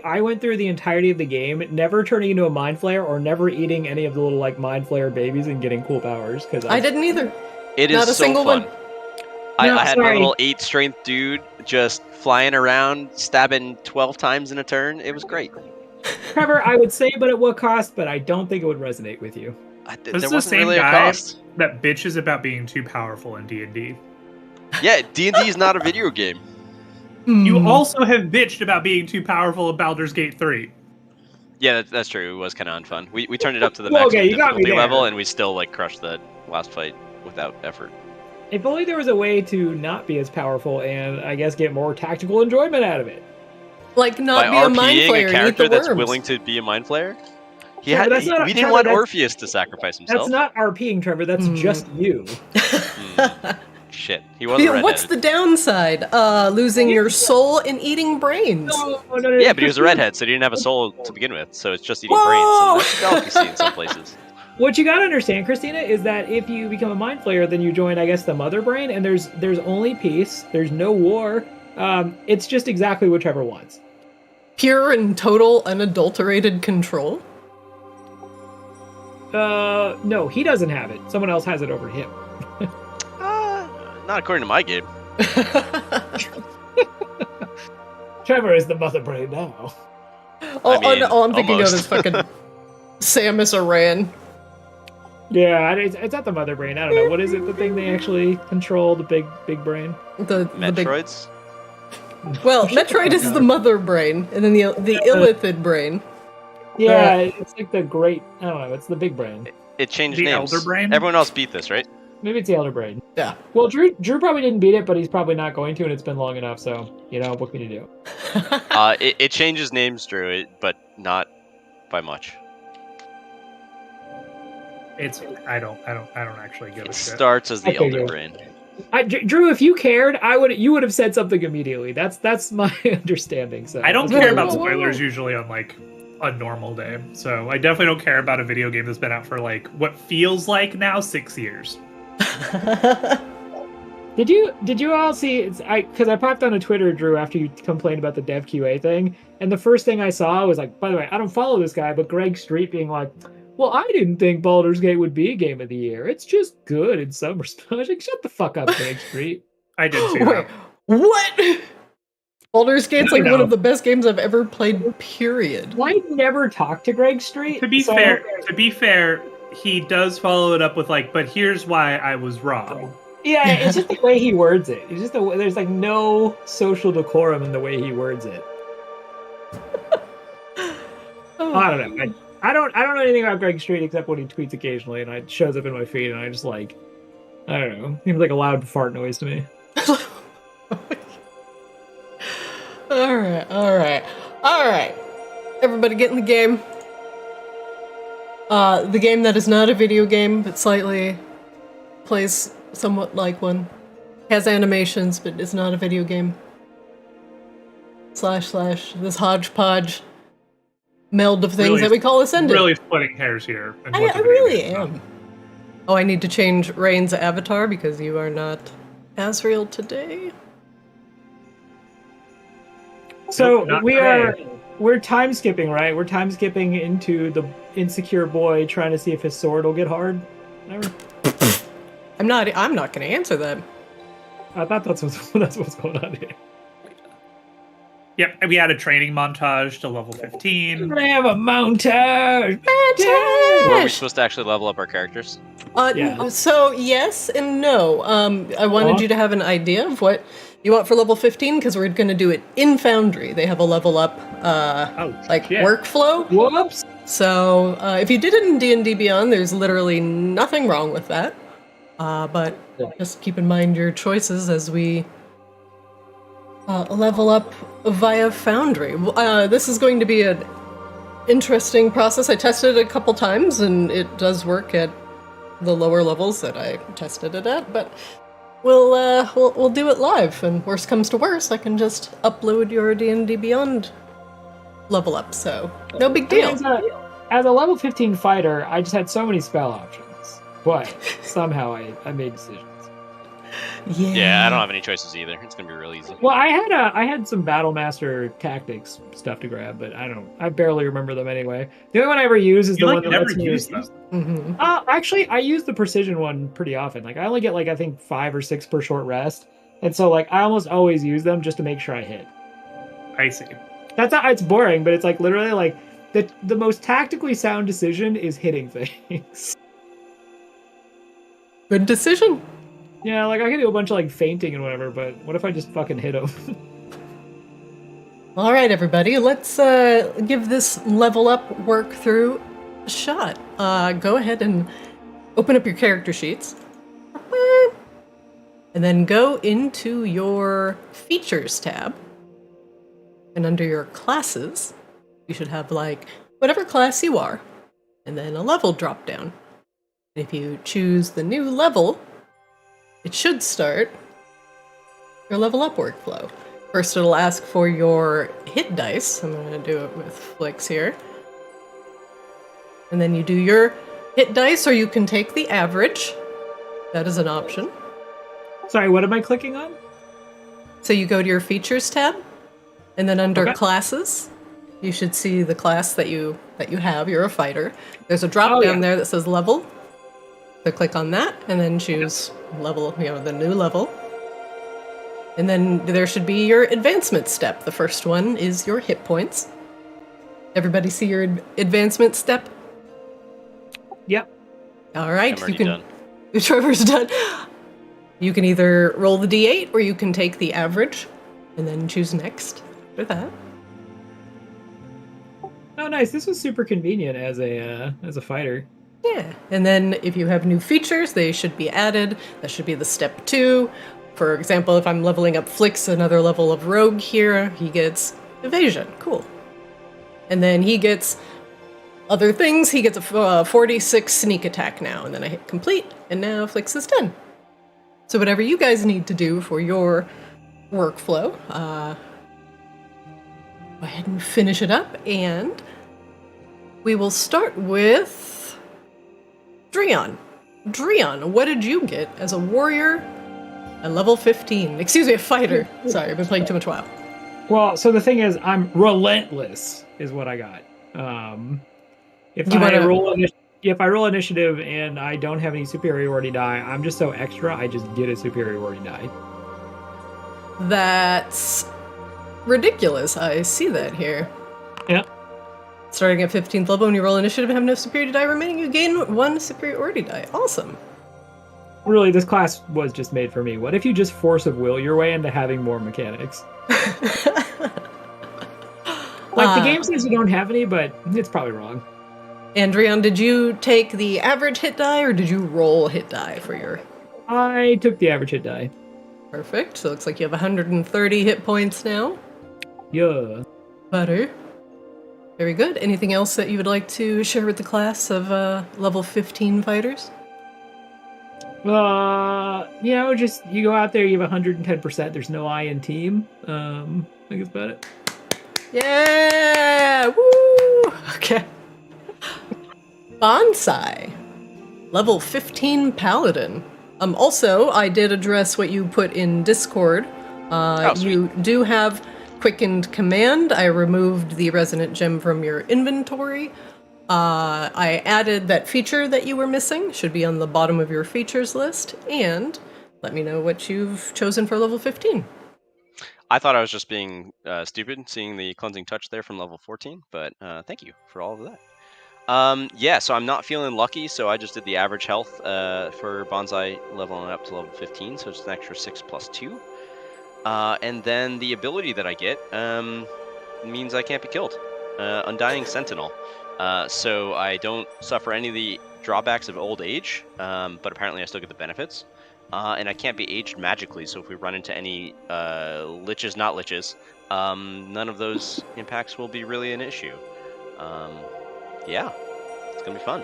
I went through the entirety of the game, never turning into a mind flayer or never eating any of the little like mind flayer babies and getting cool powers. Because I didn't either. It is Not a so single fun. one. I had my little 8 strength dude just flying around, stabbing 12 times in a turn. It was great. Trevor, I would say, but at what cost? But I don't think it would resonate with you. There wasn't really a cost. That bitches about being too powerful in D&D. Yeah, D&D is not a video game. You also have bitched about being too powerful in Baldur's Gate 3. Yeah, that's true. It was kind of unfun. We turned it up to the maximum difficulty level, and we still like crushed the last fight without effort. If only there was a way to not be as powerful and I guess get more tactical enjoyment out of it. Like not be a mind flayer, a character that's willing to be a mind flayer. We didn't want Orpheus to sacrifice himself. That's not RPing, Trevor. That's just you. Shit, he was redheaded. What's the downside? Losing your soul and eating brains. No, yeah, but he was a redhead, so he didn't have a soul to begin with. So it's just eating brains. So that's a delicacy in some places. What you gotta understand, Christina, is that if you become a mind flayer, then you join, I guess, the mother brain, and there's only peace. There's no war. It's just exactly what Trevor wants. Pure and total unadulterated control? No, he doesn't have it. Someone else has it over him. Not according to my game. Trevor is the mother brain now. All I'm thinking of is fucking Samus Aran. Yeah, it's not the mother brain. I don't know. What is it, the thing they actually control, the big brain? The Metroids? Well, Metroid is the mother brain, and then the illithid brain. Yeah, it's like the great, I don't know, it's the big brain. It changed the names. Elder brain? Everyone else beat this, right? Maybe it's the elder brain. Yeah. Well, Drew probably didn't beat it, but he's probably not going to, and it's been long enough, so, you know, what can you do? It changes names, Drew, but not by much. I don't actually give a shit. It starts as the elder brain. Drew, if you cared, you would have said something immediately. That's my understanding. So I don't care about spoilers usually on like a normal day. So I definitely don't care about a video game that's been out for like what feels like now 6 years. Did you all see? Because I popped on a Twitter, Drew, after you complained about the dev QA thing, and the first thing I saw was like, by the way, I don't follow this guy, but Greg Street being like, well, I didn't think Baldur's Gate would be Game of the Year. It's just good in some respects. I was like, shut the fuck up, Greg Street. I did see that. What? Baldur's Gate's like one of the best games I've ever played, period. I never talked to Greg Street. To be fair, he does follow it up with like, but here's why I was wrong. Yeah, it's just the way he words it. It's just there's like no social decorum in the way he words it. I don't know. I don't know anything about Greg Street except when he tweets occasionally, and it shows up in my feed, and I just like, I don't know. Seems like a loud fart noise to me. All right. Everybody get in the game. The game that is not a video game, but slightly plays somewhat like one. Has animations, but is not a video game. / this hodgepodge meld of things really, that we call Ascended. Really splitting hairs here. I really am. Oh, I need to change Rain's avatar because you are not Asriel today. So we're time skipping, right? We're time skipping into the insecure boy trying to see if his sword will get hard. I'm not going to answer that. I thought that's what's going on here. Yep, we had a training montage to level 15. We're gonna have a montage. Were we supposed to actually level up our characters? Yeah. So yes and no. I wanted you to have an idea of what you want for level 15 because we're going to do it in Foundry. They have a level up workflow. Whoops. So if you did it in D&D Beyond, there's literally nothing wrong with that. But just keep in mind your choices as we level up via Foundry. This is going to be an interesting process. I tested it a couple times, and it does work at the lower levels that I tested it at. But we'll do it live, and worst comes to worst, I can just upload your D&D Beyond level up. So no big deal. As a level 15 fighter, I just had so many spell options, but somehow I made decisions. Yeah, I don't have any choices either. It's gonna be real easy. Well, I had some Battlemaster tactics stuff to grab, but I barely remember them anyway. The only one I ever use is the one that lets me use them. Mm-hmm. Actually, I use the precision one pretty often. Like I only get like I think 5 or 6 per short rest, and so like I almost always use them just to make sure I hit. I see. That's not, it's boring, but it's like literally like the most tactically sound decision is hitting things. Good decision. Yeah, like I can do a bunch of like fainting and whatever, but what if I just fucking hit them? All right, everybody, let's give this level up work through a shot. Go ahead and open up your character sheets. And then go into your features tab. And under your classes, you should have like whatever class you are, and then a level drop down. If you choose the new level, it should start your level up workflow. First, it'll ask for your hit dice. I'm going to do it with Flix here. And then you do your hit dice, or you can take the average. That is an option. Sorry, what am I clicking on? So you go to your features tab, and then under classes, you should see the class that you have. You're a fighter. There's a drop down there that says level. So click on that, and then choose level, the new level. And then there should be your advancement step. The first one is your hit points. Everybody see your advancement step? Yep. All right. I'm already done. Trevor's done. You can either roll the d8, or you can take the average, and then choose next for that. Oh, nice. This was super convenient as a fighter. Yeah, and then if you have new features, they should be added. That should be the step 2. For example, if I'm leveling up Flix, another level of rogue here, he gets evasion. Cool. And then he gets other things. He gets a 46 sneak attack now, and then I hit complete, and now Flix is done. So whatever you guys need to do for your workflow, go ahead and finish it up, and we will start with Dreon. Dreon, what did you get as a warrior at level 15? Excuse me, a fighter. Sorry, I've been playing too much WoW. Well, so the thing is, I'm relentless, is what I got. If I roll initiative and I don't have any superiority die, I'm just so extra, I just get a superiority die. That's ridiculous. I see that here. Yep. Starting at 15th level, when you roll initiative and have no superiority die remaining, you gain 1 superiority die. Awesome. Really, this class was just made for me. What if you just force of will your way into having more mechanics? Like, the game says you don't have any, but it's probably wrong. Andrion, did you take the average hit die, or did you roll hit die for your... I took the average hit die. Perfect. So it looks like you have 130 hit points now. Yeah. Butter. Very good. Anything else that you would like to share with the class of level 15 fighters? Just you go out there, you have 110%. There's no I in team. I think that's about it. Yeah! Woo! Okay. Bonsai. Level 15 paladin. Also, I did address what you put in Discord. You do have quickened command. I removed the resonant gem from your inventory. I added that feature that you were missing. Should be on the bottom of your features list. And let me know what you've chosen for level 15. I thought I was just being stupid, seeing the cleansing touch there from level 14, but thank you for all of that. So I'm not feeling lucky, so I just did the average health for Bonsai leveling up to level 15, so it's an extra 6 plus 2. And then the ability that I get means I can't be killed. Undying Sentinel. So I don't suffer any of the drawbacks of old age, but apparently I still get the benefits. And I can't be aged magically, so if we run into any liches, not liches, none of those impacts will be really an issue. Yeah, it's gonna be fun.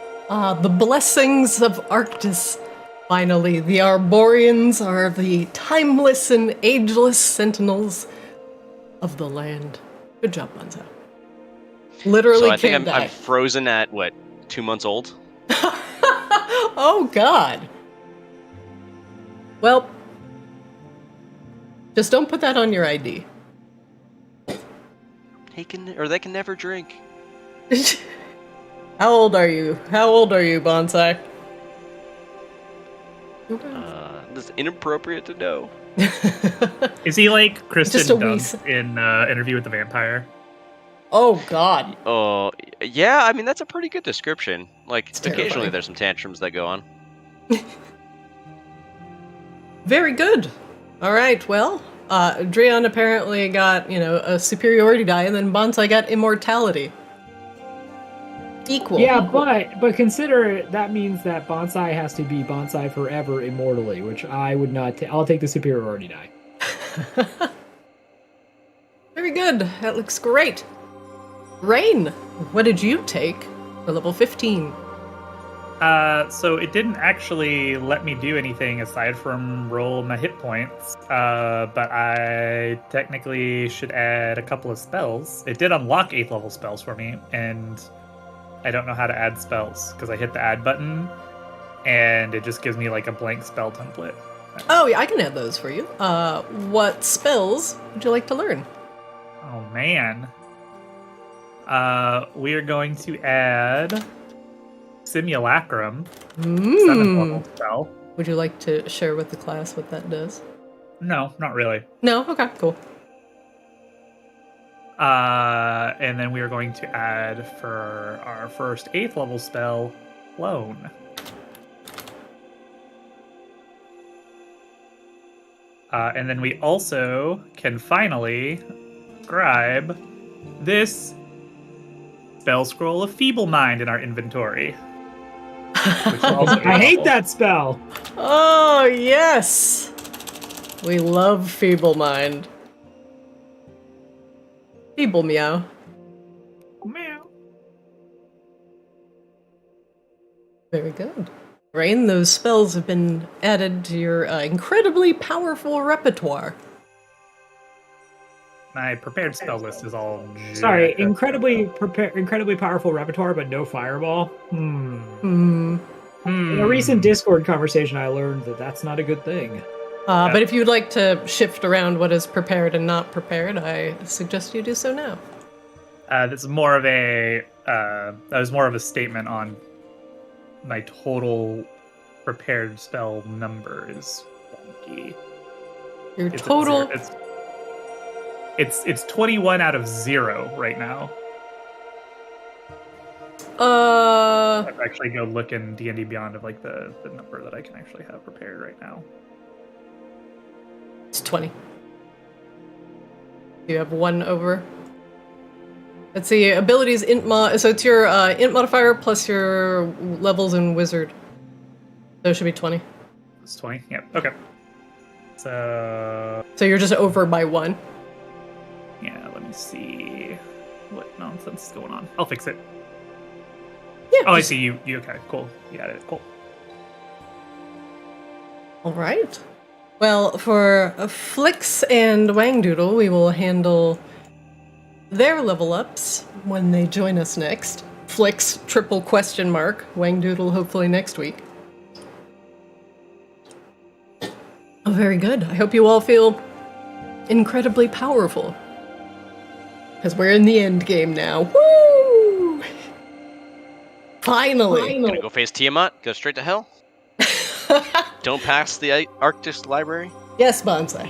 The blessings of Arctis. Finally, the Arborians are the timeless and ageless sentinels of the land. Good job, Bonzo. Literally, so I think I'm frozen at, 2 months old? Oh, God. Well, Just don't put that on your ID. They can never drink. How old are you? How old are you, Bonsai? This is inappropriate to know. Is he like Kristen Just a Dunst in Interview with the Vampire? Oh, God. Oh, yeah. I mean, that's a pretty good description. Like, It's occasionally terrifying. there's some tantrums that go on. Very good. All right, well, Dreon apparently got, a superiority die, and then Bonsai got immortality. Equal. Yeah, but consider that means that Bonsai has to be Bonsai forever immortally, which I would not. I'll take the superiority die. Very good. That looks great. Rain, what did you take for level 15? So it didn't actually let me do anything aside from roll my hit points, but I technically should add a couple of spells. It did unlock 8th level spells for me, and I don't know how to add spells because I hit the add button, and it just gives me like a blank spell template. Oh, yeah, I can add those for you. What spells would you like to learn? Oh man. We are going to add Simulacrum, 7th level spell. Would you like to share with the class what that does? No, not really. No? Okay, cool. And then we are going to add for our first 8th level spell, Clone. And then we also can finally scribe this spell scroll of Feeble Mind in our inventory. Which will also be I hate helpful. that spell. Oh, yes! We love Feeble Mind. Feeble Meow. Meow. Very good. Rain, those spells have been added to your incredibly powerful repertoire. My prepared spell list is all. Sorry, jacked up. incredibly powerful repertoire, but no fireball. Hmm. In a recent Discord conversation, I learned that that's not a good thing. But if you'd like to shift around what is prepared and not prepared, I suggest you do so now. This is more of a. That was more of a statement on my total prepared spell number is wonky. Your It's at total. zero- It's 21 out of 0 right now. I have to actually go look in D&D Beyond of like the number that I can actually have prepared right now. It's 20. You have 1 over. Let's see, abilities int mod. So it's your int modifier plus your levels in wizard. So it should be 20. It's 20. Yep. Okay. So So you're just over by 1. yeah, let me see what nonsense is going on. I'll fix it. Yeah. Oh, I see you. You okay? Cool. You got it. Cool. All right. Well, for Flix and Wangdoodle, we will handle their level ups when they join us next. Flix, triple question mark. Wangdoodle, hopefully next week. Oh, very good. I hope you all feel incredibly powerful. Because we're in the end game now. Woo! Finally. Gonna go face Tiamat, go straight to hell. Don't pass the Arctis library. Yes, Bonsai.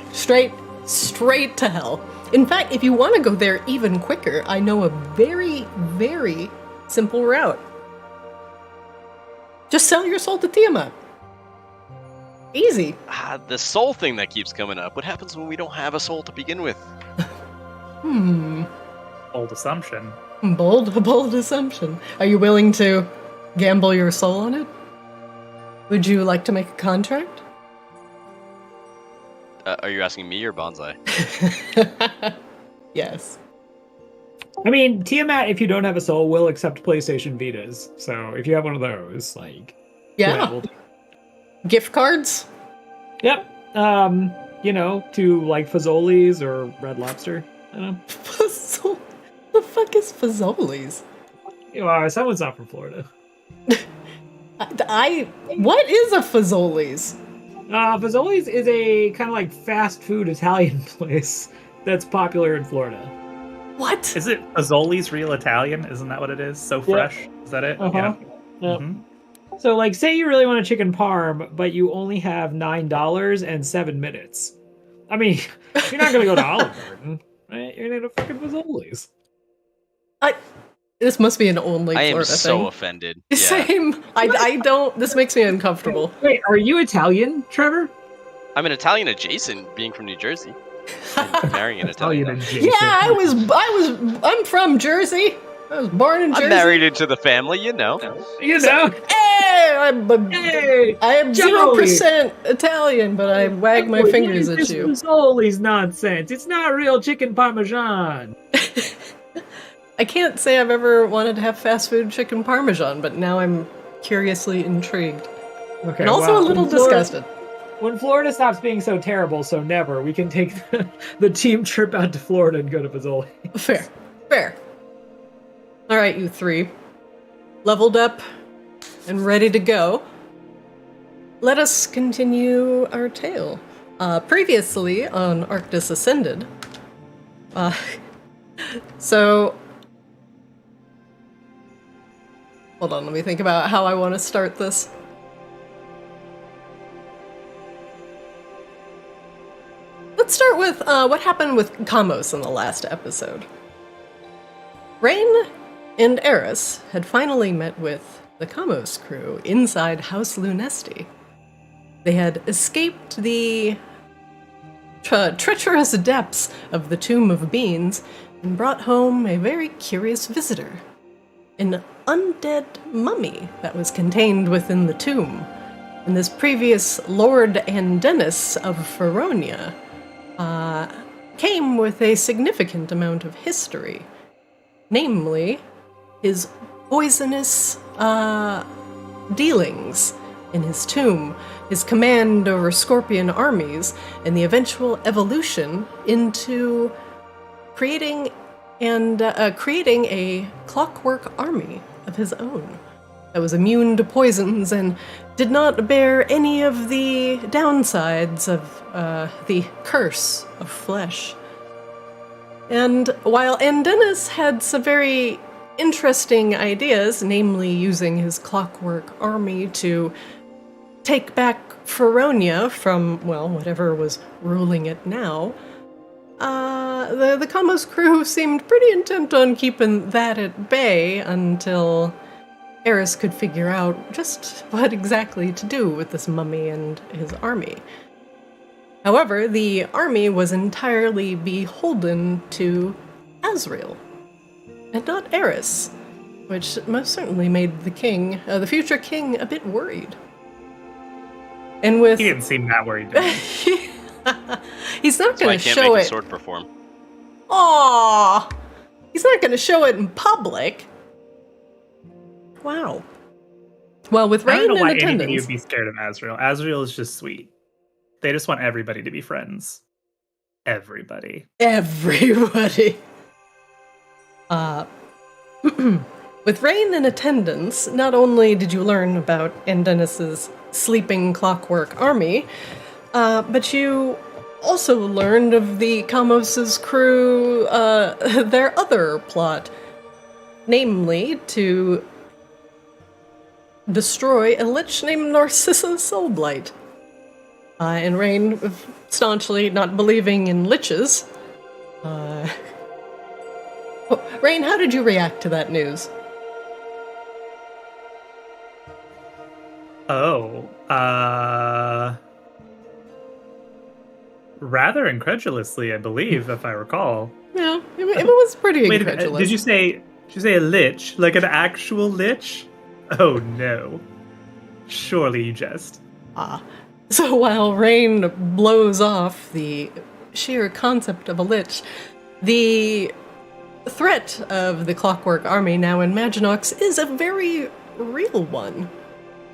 Straight to hell. In fact, if you want to go there even quicker, I know a very, very simple route. Just sell your soul to Tiamat. Easy. The soul thing that keeps coming up. What happens when we don't have a soul to begin with? Bold assumption. Bold assumption. Are you willing to gamble your soul on it? Would you like to make a contract? Are you asking me or Bonsai? Yes. I mean, Tiamat, if you don't have a soul, will accept PlayStation Vitas. So if you have one of those, like, Yeah. we'll- Gift cards? yep. To like Fazoli's or Red Lobster. I don't know. Fazol- the fuck is Fazoli's? Someone's not from Florida. What is a Fazoli's? Fazoli's is a kind of like fast food Italian place that's popular in Florida. What? Is it Fazoli's real Italian? Isn't that what it is? So fresh? Is that it? Uh-huh. Yeah. Yep. So, like, say you really want a chicken parm, but you only have $9 and 7 minutes. I mean, you're not gonna go to Olive Garden, right? You're gonna go to fucking Fazoli's. This must be an only I Florida am so thing. offended. Yeah. Same. I don't. This makes me uncomfortable. Wait, are you Italian, Trevor? I'm an Italian adjacent, being from New Jersey. And marrying an Italian. Yeah, I'm from Jersey. I was born in Jersey. I'm married into the family, you know. You know? Hey, I am Joey. 0% Italian, but I wag my fingers at you. Fazoli's nonsense. It's not real chicken parmesan. I can't say I've ever wanted to have fast food chicken parmesan, but now I'm curiously intrigued. Okay, And also well, a little disgusted. When Florida stops being so terrible, so never, we can take the team trip out to Florida and go to Fazoli. Fair. All right, you three. Leveled up and ready to go. Let us continue our tale. Previously on Arctis Ascended. So... Hold on, let me think about how I want to start this. Let's start with what happened with Kamos in the last episode. Rain and Eris had finally met with the Kamos crew inside House Lunesti. They had escaped the treacherous depths of the Tomb of Beans and brought home a very curious visitor. An undead mummy that was contained within the tomb. And this previous Lord Andennis of Feronia came with a significant amount of history. Namely, his poisonous dealings in his tomb, his command over scorpion armies, and the eventual evolution into creating a clockwork army of his own that was immune to poisons and did not bear any of the downsides of the curse of flesh. And while Andennis had some very interesting ideas, namely using his clockwork army to take back Feronia from, well, whatever was ruling it now, the Kamos crew seemed pretty intent on keeping that at bay until Eris could figure out just what exactly to do with this mummy and his army. However, the army was entirely beholden to Azrael, and not Eris, which most certainly made the king, the future king, a bit worried. And with... He didn't seem that worried. Did he? He's not going to show I can't make it. his sword perform. Aww! He's not going to show it in public. Wow. Well, with I Rain don't know why in anybody attendance... would be scared of Azrael. Azrael is just sweet. They just want everybody to be friends. Everybody. Everybody. With Rain in attendance, not only did you learn about Andennis's sleeping clockwork army, but you also learned of the Kamos's crew, their other plot, namely to destroy a lich named Narcissa Soulblight. And Rain, staunchly not believing in liches. Rain, how did you react to that news? Rather incredulously, I believe, if I recall. Yeah, it was pretty incredulous. Did you say a lich? Like an actual lich? Oh no. Surely you jest. So while Rain blows off the sheer concept of a lich, the threat of the Clockwork Army now in Maginox is a very real one.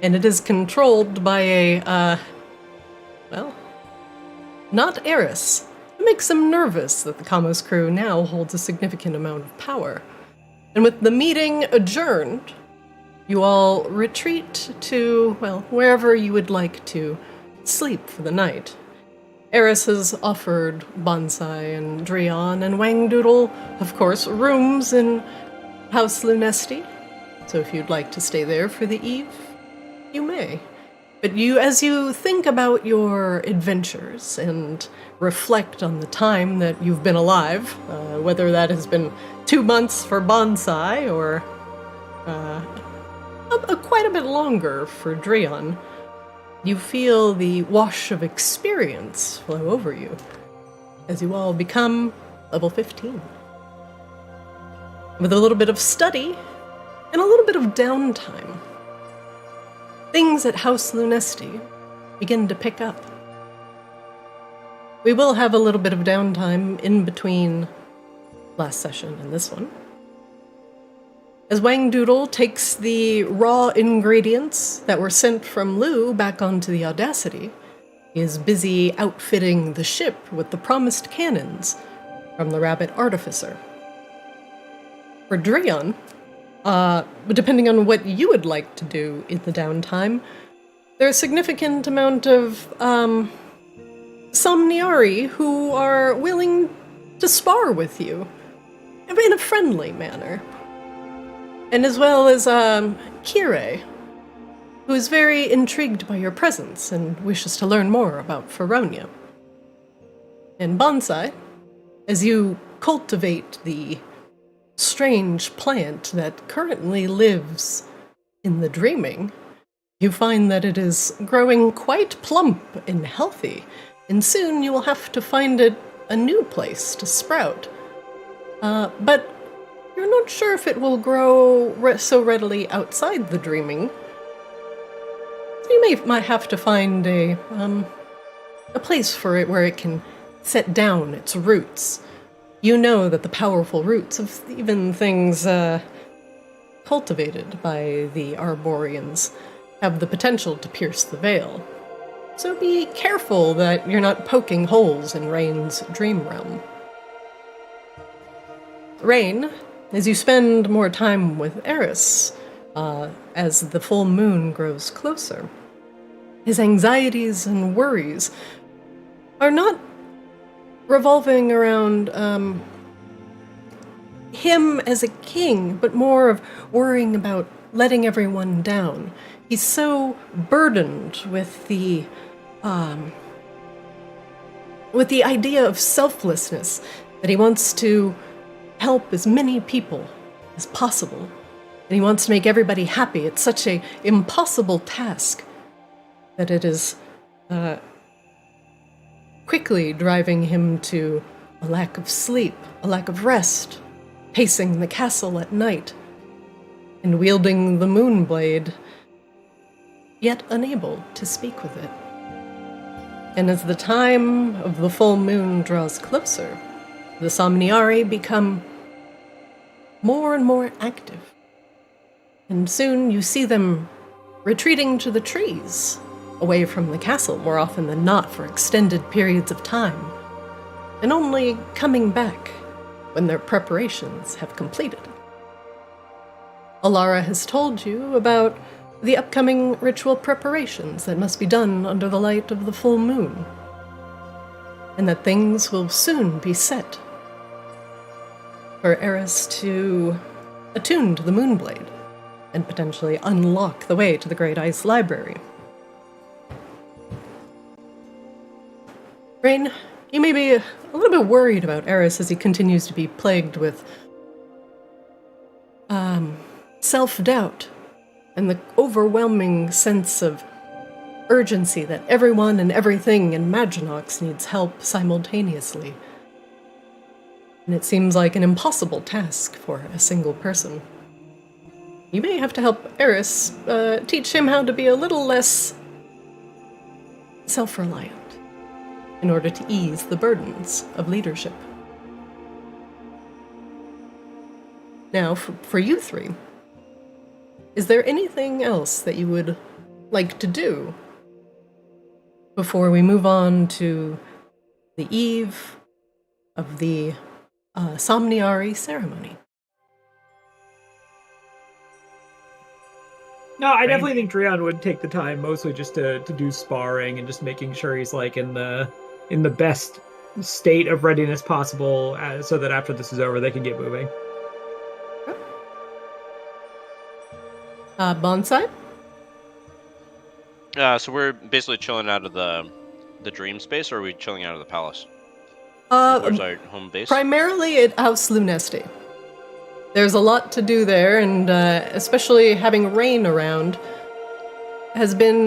And it is controlled by a, not Eris. It makes him nervous that the Kamos crew now holds a significant amount of power. And with the meeting adjourned, you all retreat to, well, wherever you would like to sleep for the night. Eris has offered Bonsai and Drion and Wangdoodle, of course, rooms in House Lunesti. So if you'd like to stay there for the eve, you may. But as you think about your adventures and reflect on the time that you've been alive, whether that has been 2 months for Bonsai or quite a bit longer for Drion, you feel the wash of experience flow over you as you all become level 15. With a little bit of study and a little bit of downtime, things at House Lunesti begin to pick up. We will have a little bit of downtime in between last session and this one, as Wangdoodle takes the raw ingredients that were sent from Lu back onto the Audacity. He is busy outfitting the ship with the promised cannons from the Rabbit Artificer. For Drion, depending on what you would like to do in the downtime, there's a significant amount of Somniari who are willing to spar with you in a friendly manner. And as well as Kire, who is very intrigued by your presence and wishes to learn more about Feronia. And Bonsai, as you cultivate the strange plant that currently lives in the Dreaming, you find that it is growing quite plump and healthy, and soon you will have to find it a new place to sprout. But you're not sure if it will grow so readily outside the Dreaming. So you might have to find a place for it where it can set down its roots. You know that the powerful roots of even things cultivated by the Arborians have the potential to pierce the veil. So be careful that you're not poking holes in Rain's dream realm. Rain, as you spend more time with Eris, as the full moon grows closer, his anxieties and worries are not revolving around him as a king, but more of worrying about letting everyone down. He's so burdened with the idea of selflessness that he wants to help as many people as possible. And he wants to make everybody happy. It's such an impossible task that it is quickly driving him to a lack of sleep, a lack of rest, pacing the castle at night, and wielding the Moonblade, yet unable to speak with it. And as the time of the full moon draws closer, the Somniari become more and more active. And soon you see them retreating to the trees, away from the castle more often than not for extended periods of time, and only coming back when their preparations have completed. Alara has told you about the upcoming ritual preparations that must be done under the light of the full moon, and that things will soon be set for Eris to attune to the Moonblade and potentially unlock the way to the Great Ice Library. Rain, you may be a little bit worried about Eris as he continues to be plagued with self-doubt and the overwhelming sense of urgency that everyone and everything in Maginox needs help simultaneously. And it seems like an impossible task for a single person. You may have to help Eris teach him how to be a little less self-reliant in order to ease the burdens of leadership. Now, for you three, is there anything else that you would like to do before we move on to the eve of the Somniari ceremony? No, I definitely think Dreon would take the time, mostly just to do sparring and just making sure he's like in the best state of readiness possible, so that after this is over, they can get moving. Bonsai? So we're basically chilling out of the dream space, or are we chilling out of the palace? Where's our home base? Primarily at House Lunesti. There's a lot to do there, and especially having Rain around has been,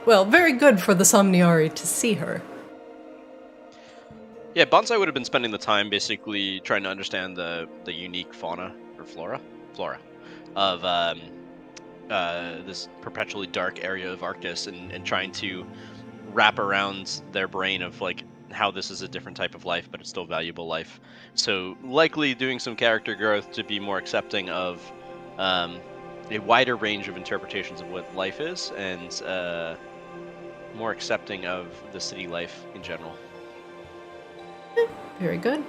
very good for the Somniari to see her. Yeah, Bonsai would have been spending the time basically trying to understand the unique fauna or flora of this perpetually dark area of Arctis, and trying to wrap around their brain of like how this is a different type of life, but it's still valuable life. So likely doing some character growth to be more accepting of a wider range of interpretations of what life is, and more accepting of the city life in general. Very good.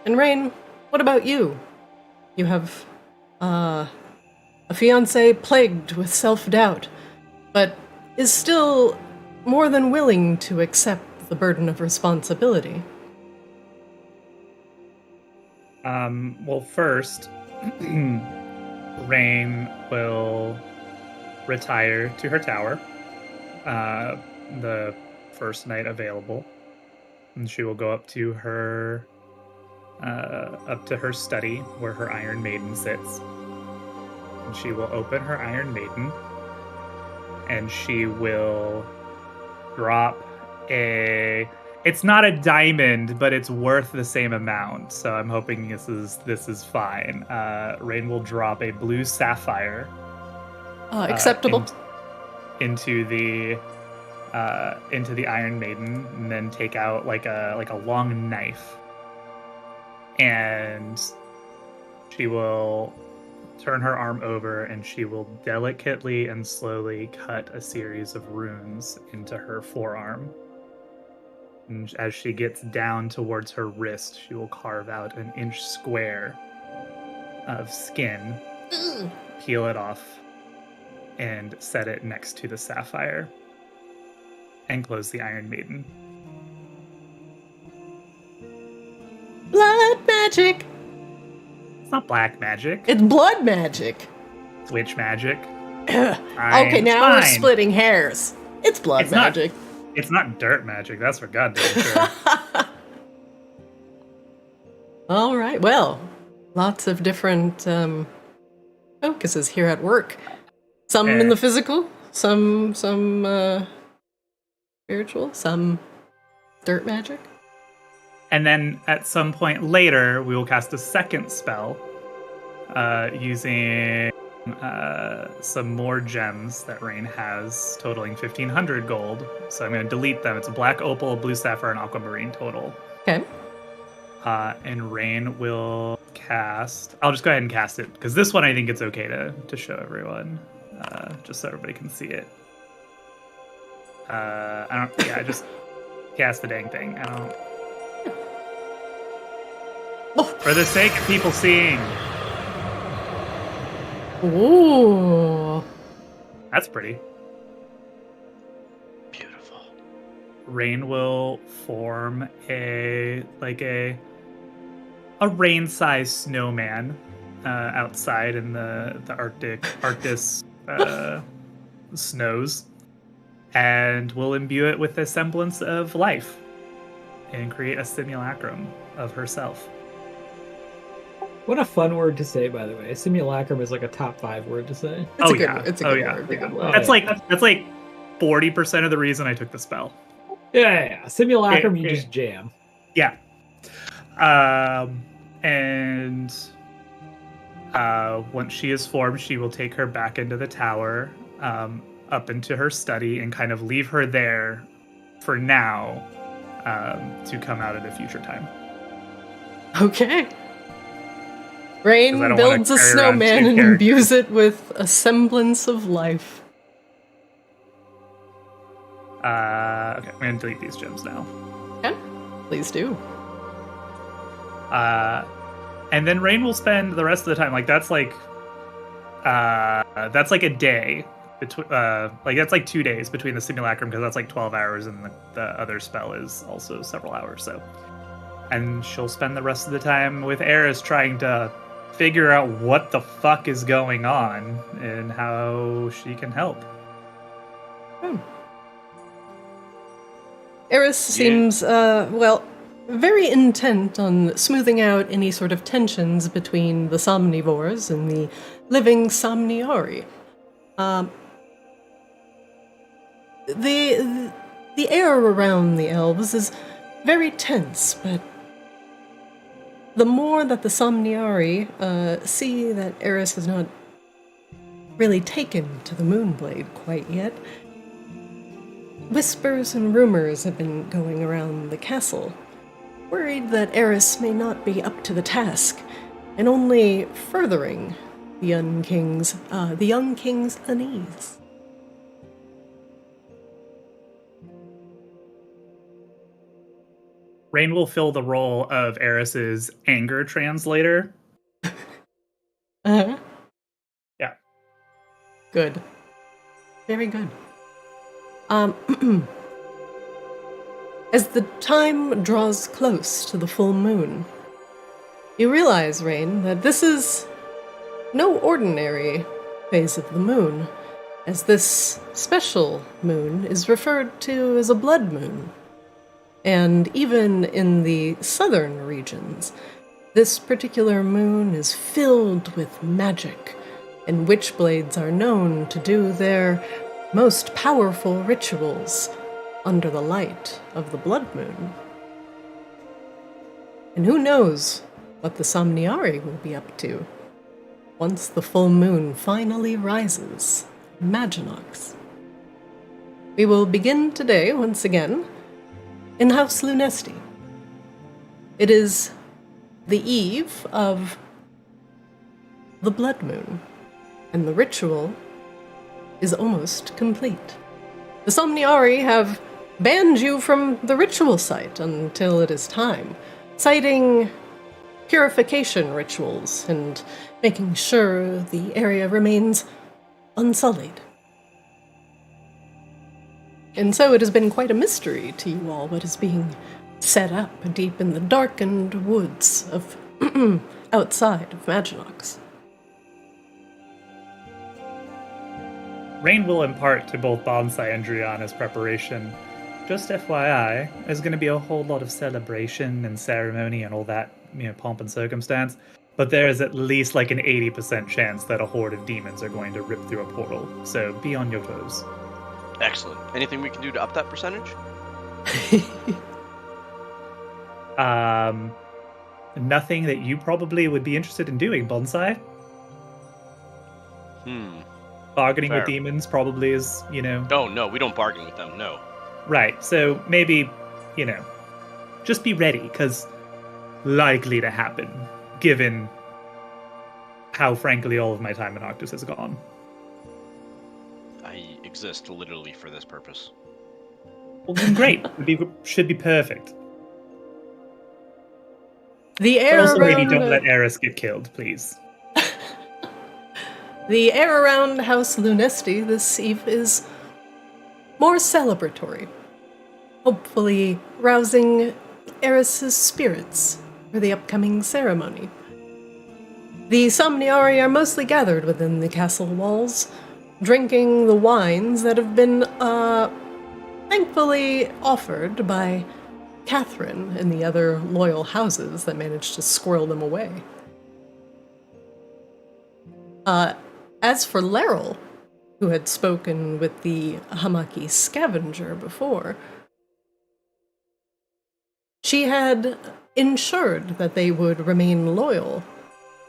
And Rain, what about you? You have a fiancé plagued with self-doubt, but is still more than willing to accept the burden of responsibility. Well, first, Rain will retire to her tower the first night available, and she will go up to her study where her Iron Maiden sits, and she will open her Iron Maiden, and she will drop it's not a diamond, but it's worth the same amount, so I'm hoping this is fine. Rain will drop a blue sapphire Acceptable. into the Iron Maiden, and then take out like a long knife, and she will turn her arm over, and she will delicately and slowly cut a series of runes into her forearm. And as she gets down towards her wrist, she will carve out an inch square of skin, peel it off, and set it next to the sapphire, and close the Iron Maiden. Blood magic! It's not black magic. It's blood magic! It's witch magic. Okay, now we're splitting hairs. It's blood magic. It's not dirt magic, that's for goddamn sure. All right, well, lots of different focuses here at work. Some in the physical, some spiritual, some dirt magic. And then at some point later, we will cast a second spell using some more gems that Rain has, totaling 1,500 gold. So I'm going to delete them. It's a black opal, a blue sapphire, and aquamarine total. Okay. And Rain will cast... I'll just go ahead and cast it, because this one I think it's okay to show everyone, just so everybody can see it. I just cast the dang thing. For the sake of people seeing. Ooh. That's pretty. Beautiful. Rain will form a rain-sized snowman outside in the Arctis snows, and will imbue it with a semblance of life and create a simulacrum of herself. What a fun word to say, by the way. Simulacrum is like a top 5 word to say. It's a good word. That's like 40% of the reason I took the spell. Yeah. Simulacrum, you just jam. Yeah. And once she is formed, she will take her back into the tower, up into her study, and kind of leave her there for now, to come out at a future time. Okay. Rain builds a snowman and imbues it with a semblance of life. Okay, I'm going to delete these gems now. Okay, please do. And then Rain will spend the rest of the time, That's like a day. That's like 2 days between the simulacrum, because that's like 12 hours, and the other spell is also several hours. So, and she'll spend the rest of the time with Eris trying to figure out what the fuck is going on and how she can help. Eris seems, very intent on smoothing out any sort of tensions between the Somnivores and the living Somniari. The air around the elves is very tense, but the more that the Somniari see that Eris has not really taken to the Moonblade quite yet, whispers and rumors have been going around the castle, worried that Eris may not be up to the task, and only furthering the young king's unease. Rain will fill the role of Eris's anger translator. Uh-huh. Yeah. Good. Very good. As the time draws close to the full moon, you realize, Rain, that this is no ordinary phase of the moon, as this special moon is referred to as a blood moon. And even in the southern regions, this particular moon is filled with magic, and witchblades are known to do their most powerful rituals under the light of the blood moon. And who knows what the Somniari will be up to once the full moon finally rises in Maginox. We will begin today, once again, in House Lunesti. It is the eve of the blood moon, and the ritual is almost complete. The Somniari have banned you from the ritual site until it is time, citing purification rituals and making sure the area remains unsullied. And so it has been quite a mystery to you all what is being set up deep in the darkened woods of outside of Maginox. Rain will impart to both Bonsai and Driana's preparation. Just FYI, there's going to be a whole lot of celebration and ceremony and all that, pomp and circumstance, but there is at least like an 80% chance that a horde of demons are going to rip through a portal, so be on your toes. Excellent. Anything we can do to up that percentage? Nothing that you probably would be interested in doing, Bonsai. Bargaining Fair. with demons probably is, Oh, no, we don't bargain with them, no. Right, so maybe, just be ready, because likely to happen, given how, frankly, all of my time in Arctis has gone. I exist literally for this purpose. Well, then great. Should be perfect. The But air also, maybe around don't let Eris get killed, please. the air around House Lunesti this eve is more celebratory, hopefully rousing Eris's spirits for the upcoming ceremony. The Somniari are mostly gathered within the castle walls, drinking the wines that have been, thankfully offered by Catherine and the other loyal houses that managed to squirrel them away. As for Laryl, who had spoken with the Hamaki scavenger before, she had ensured that they would remain loyal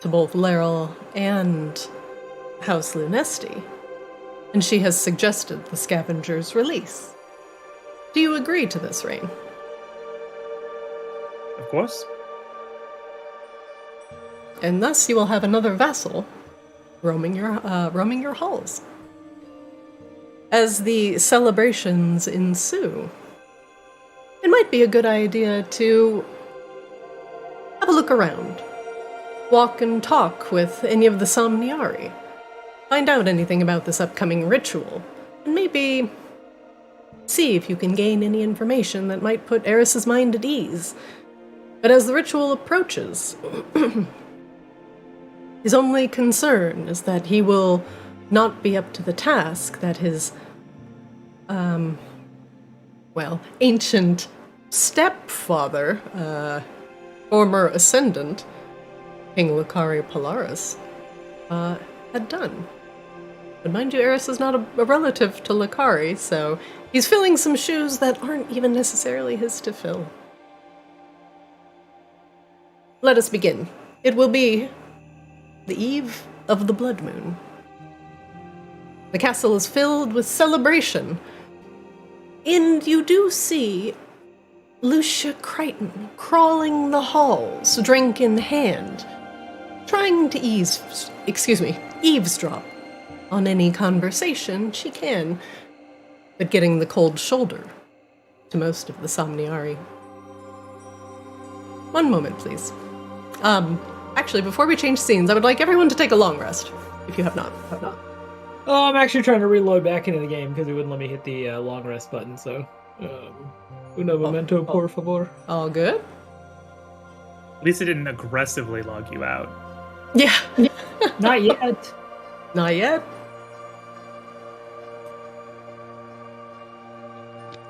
to both Laryl and House Lunesti, and she has suggested the scavenger's release. Do you agree to this, Rain? Of course. And thus you will have another vassal roaming your halls. As the celebrations ensue, it might be a good idea to have a look around. Walk and talk with any of the Somniari. find out anything about this upcoming ritual, and maybe see if you can gain any information that might put Eris's mind at ease. But as the ritual approaches, his only concern is that he will not be up to the task that his, ancient stepfather, former ascendant, King Lucari Polaris, had done. But mind you, Eris is not a relative to Lucari, so he's filling some shoes that aren't even necessarily his to fill. Let us begin. It will be the eve of the blood moon. The castle is filled with celebration, and you do see Lucia Crichton crawling the halls, drink in hand, trying to eavesdrop on any conversation she can, but getting the cold shoulder to most of the Somniari. One moment, please. Actually, before we change scenes, I would like everyone to take a long rest, if you have not. Oh, I'm actually trying to reload back into the game because it wouldn't let me hit the long rest button, so... Uno momento, por favor. All good? At least it didn't aggressively log you out. Yeah. Not yet. Not yet.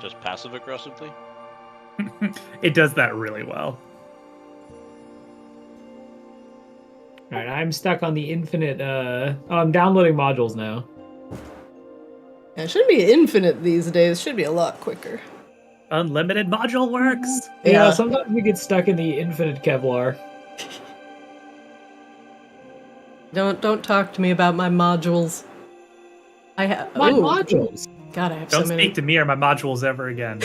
Just passive aggressively? It does that really well. Alright, I'm stuck on the infinite, I'm downloading modules now. Yeah, it shouldn't be infinite these days. It should be a lot quicker. Unlimited module works. Yeah, sometimes we get stuck in the infinite Kevlar. Don't talk to me about my modules. I have modules. God, I have Don't so many. speak to me or my modules ever again.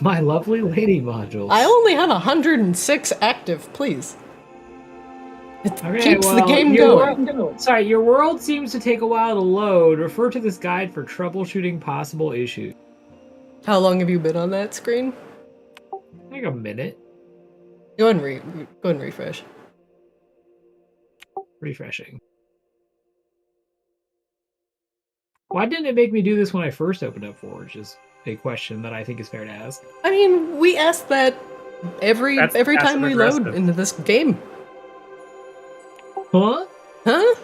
My lovely lady modules. I only have 106 active, please. It keeps the game going. Sorry, your world seems to take a while to load. Refer to this guide for troubleshooting possible issues. How long have you been on that screen? Like a minute. Go and refresh. Refreshing. Why didn't it make me do this when I first opened up Forge? Is a question that I think is fair to ask. I mean, we ask that every time we load into this game. Huh? Huh?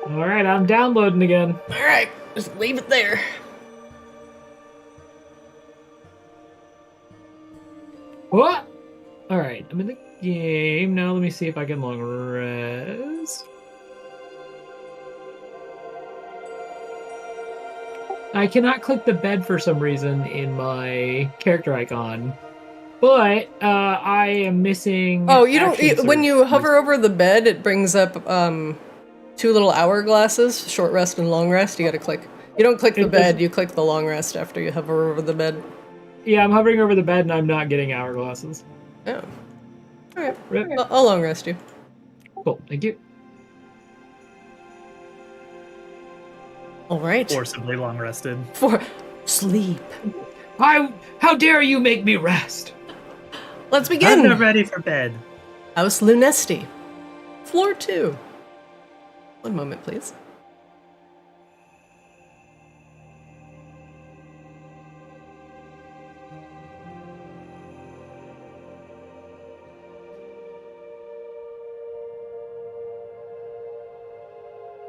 Alright, I'm downloading again. Alright, just leave it there. What? Alright, I'm in the game. Now let me see if I can long rest. I cannot click the bed for some reason in my character icon. But I am missing. Oh, you don't. When you hover over the bed, it brings up two little hourglasses, short rest and long rest. You got to click. You don't click the bed. You click the long rest after you hover over the bed. Yeah, I'm hovering over the bed and I'm not getting hourglasses. Oh. All right. I'll long rest you. Cool. Thank you. All right. Forcibly long rested. For sleep. How dare you make me rest? Let's begin. I'm not ready for bed. House Lunesti. Floor 2. One moment, please.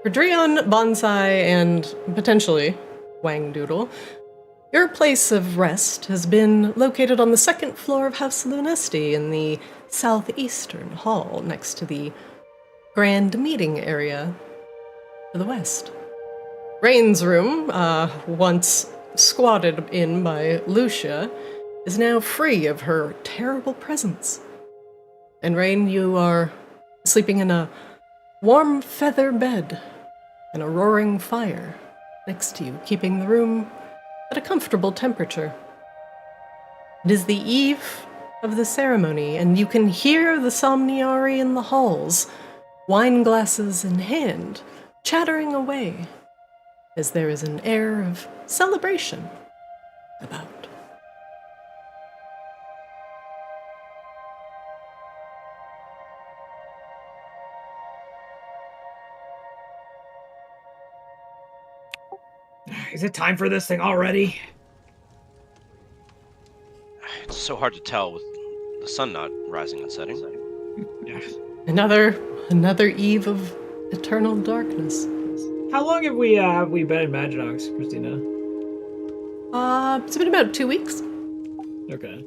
For Drion, Bonsai, and potentially Wang Doodle, your place of rest has been located on the second floor of House Lunesti in the southeastern hall next to the grand meeting area to the west. Rain's room, once squatted in by Lucia, is now free of her terrible presence. And Rain, you are sleeping in a warm feather bed and a roaring fire next to you, keeping the room at a comfortable temperature. It is the eve of the ceremony, and you can hear the Somniari in the halls, wine glasses in hand, chattering away, as there is an air of celebration about. Is it time for this thing already? It's so hard to tell with the sun not rising and setting. Yeah. Another eve of eternal darkness. How long have we been in Maginox, Christina? It's been about 2 weeks. Okay.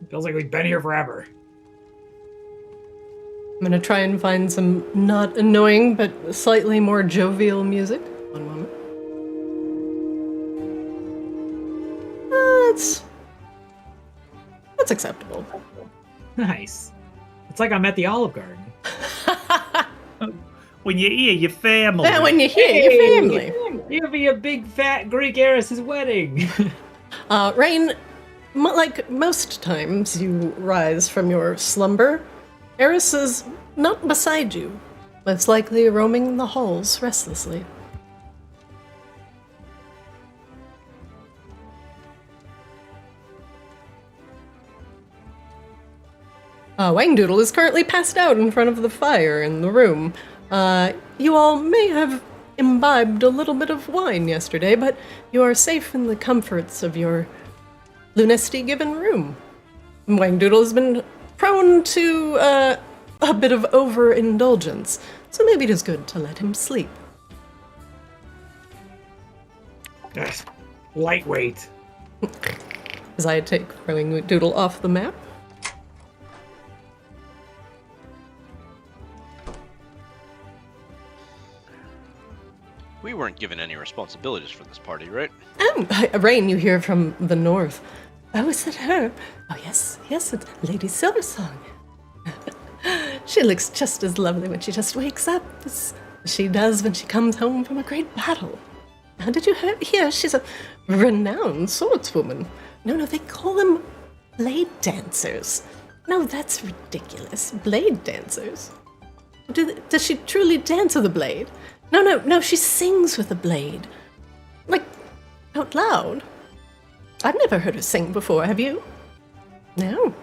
Feels like we've been here forever. I'm gonna try and find some not annoying but slightly more jovial music. One moment. That's acceptable. Nice. It's like I'm at the Olive Garden. When you hear your family. Yeah, when you hear your family. You'll be a big fat Greek heiress's wedding. Rain, like most times you rise from your slumber, Eris is not beside you, most likely roaming the halls restlessly. Wangdoodle is currently passed out in front of the fire in the room. You all may have imbibed a little bit of wine yesterday, but you are safe in the comforts of your Lunesti given room. Wangdoodle has been prone to a bit of overindulgence, so maybe it is good to let him sleep. Yes. Lightweight. As I take Wangdoodle off the map. We weren't given any responsibilities for this party, right? Rain, you hear from the north. Oh, is it her? Oh, yes, it's Lady Silversong. She looks just as lovely when she just wakes up as she does when she comes home from a great battle. How did you hear? She's a renowned swordswoman. No, they call them blade dancers. No, that's ridiculous. Blade dancers? Does she truly dance with a blade? No, she sings with a blade. Like, out loud. I've never heard her sing before, have you? No.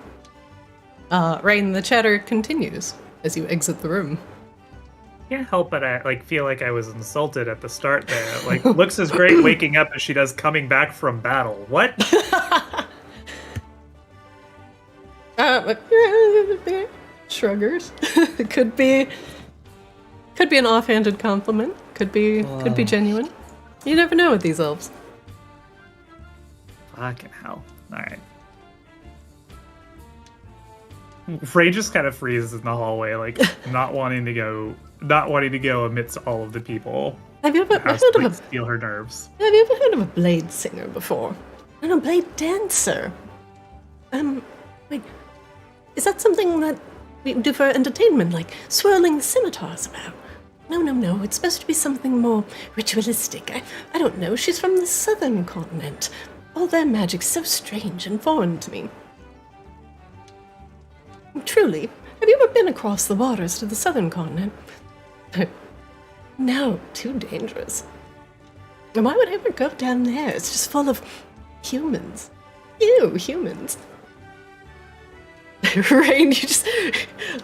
Rain, the chatter continues as you exit the room. Can't help but I feel like I was insulted at the start there. Like, looks as great waking up as she does coming back from battle. What? Shruggers. It could be an offhanded compliment. Could be genuine. You never know with these elves. Fucking hell. Alright. Ray just kind of freezes in the hallway, like not wanting to go amidst all of the people. Have you ever heard of steal her nerves? Have you ever heard of a blade singer before? No, blade dancer. Wait, is that something that we do for entertainment, like swirling scimitars about? No, it's supposed to be something more ritualistic. I don't know, she's from the southern continent. All their magic's so strange and foreign to me. Truly, have you ever been across the waters to the southern continent? No, too dangerous. And why would I ever go down there? It's just full of humans. Ew, humans. Rain,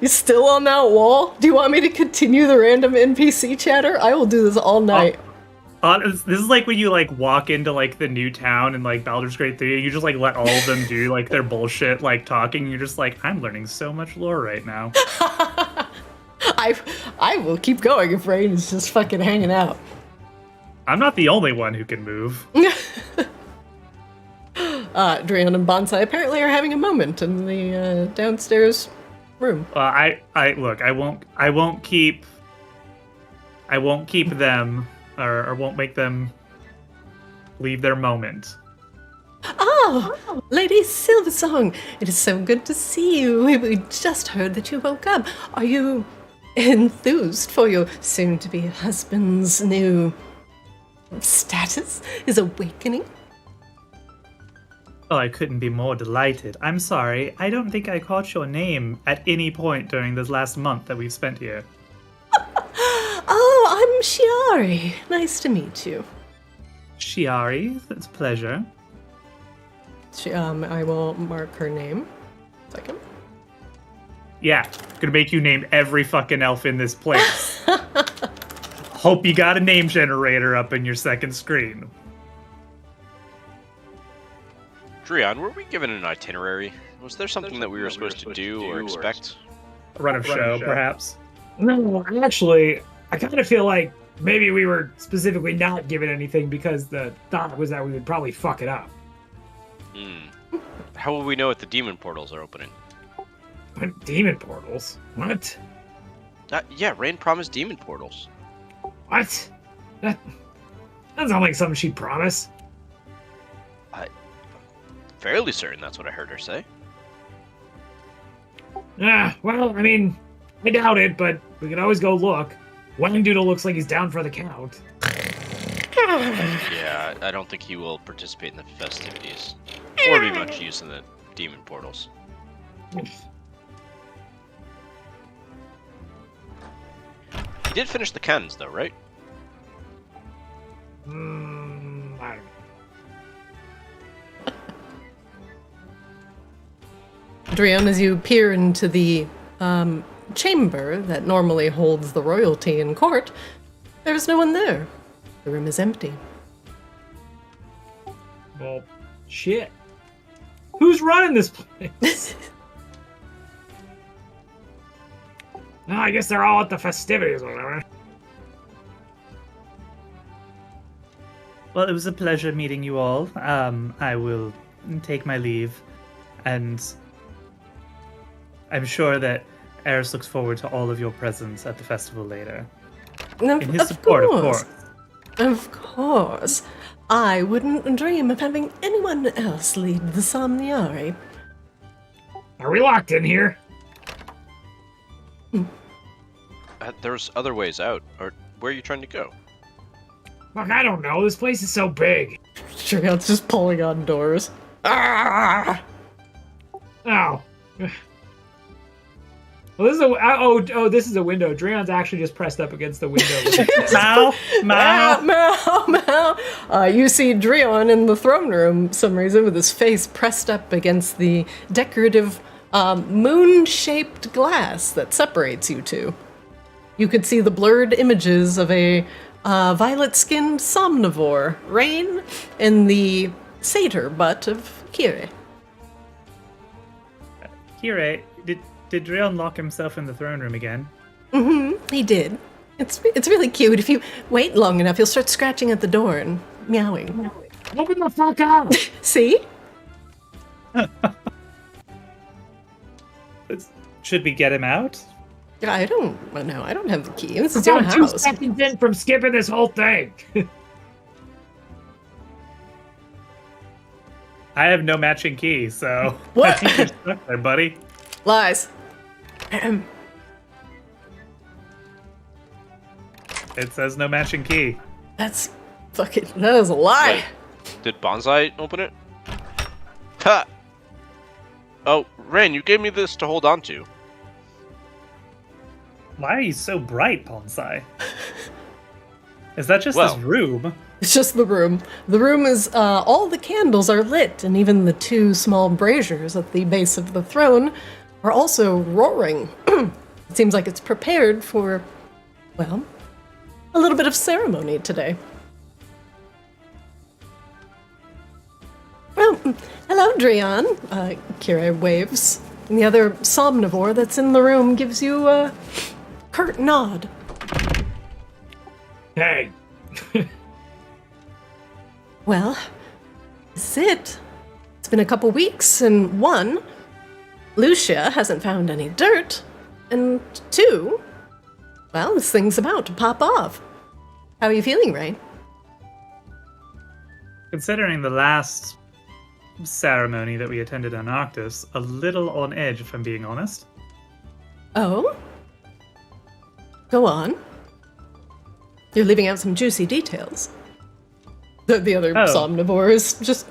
you're still on that wall? Do you want me to continue the random NPC chatter? I will do this all night. This is like when you walk into the new town in Baldur's Gate 3 and you just let all of them do their bullshit talking. You're just I'm learning so much lore right now. I will keep going if Rain is just fucking hanging out. I'm not the only one who can move. Drian and Bonsai apparently are having a moment in the downstairs room. I won't keep them or won't make them leave their moment. Oh, Lady Silversong, it is so good to see you. We just heard that you woke up. Are you enthused for your soon-to-be husband's new status, his awakening? Oh, I couldn't be more delighted. I'm sorry, I don't think I caught your name at any point during this last month that we've spent here. Oh, I'm Shiari. Nice to meet you. Shiari, it's a pleasure. I will mark her name. Second. Yeah, gonna make you name every fucking elf in this place. Hope you got a name generator up in your second screen. Dreon, were we given an itinerary? Was there something that we were supposed to do or expect? A run of show, perhaps? No, actually, I kind of feel like maybe we were specifically not given anything because the thought was that we would probably fuck it up. How will we know if the demon portals are opening? What? Demon portals? What? Yeah, Rain promised demon portals. What? That sounds like something she'd promise. I'm fairly certain that's what I heard her say. Well, I mean, I doubt it, but we can always go look. Doodle looks like he's down for the count. Yeah, I don't think he will participate in the festivities. Or be much use in the demon portals. He did finish the cannons, though, right? I don't know. Drion, as you peer into the chamber that normally holds the royalty in court, there's no one there. The room is empty. Well, shit. Who's running this place? I guess they're all at the festivities or whatever. Well, it was a pleasure meeting you all. I will take my leave, and I'm sure that Eris looks forward to all of your presence at the festival later. In his support, of course. Of course. I wouldn't dream of having anyone else lead the Somniari. Are we locked in here? There's other ways out. Or where are you trying to go? Look, I don't know. This place is so big. Drion's just pulling on doors. Ah! Oh. Well, this is this is a window. Drion's actually just pressed up against the window. Meow. You see Drion in the throne room, for some reason, with his face pressed up against the decorative moon-shaped glass that separates you two. You could see the blurred images of a violet-skinned somnivore, Rain, and the satyr butt of Kire. Kire, did Drion lock himself in the throne room again? He did. It's really cute. If you wait long enough, he'll start scratching at the door and meowing. Open the fuck up! See? Should we get him out? I don't know. I don't have the key. This is I'm your 2 house. seconds in from skipping this whole thing. I have no matching key, so What? I think you're stuck there, buddy. Lies. It says no matching key. That is a lie. Wait, did Bonsai open it? Ha! Oh, Rain, you gave me this to hold on to. Why are you so bright, Bonsai? Is that just Well. this room? It's just the room. The room is, all the candles are lit, and even the 2 small braziers at the base of the throne are also roaring. It seems like it's prepared for, well, a little bit of ceremony today. Well, hello, Drion. Kira waves. And the other somnivore that's in the room gives you a curt nod. Hey. Well, this is it. It's been a couple weeks, and 1, Lucia hasn't found any dirt, and 2, well, this thing's about to pop off. How are you feeling, Rain? Considering the last ceremony that we attended on Arctis, a little on edge, if I'm being honest. Oh? Go on. You're leaving out some juicy details. The other somnivore is just...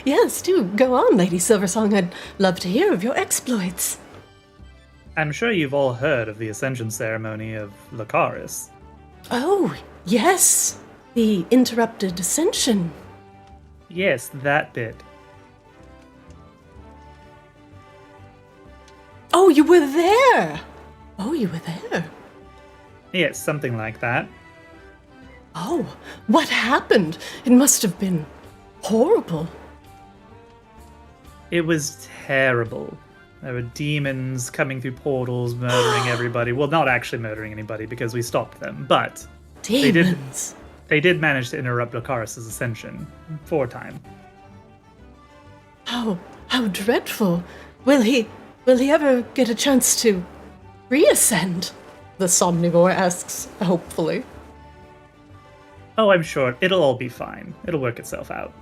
Yes, do go on, Lady Silversong. I'd love to hear of your exploits. I'm sure you've all heard of the Ascension ceremony of Lucaris. Oh, yes. The interrupted ascension. Yes, that bit. Oh, you were there! Oh, you were there. Yes, something like that. Oh, what happened? It must have been horrible. It was terrible. There were demons coming through portals, murdering everybody. Well, not actually murdering anybody because we stopped them, but Demons. they did manage to interrupt Lucaris's ascension for a time. How dreadful. Will he ever get a chance to reascend? The Somnivore asks, hopefully. Oh, I'm sure. It'll all be fine. It'll work itself out.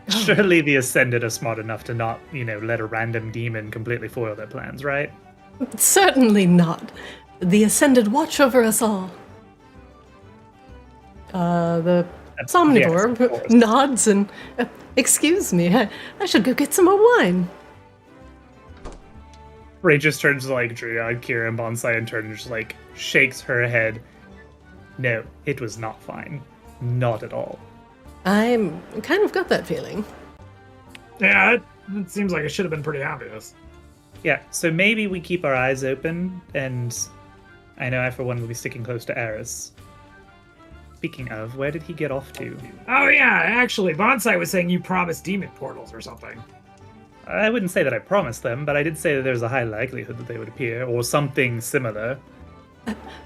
Oh. Surely the Ascended are smart enough to not, let a random demon completely foil their plans, right? Certainly not. The Ascended watch over us all. The Somnivore Yes, of course. nods and, excuse me, I should go get some more wine. Ray just turns to Drea, Kira, and Bonsai and turns and just shakes her head. No, it was not fine. Not at all. I'm kind of got that feeling. Yeah, it seems like it should have been pretty obvious. Yeah, so maybe we keep our eyes open, and I know I, for one, will be sticking close to Eris. Speaking of, where did he get off to? Oh yeah, actually, Bonsai was saying you promised demon portals or something. I wouldn't say that I promised them, but I did say that there's a high likelihood that they would appear, or something similar.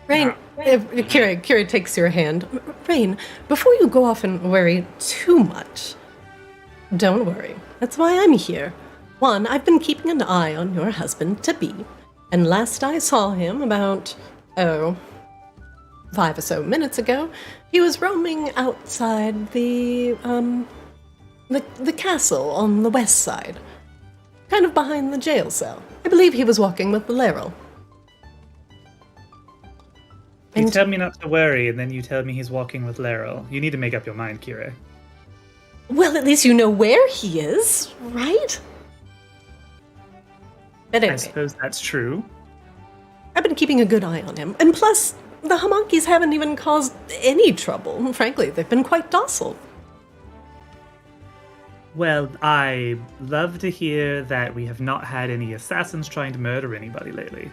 Rain, Kira takes your hand. Rain, before you go off and worry too much, don't worry. That's why I'm here. One, I've been keeping an eye on your husband-to-be, and last I saw him about, 5 or so minutes ago, he was roaming outside the castle on the west side, kind of behind the jail cell. I believe he was walking with the Laryl. You tell me not to worry, and then you tell me he's walking with Laryl. You need to make up your mind, Kira. Well, at least you know where he is, right? But anyway, I suppose that's true. I've been keeping a good eye on him. And plus, the homunkies haven't even caused any trouble. Frankly, they've been quite docile. Well, I love to hear that we have not had any assassins trying to murder anybody lately.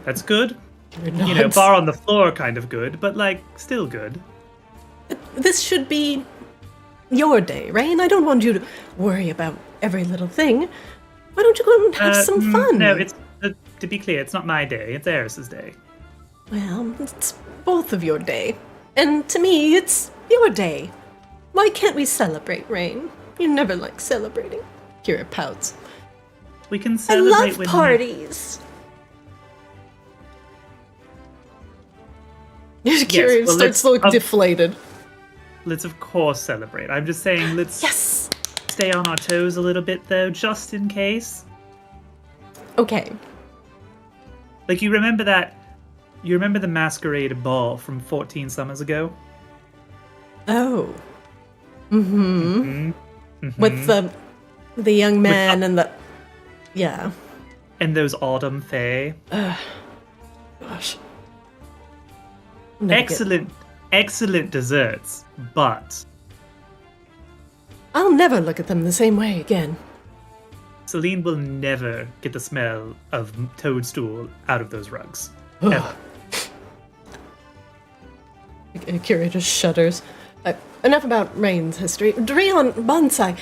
That's good. Bar on the floor kind of good, but, still good. This should be your day, Rain. I don't want you to worry about every little thing. Why don't you go and have some fun? No, it's to be clear, it's not my day. It's Eris's day. Well, it's both of your day. And to me, it's your day. Why can't we celebrate, Rain? You never like celebrating. Kira pouts. We can I celebrate love when parties. Kira well, starts to look deflated. Let's of course celebrate. I'm just saying, let's Yes! stay on our toes a little bit, though, just in case. Okay. You remember the masquerade ball from 14 summers ago? Oh. Mm-hmm. With the young man and the... Yeah. And those autumn fae. Gosh. Excellent desserts, but... I'll never look at them the same way again. Celine will never get the smell of toadstool out of those rugs. Ever. Kira just shudders. Enough about Rain's history. Dreon, Bonsai,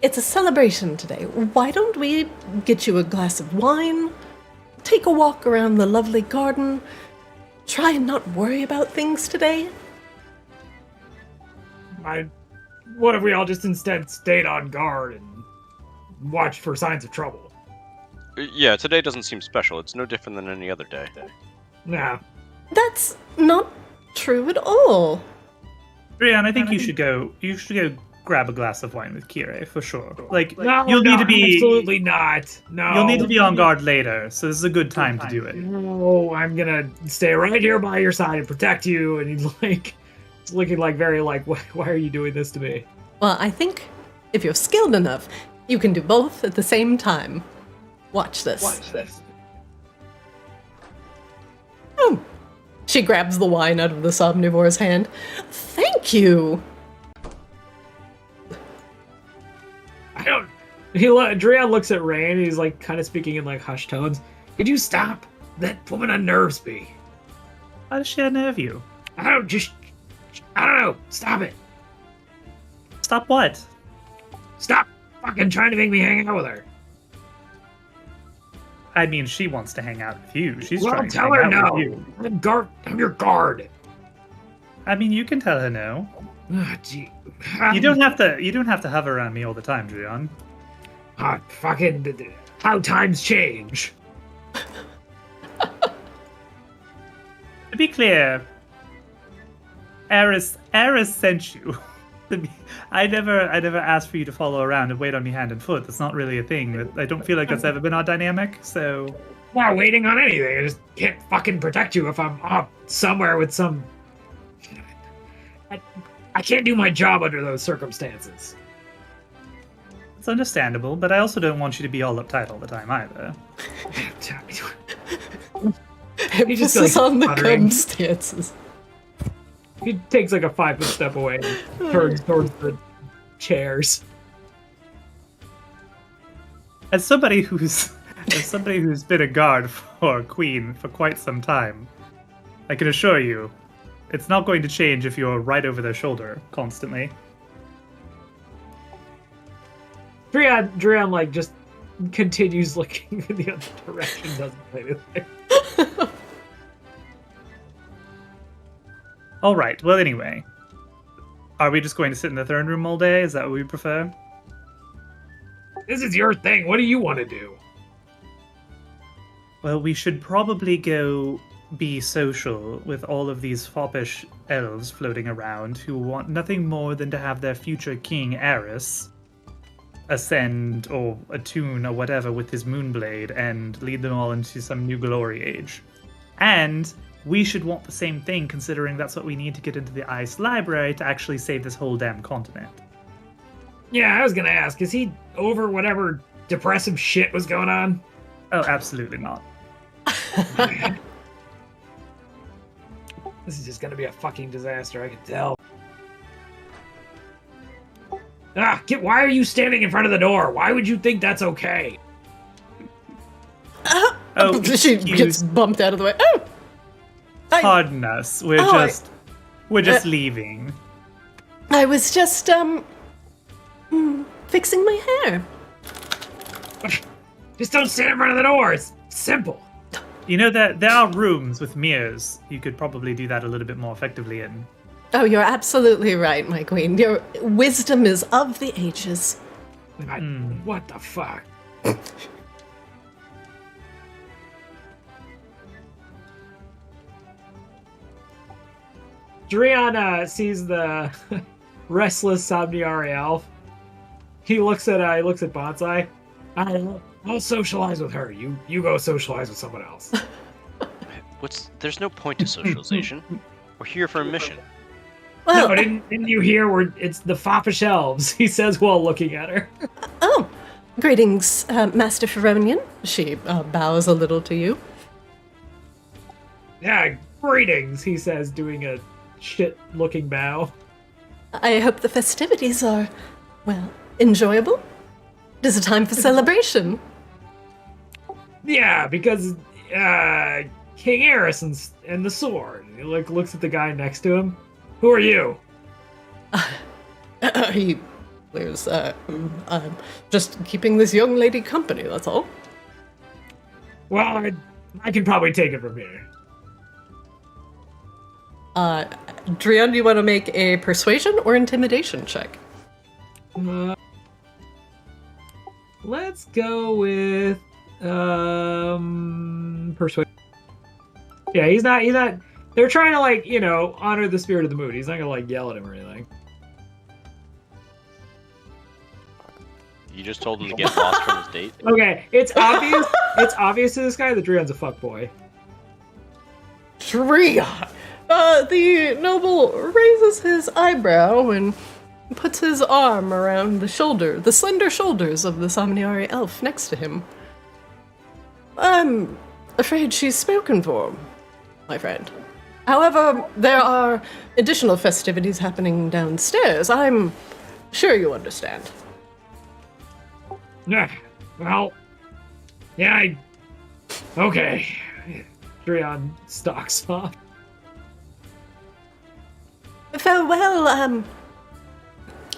it's a celebration today. Why don't we get you a glass of wine, take a walk around the lovely garden, try and not worry about things today? What if we all just instead stayed on guard and watched for signs of trouble? Yeah, today doesn't seem special. It's no different than any other day. Nah. That's not true at all. Brian, I think you should go grab a glass of wine with Kira, for sure. No, you'll need to be... Absolutely not. No. You'll need to be on guard later, so this is a good time to do it. No, I'm gonna stay right here by your side and protect you. And he's it's looking very why are you doing this to me? Well, I think if you're skilled enough, you can do both at the same time. Watch this. Oh. She grabs the wine out of the Somnivore's hand. Thank you! Drea looks at Rain and he's kind of speaking in hushed tones. Could you stop? That woman unnerves me. How does she know of you? I don't know. Stop it. Stop what? Stop fucking trying to make me hang out with her. I mean, she wants to hang out with you. She's Well, trying to tell hang her out no. with you. I'm your guard. I mean, you can tell her no. Gee. You don't have to hover around me all the time, Drian. Fucking how times change. To be clear, Eris sent you. I never asked for you to follow around and wait on me hand and foot. That's not really a thing. I don't feel like that's ever been our dynamic, so... Not waiting on anything. I just can't fucking protect you if I'm up somewhere with some... I can't do my job under those circumstances. It's understandable, but I also don't want you to be all uptight all the time either. Emphasis on the circumstances. He takes like a 5-foot step away and turns towards the chairs. As somebody who's been a guard for Queen for quite some time, I can assure you, it's not going to change if you're right over their shoulder constantly. Drian like just continues looking in the other direction, doesn't say anything. All right. Well, anyway, are we just going to sit in the throne room all day? Is that what we prefer? This is your thing. What do you want to do? Well, we should probably go be social with all of these foppish elves floating around who want nothing more than to have their future king, Eris, ascend or attune or whatever with his moonblade and lead them all into some new glory age. And we should want the same thing, considering that's what we need to get into the Ice Library to actually save this whole damn continent. Yeah, I was gonna ask, is he over whatever depressive shit was going on? Oh, absolutely not. This is just gonna be a fucking disaster, I can tell. Why are you standing in front of the door? Why would you think that's okay? Oh, she gets bumped out of the way. Oh! Pardon us. We're just leaving. I was just, fixing my hair. Just don't stand in front of the door. It's simple. You know that there are rooms with mirrors. You could probably do that a little bit more effectively in. Oh, you're absolutely right, my queen. Your wisdom is of the ages. What the fuck? Drian sees the restless Somniari elf. He looks at Bonsai. I'll socialize with her. You go socialize with someone else. There's no point to socialization. We're here for a mission. Well, no, didn't you hear? It's the foppish elves. He says while looking at her. Oh, greetings, Master Feronian. She bows a little to you. Yeah, greetings. He says, doing a shit-looking bow. I hope the festivities are, well, enjoyable. It is a time for celebration. Yeah, because King Eris and the sword. He looks at the guy next to him. Who are you? He was just keeping this young lady company, that's all. Well, I can probably take it from here. Drian, do you want to make a persuasion or intimidation check? Let's go with persuasion. Yeah, he's not. They're trying to honor the spirit of the mood. He's not gonna yell at him or anything. You just told him to get lost from his date? Okay, it's obvious. It's obvious to this guy that Drian's a fuckboy. Drian! The noble raises his eyebrow and puts his arm around the slender shoulders of the Somniari elf next to him. I'm afraid she's spoken for, my friend. However, there are additional festivities happening downstairs. I'm sure you understand. Yeah, well, yeah, okay. Drian stalks off. Farewell,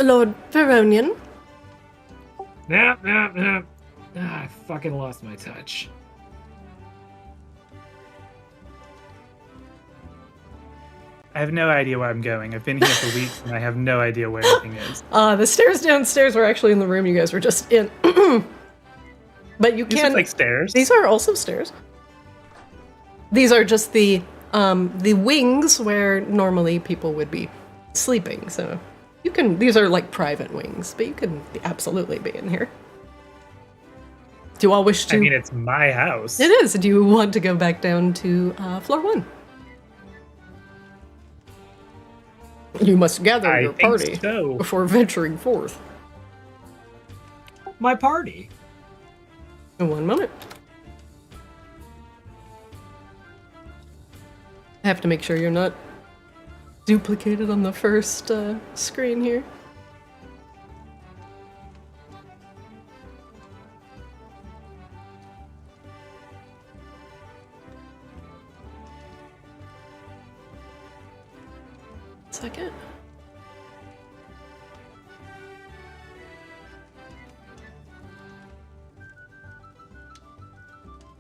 Lord Veronian. Nah. I fucking lost my touch. I have no idea where I'm going. I've been here for weeks and I have no idea where anything is. The stairs downstairs were actually in the room you guys were just in. But you These can are like stairs. These are also stairs. These are just the wings where normally people would be sleeping. So you can. These are like private wings, but you can absolutely be in here. Do you all wish to? I mean, it's my house. It is. Do you want to go back down to floor 1? You must gather your party before venturing forth. My party. In 1 moment. I have to make sure you're not duplicated on the first screen here. Second.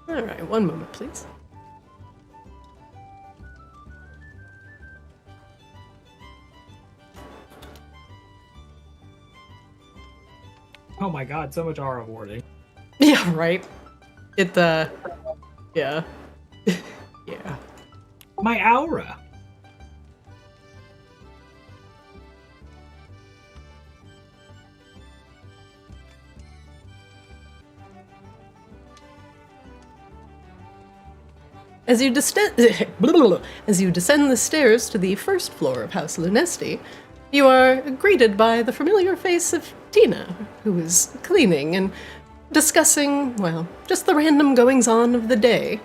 All right, 1 moment, please. Oh my god, so much aura warding. Yeah, right. It, yeah. Yeah. My aura. As you descend the stairs to the first floor of House Lunesti, you are greeted by the familiar face of Tina, who is cleaning and discussing, well, just the random goings-on of the day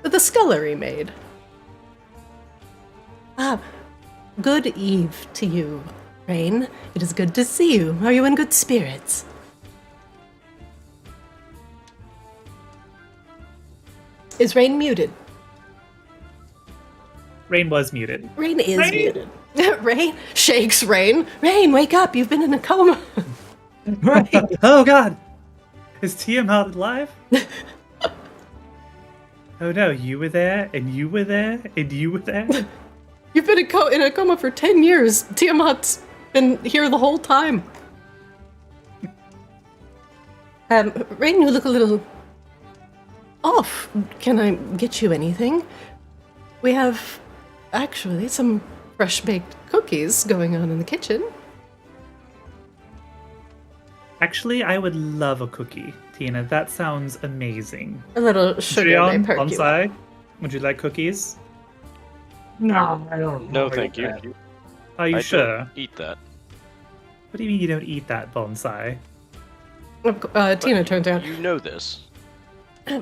with the scullery maid. Good eve to you, Rain. It is good to see you. Are you in good spirits? Is Rain muted? Rain was muted. Rain is muted. Rain shakes Rain. Rain, wake up! You've been in a coma. Oh god! Is Tiamat alive? Oh no, you were there, and you were there, and you were there? You've been in a coma for 10 years. Tiamat's been here the whole time. Rain, you look a little off. Can I get you anything? We have, actually, some fresh-baked cookies going on in the kitchen. Actually, I would love a cookie, Tina. That sounds amazing. A little sugar may perk you up. Bonsai, would you like cookies? No, I don't. No, thank you. Are you I sure? don't eat that. What do you mean you don't eat that, Bonsai? Tina turns around. You know this.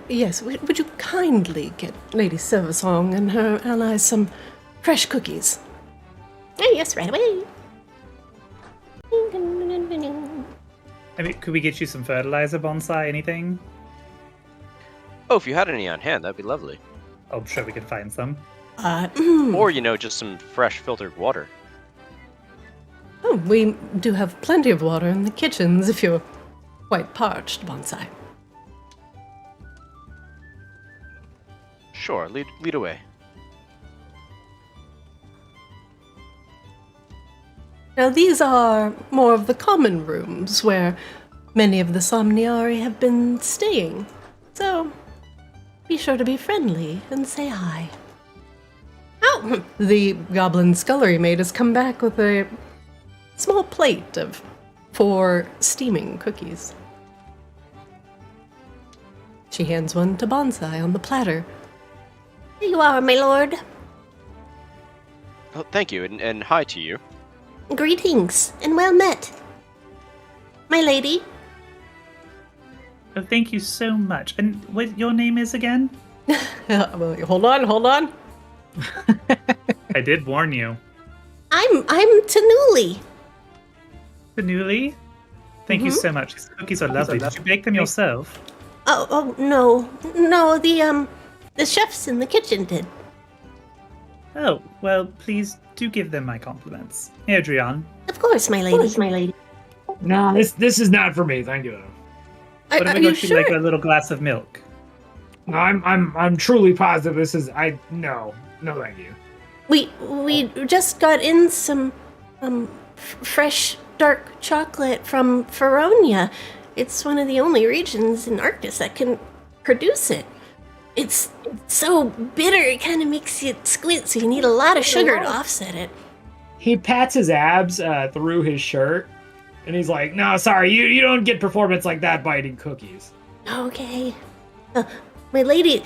Yes, would you kindly get Lady Silversong and her allies some fresh cookies? Oh, yes, right away. I mean, could we get you some fertilizer, Bonsai? Anything? Oh, if you had any on hand, that'd be lovely. I'm sure we could find some. Or, just some fresh filtered water. Oh, we do have plenty of water in the kitchens if you're quite parched, Bonsai. Sure, lead away. Now, these are more of the common rooms where many of the Somniari have been staying. So, be sure to be friendly and say hi. Oh, the goblin scullery maid has come back with a small plate of 4 steaming cookies. She hands one to Bonsai on the platter. Here you are, my lord. Oh, thank you, and hi to you. Greetings, and well met. My lady. Oh, thank you so much. And what your name is again? Well, hold on. I did warn you. I'm Tanuli. Fanuli? Thank you so much. These cookies are lovely. Did you bake them yourself? Oh no, the chefs in the kitchen did. Oh, Well, please do give them my compliments. Adrian, Of course, my lady. No, this is not for me. Thank you. what if Are we go you to sure? like a little glass of milk? No, I'm truly positive this is no thank you. We just got in some fresh dark chocolate from Feronia. It's one of the only regions in Arctis that can produce it. It's so bitter, it kind of makes you squint, so you need a lot of sugar to offset it. He pats his abs through his shirt, and he's like, "No, sorry, you don't get performance like that by eating cookies." Okay. My lady,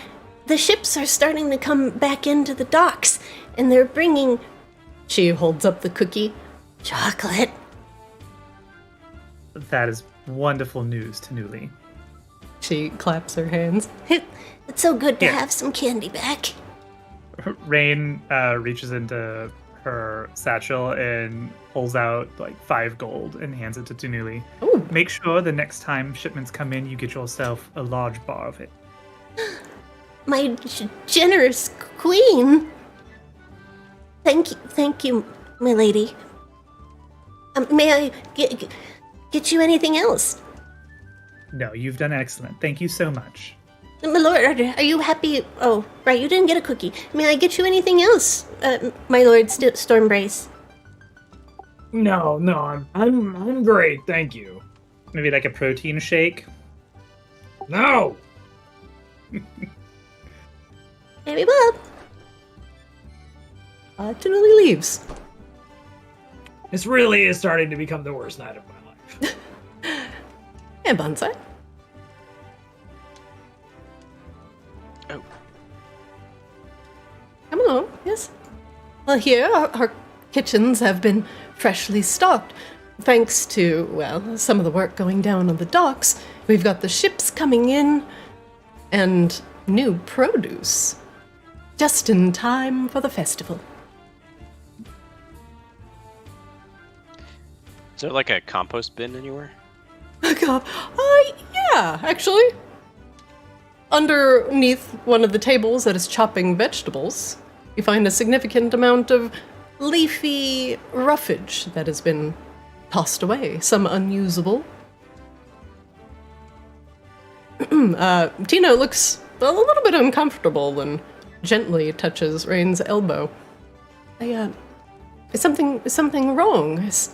the ships are starting to come back into the docks, and they're bringing... She holds up the cookie. chocolate. That is wonderful news, Tanuli. She claps her hands. It's so good to Yeah. have some candy back. Rain reaches into her satchel and pulls out like 5 gold and hands it to Tanuli. Oh, Make sure the next time shipments come in, you get yourself a large bar of it. My generous queen. Thank you, my lady. May I get you anything else? No, you've done excellent. Thank you so much. My lord, are you happy? Oh, right, you didn't get a cookie. May I get you anything else, my lord Stormbrace? No, I'm great, thank you. Maybe like a protein shake. No. Very well. Tanuli leaves. This really is starting to become the worst night of my life. And Bonsai. Oh. Come along, yes. Well, here our kitchens have been freshly stocked. Thanks to, well, some of the work going down on the docks, we've got the ships coming in and new produce. Just in time for the festival. Is there like a compost bin anywhere? Yeah, actually. Underneath one of the tables that is chopping vegetables, you find a significant amount of leafy roughage that has been tossed away, some unusable. Tina looks a little bit uncomfortable and gently touches Rain's elbow. Is something wrong? Is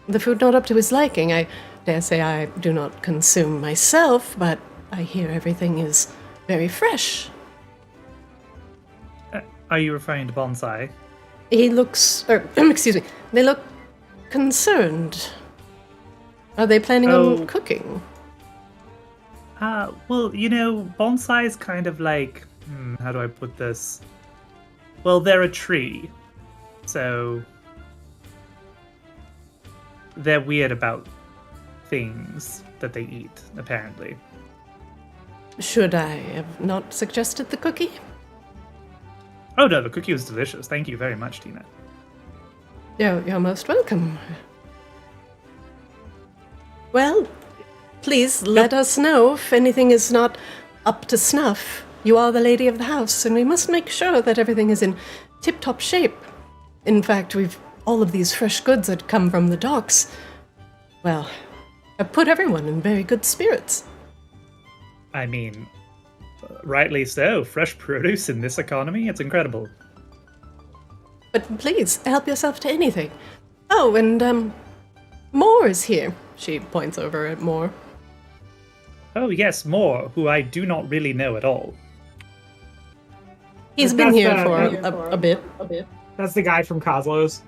the food not up to his liking? I dare say I do not consume myself, but I hear everything is very fresh. Are you referring to Bonsai? He looks, excuse me, they look concerned. Are they planning on cooking? Well, you know, Bonsai is kind of like, how do I put this? Well, they're a tree, so they're weird about things that they eat, apparently. Should I have not suggested the cookie? Oh no, the cookie was delicious. Thank you very much, Tina. You're most welcome. Well, please let us know if anything is not up to snuff. You are the lady of the house, and we must make sure that everything is in tip-top shape. In fact, we've all of these fresh goods that come from the docks. Well, have put everyone in very good spirits. I mean, rightly so. Fresh produce in this economy, it's incredible. But please, help yourself to anything. Oh, and, Moore is here. She points over at Moore. Oh yes, Moore, who I do not really know at all. He's been here for a bit. That's the guy from Kozlos.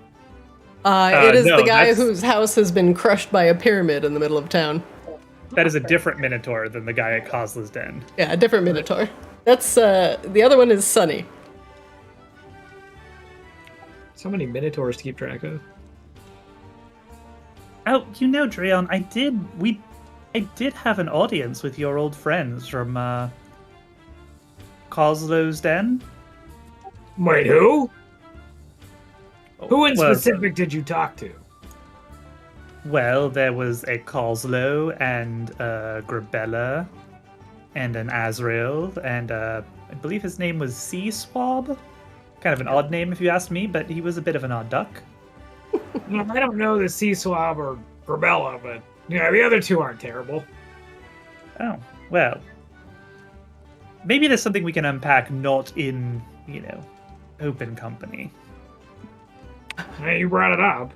It is no, the guy that's- whose house has been crushed by a pyramid in the middle of town. That is a different Minotaur than the guy at Kozla's Den. Yeah, a different Minotaur. That's, the other one is Sunny. So many minotaurs to keep track of. Oh, you know, Dreon, I did have an audience with your old friends from, Kozlo's Den. Wait, who? Who in Well, specific did you talk to? Well, there was a Kozlo and a Grabella and an Azrael and I believe his name was Sea Swab. Kind of an odd name if you ask me, but he was a bit of an odd duck. No, I don't know the Sea Swab or Grabella, but the other two aren't terrible. Oh, well. Maybe there's something we can unpack not in, open company. Hey, you brought it up.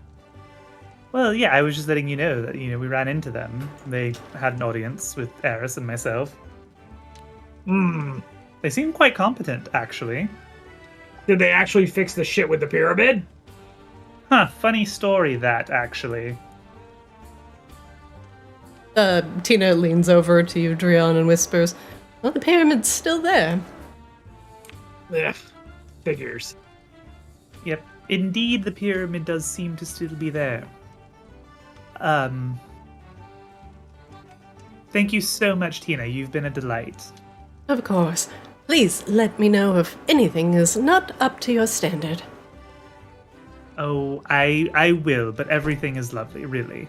Well, yeah, I was just letting you know that, we ran into them. They had an audience with Eris and myself. They seem quite competent, actually. Did they actually fix the shit with the pyramid? Huh, funny story that, actually. Tina leans over to you, Drian, and whispers, well, the pyramid's still there. Yeah, figures. Yep, indeed the pyramid does seem to still be there. Thank you so much, Tina. You've been a delight. Of course. Please let me know if anything is not up to your standard. Oh, I will, but everything is lovely, really.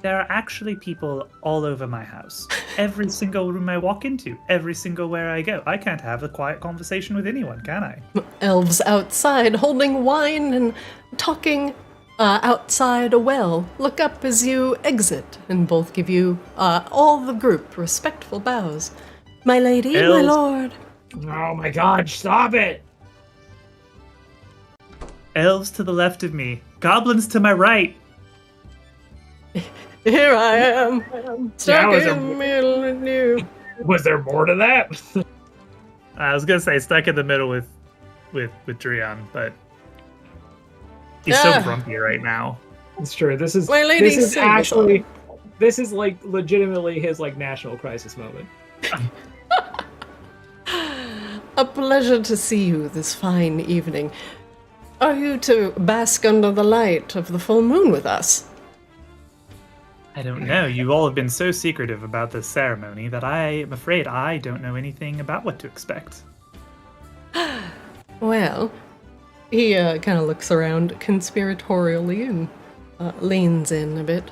There are actually people all over my house. Every single room I walk into, every single where I go. I can't have a quiet conversation with anyone, can I? Elves outside holding wine and talking outside a well. Look up as you exit, and both give you, all the group, respectful bows. My lady, Elves. my lord. Oh my god, stop it! Elves to the left of me, goblins to my right. Here I am, stuck was in a- the middle with you. Was there more to that? I was gonna say stuck in the middle with Drian, but he's so Ah. grumpy right now. It's true. This is My lady, this is sing the actually this is like legitimately his like national crisis moment. A pleasure to see you this fine evening. Are you to bask under the light of the full moon with us? I don't know. You all have been so secretive about this ceremony that I am afraid I don't know anything about what to expect. Well, he kind of looks around conspiratorially and leans in a bit.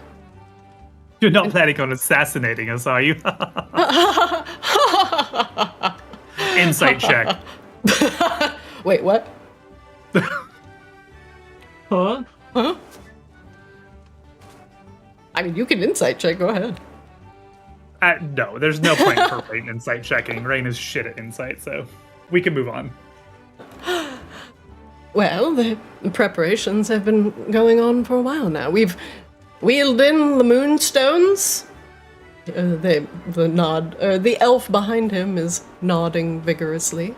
You're not planning on assassinating us, are you? Insight check. Wait, what? Huh? Huh? I mean, you can insight check, go ahead. No, there's no point for Rain insight checking. Rain is shit at insight, so we can move on. Well, the preparations have been going on for a while now. We've wheeled in the moonstones. The elf behind him is nodding vigorously.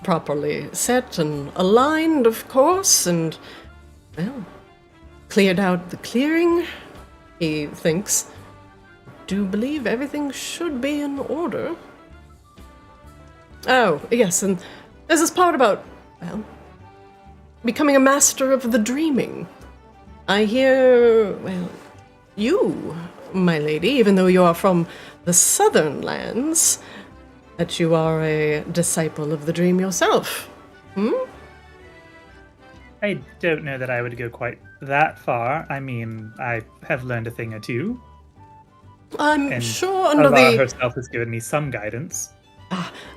Properly set and aligned, of course, and, well, cleared out the clearing, he thinks. Do believe everything should be in order. Oh, yes, and there's this part about, well, becoming a master of the dreaming. I hear, well, you, my lady, even though you are from the southern lands, that you are a disciple of the dream yourself. I don't know that I would go quite that far. I mean, I have learned a thing or two. I'm And sure under Alara the... herself has given me some guidance.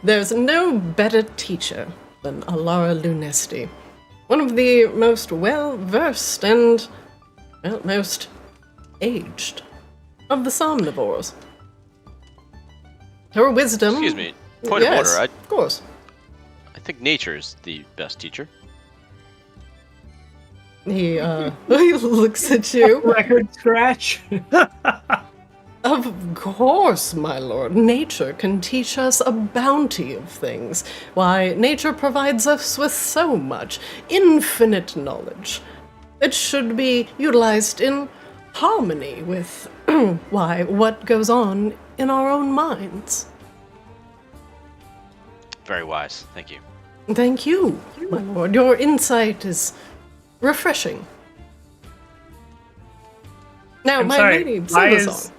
There's no better teacher than House Lunesti. One of the most well-versed and, well, most aged of the somnivores. Her wisdom... Excuse me. Point of Yes, order. of course. I think nature's the best teacher. He, he looks at you. Record scratch. Of course, my lord. Nature can teach us a bounty of things. Why, nature provides us with so much, infinite knowledge. It should be utilized in harmony with, why, what goes on in our own minds. Very wise. Thank you. Thank you, my lord. Your insight is refreshing. Now, I'm my sorry, lady, sing the song.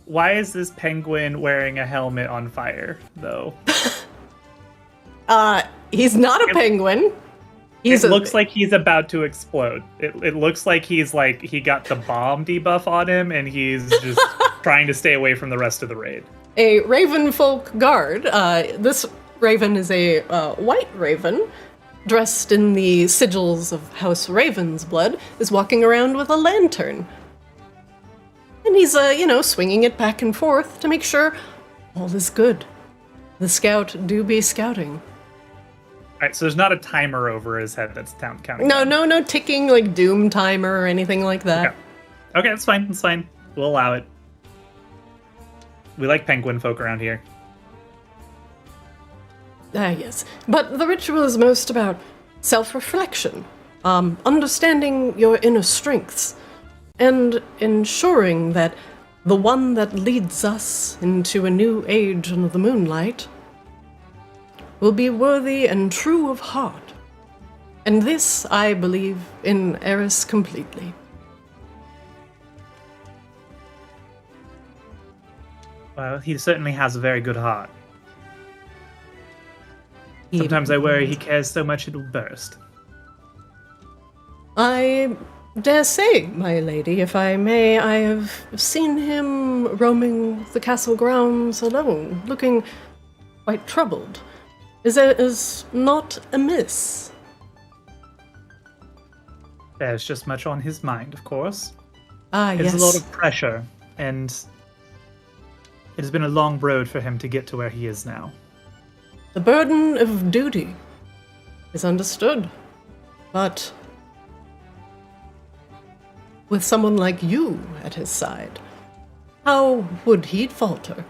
why is this penguin wearing a helmet on fire, though? He's not a penguin. He's It looks like he's about to explode. It looks like he got the bomb debuff on him, and he's just trying to stay away from the rest of the raid. a Ravenfolk guard. This raven is a white raven, dressed in the sigils of House Raven's blood, is walking around with a lantern. And he's, swinging it back and forth to make sure all is good. The scout do be scouting. Alright, so there's not a timer over his head that's counting. No ticking, like, doom timer or anything like that. Okay, that's fine. We'll allow it. We like penguin folk around here. Yes. But the ritual is most about self-reflection, understanding your inner strengths, and ensuring that the one that leads us into a new age under the moonlight will be worthy and true of heart. And this, I believe, in Eris completely. Well, he certainly has a very good heart. Sometimes I worry he cares so much it'll burst. I dare say, my lady, if I may, I have seen him roaming the castle grounds alone, looking quite troubled. Is not amiss? There's just much on his mind, of course. Yes. There's a lot of pressure, and it has been a long road for him to get to where he is now. The burden of duty is understood, but with someone like you at his side, how would he falter?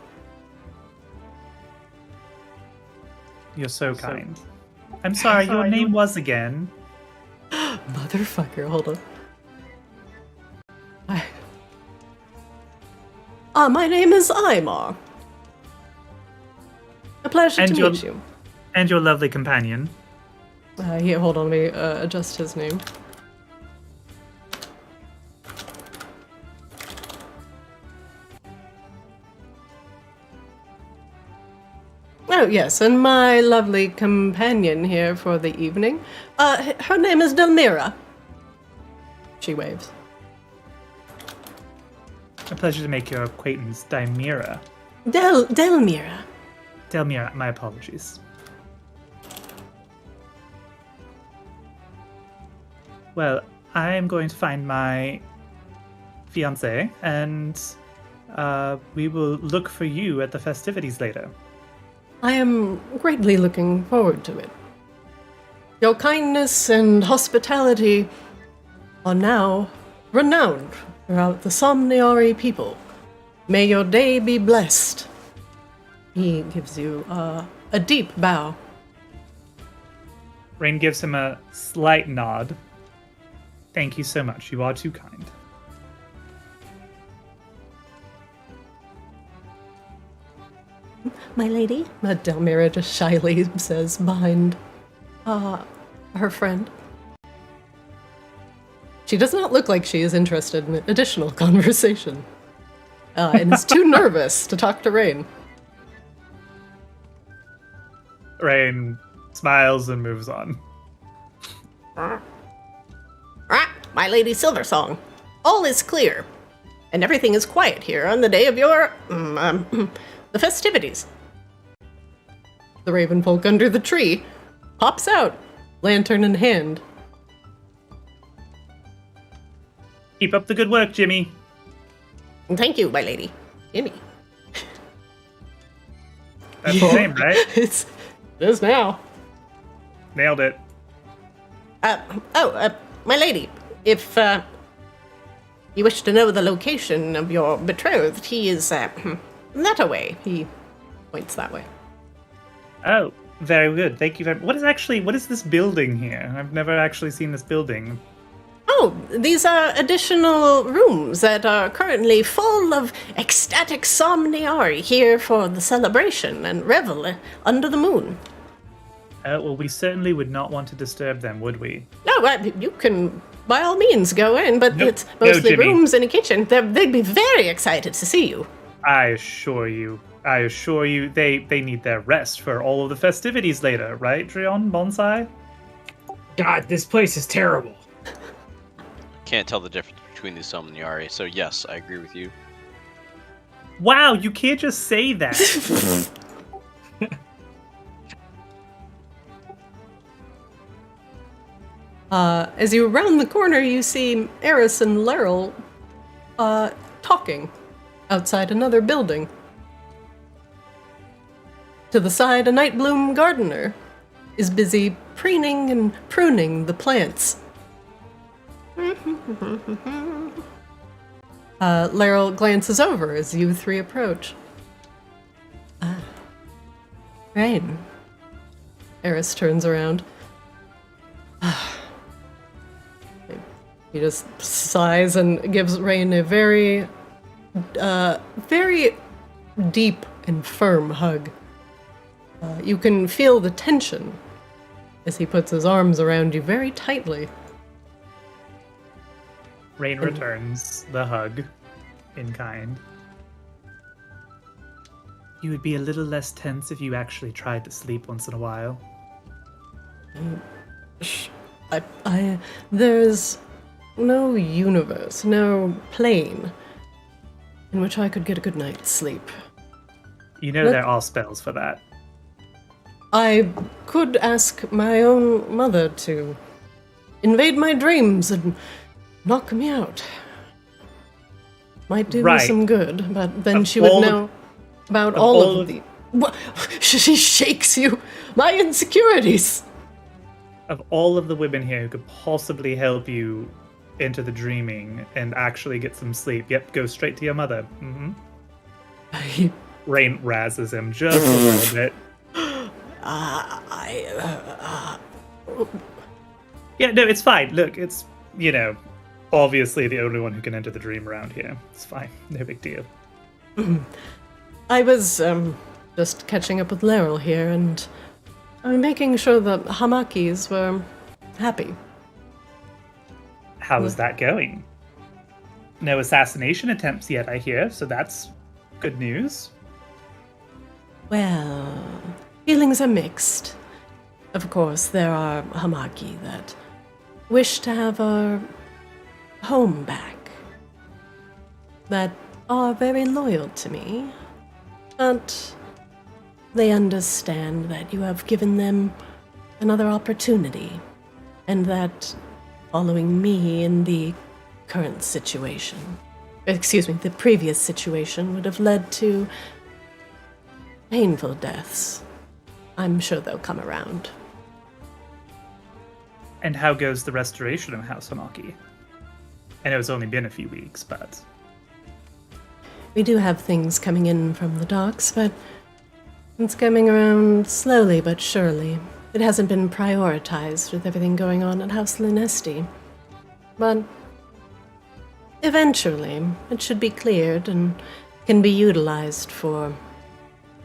You're so kind. I'm sorry, your name was again? Motherfucker, hold on. My name is Aymar. A pleasure to meet you. And your lovely companion. Here, hold on, let me adjust his name. Oh, yes, and my lovely companion here for the evening. Her name is Delmira. She waves. A pleasure to make your acquaintance, Dimira. Delmira. Delmira, my apologies. Well, I'm going to find my fiancé, and we will look for you at the festivities later. I am greatly looking forward to it. Your kindness and hospitality are now renowned throughout the Somniari people. May your day be blessed. He gives you a deep bow. Rain gives him a slight nod. Thank you so much. You are too kind. My lady? Delmira just shyly says behind her friend. She does not look like she is interested in additional conversation. And is too nervous to talk to Rain. Rain smiles and moves on. My lady Silversong. All is clear. And everything is quiet here on the day of your, the festivities. The raven folk under the tree pops out, lantern in hand. Keep up the good work, Jimmy. Thank you, my lady. Jimmy. That's his name, right? It is now. Nailed it. My lady, if you wish to know the location of your betrothed, he is that away. He points that way. Oh, very good. Thank you very much. What is this building here? I've never actually seen this building. Oh, these are additional rooms that are currently full of ecstatic somniari here for the celebration and revel under the moon. Well, we certainly would not want to disturb them, would we? No, you can, by all means, go in, but Nope. it's mostly Jimmy. rooms and a kitchen. They'd be very excited to see you. I assure you, they need their rest for all of the festivities later, right, Drion Bonsai? God, this place is terrible. Can't tell the difference between these Somniari, so yes, I agree with you. Wow, you can't just say that. As you round the corner, you see Eris and Laryl talking outside another building. To the side, a Nightbloom gardener is busy preening and pruning the plants. Laryl glances over as you three approach. Rain. Eris turns around. He just sighs and gives Rain a very deep and firm hug. You can feel the tension as he puts his arms around you very tightly. Rain returns the hug in kind. You would be a little less tense if you actually tried to sleep once in a while. There's no universe, no plane in which I could get a good night's sleep. You know there are spells for that. I could ask my own mother to invade my dreams and knock me out. Might do me some good, but then she would know about all of the... What? She shakes you! My insecurities! Of all of the women here who could possibly help you into the dreaming and actually get some sleep, yep, go straight to your mother. Mm-hmm. Rain razzes him just a little bit. Yeah, no, it's fine. Look, it's, obviously the only one who can enter the dream around here. It's fine. No big deal. I was, just catching up with Laryl here, and I'm making sure the Hamakis were happy. How is that going? No assassination attempts yet, I hear, so that's good news. Well, feelings are mixed. Of course, there are Hamaki that wish to have our home back, that are very loyal to me, but they understand that you have given them another opportunity, and that following me in the current situation, the previous situation, would have led to painful deaths. I'm sure they'll come around. And how goes the restoration of House Lunesti? I know it's only been a few weeks, but... We do have things coming in from the docks, but it's coming around slowly but surely. It hasn't been prioritized with everything going on at House Lunesti. But eventually, it should be cleared and can be utilized for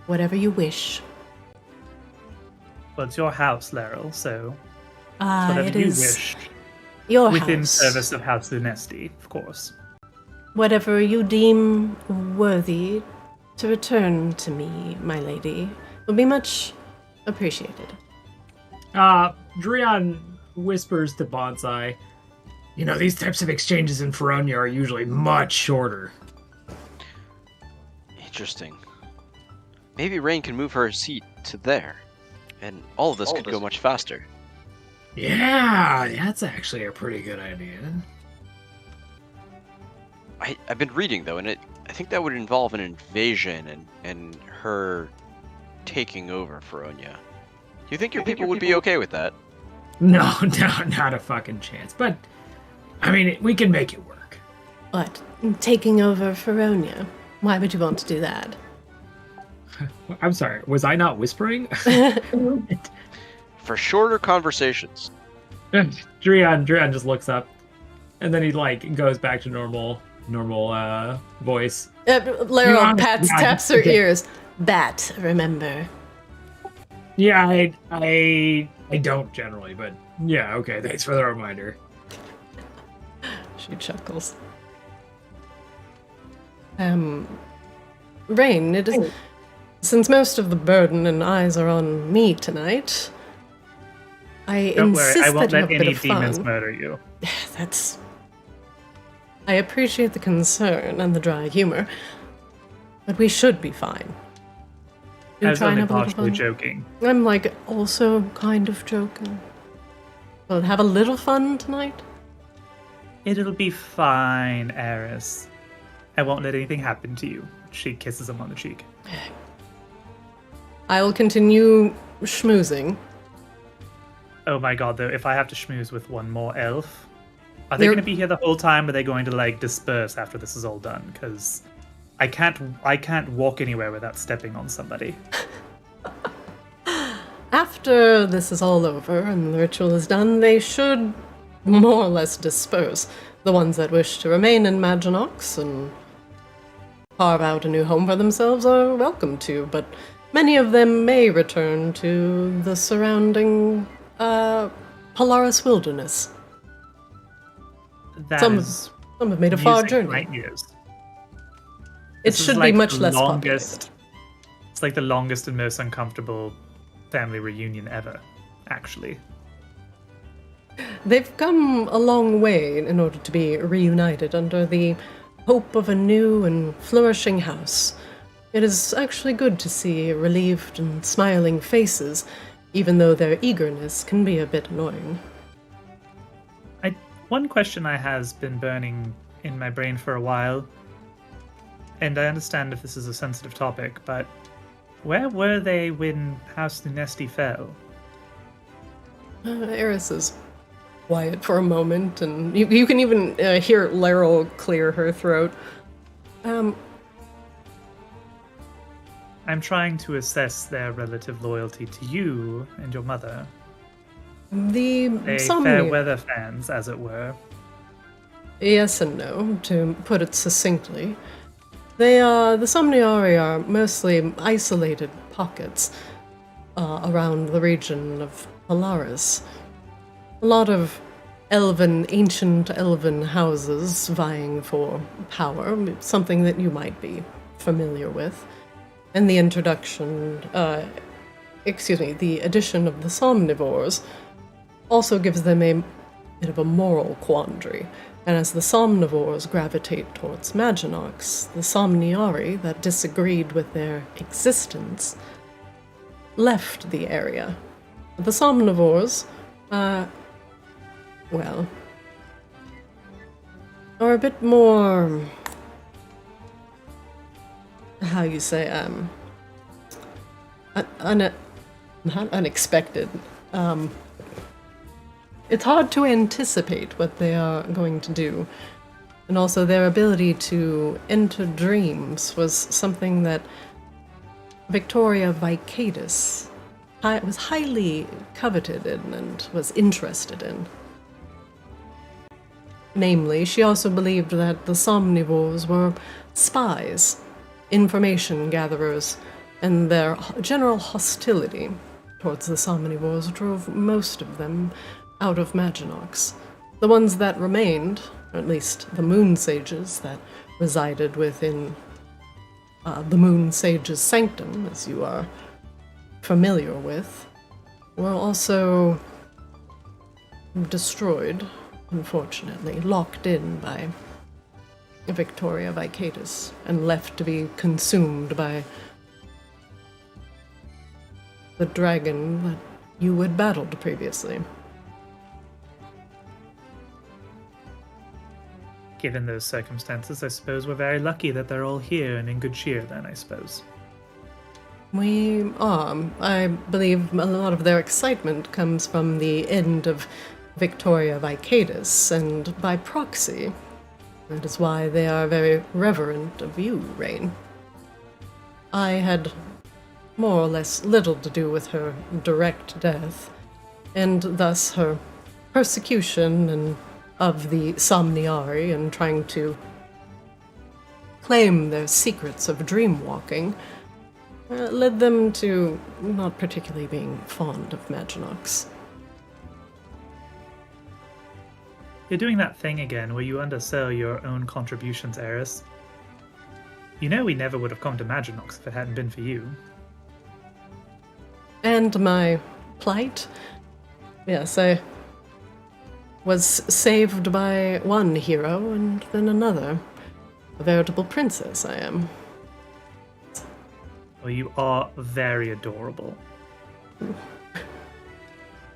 whatever you wish. Well, it's your house, Laryl, so whatever it you is wish. Your within house. service of House Lunesti, of course. Whatever you deem worthy to return to me, my lady, will be much appreciated. Drian whispers to Bonsai, these types of exchanges in Feronia are usually much shorter. Interesting. Maybe Rain can move her seat to there, and all of this could go much faster. Yeah, that's actually a pretty good idea. I've been reading, though, and I think that would involve an invasion and her taking over Feronia. Do you think your people would be okay with that? No, not a fucking chance. But, we can make it work. What? Taking over Feronia? Why would you want to do that? I'm sorry, was I not whispering? For shorter conversations. Drian just looks up, and then he goes back to normal voice. Laryl taps her ears. That, remember. Yeah, I don't generally, but yeah, okay, thanks for the reminder. She chuckles. Rain, it is... Since most of the burden and eyes are on me tonight, I Don't insist worry, I won't that you let have a any bit of demons fun. murder you. That's... I appreciate the concern and the dry humor, but we should be fine. I was try and only have a little partially fun. joking. I'm also kind of joking. We'll have a little fun tonight. It'll be fine, Eris. I won't let anything happen to you. She kisses him on the cheek. I will continue schmoozing. Oh my god, though, if I have to schmooze with one more elf, are they They're- going to be here the whole time, or are they going to, like, disperse after this is all done? Because I can't walk anywhere without stepping on somebody. After this is all over and the ritual is done, they should more or less disperse. The ones that wish to remain in Maginox and carve out a new home for themselves are welcome to, but many of them may return to the surrounding Polaris wilderness. That Some is have made a far music journey. to my ears. It This is should be like much the less longest. populated. It's like the longest and most uncomfortable family reunion ever, actually. They've come a long way in order to be reunited under the hope of a new and flourishing house. It is actually good to see relieved and smiling faces, even though their eagerness can be a bit annoying. One question I has been burning in my brain for a while, and I understand if this is a sensitive topic, but where were they when House Lunesti fell? Eris is quiet for a moment, and you can even hear Laryl clear her throat. I'm trying to assess their relative loyalty to you and your mother. The They Somni- fair weather fans, as it were. Yes and no, to put it succinctly. The Somniari are mostly isolated pockets around the region of Polaris. A lot of ancient elven houses vying for power, something that you might be familiar with. And the addition of the Somnivores also gives them a bit of a moral quandary. And as the Somnivores gravitate towards Maginox, the Somniari that disagreed with their existence left the area. The Somnivores, are a bit more, how you say, not unexpected. It's hard to anticipate what they are going to do. And also their ability to enter dreams was something that Victoria Vicadis was highly coveted in and was interested in. Namely, she also believed that the Somnivores were spies, information gatherers, and their general hostility towards the Somnivores drove most of them out of Maginox. The ones that remained, or at least the Moon Sages that resided within the Moon Sage's sanctum, as you are familiar with, were also destroyed, unfortunately, locked in by Victoria Vicadis, and left to be consumed by the dragon that you had battled previously. Given those circumstances, I suppose we're very lucky that they're all here and in good cheer, then, I suppose. We are. I believe a lot of their excitement comes from the end of Victoria Vicadis, and by proxy, that is why they are very reverent of you, Rain. I had more or less little to do with her direct death, and thus her persecution and of the Somniari and trying to claim their secrets of dreamwalking led them to not particularly being fond of Maginox. You're doing that thing again where you undersell your own contributions, Eris. You know we never would have come to Maginox if it hadn't been for you. And my plight? Yes, I was saved by one hero and then another. A veritable princess I am. Well, you are very adorable.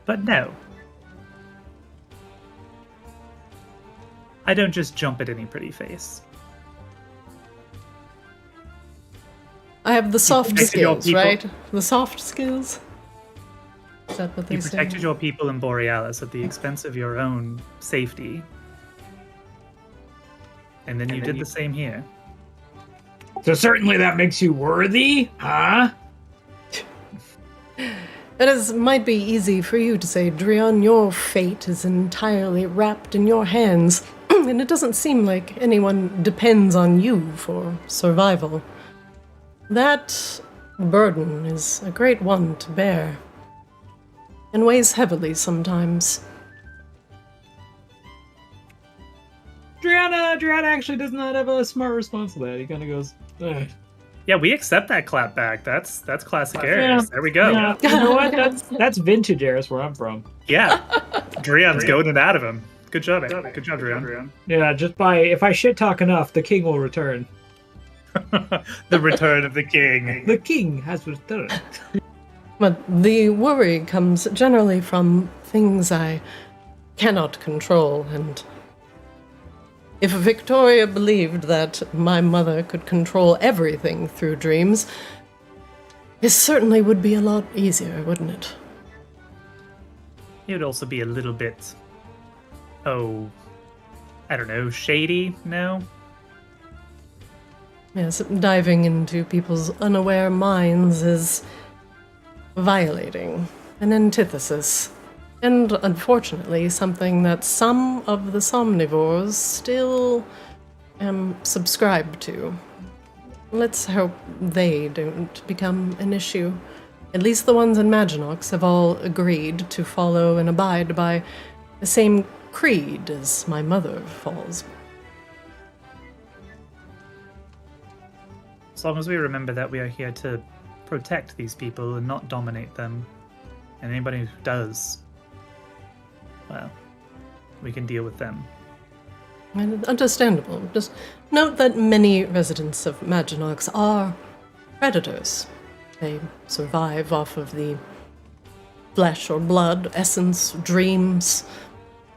But no. I don't just jump at any pretty face. I have the soft protected your skills, people. right? The soft skills. Is that what they You say? protected your people in Borealis at the expense of your own safety. And then you did the same here. So certainly that makes you worthy, huh? Might be easy for you to say, Drion, your fate is entirely wrapped in your hands, and it doesn't seem like anyone depends on you for survival. That burden is a great one to bear, and weighs heavily sometimes. Driana actually does not have a smart response to that. He kind of goes, ugh. Yeah, we accept that clapback. That's classic Ares. Yeah. There we go. Yeah, you know what? That's vintage Ares where I'm from. Yeah. Drion's goading it out of him. Good job, Good job, Drion. Yeah, if I shit talk enough, the king will return. The return of the king. The king has returned. But the worry comes generally from things I cannot control, and if Victoria believed that my mother could control everything through dreams, it certainly would be a lot easier, wouldn't it? It would also be a little bit, I don't know, shady, no? Yes, diving into people's unaware minds is violating an antithesis. And unfortunately, something that some of the somnivores still subscribe to. Let's hope they don't become an issue. At least the ones in Maginox have all agreed to follow and abide by the same creed as my mother falls. As long as we remember that we are here to protect these people and not dominate them. And anybody who does, well, we can deal with them. And understandable. Just note that many residents of Maginox are predators. They survive off of the flesh or blood, essence, dreams,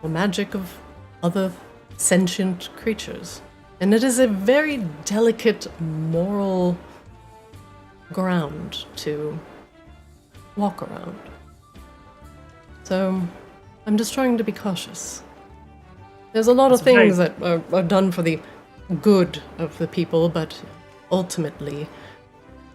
the magic of other sentient creatures. And it is a very delicate moral ground to walk around. So I'm just trying to be cautious. There's a lot of things that are done for the good of the people, but ultimately,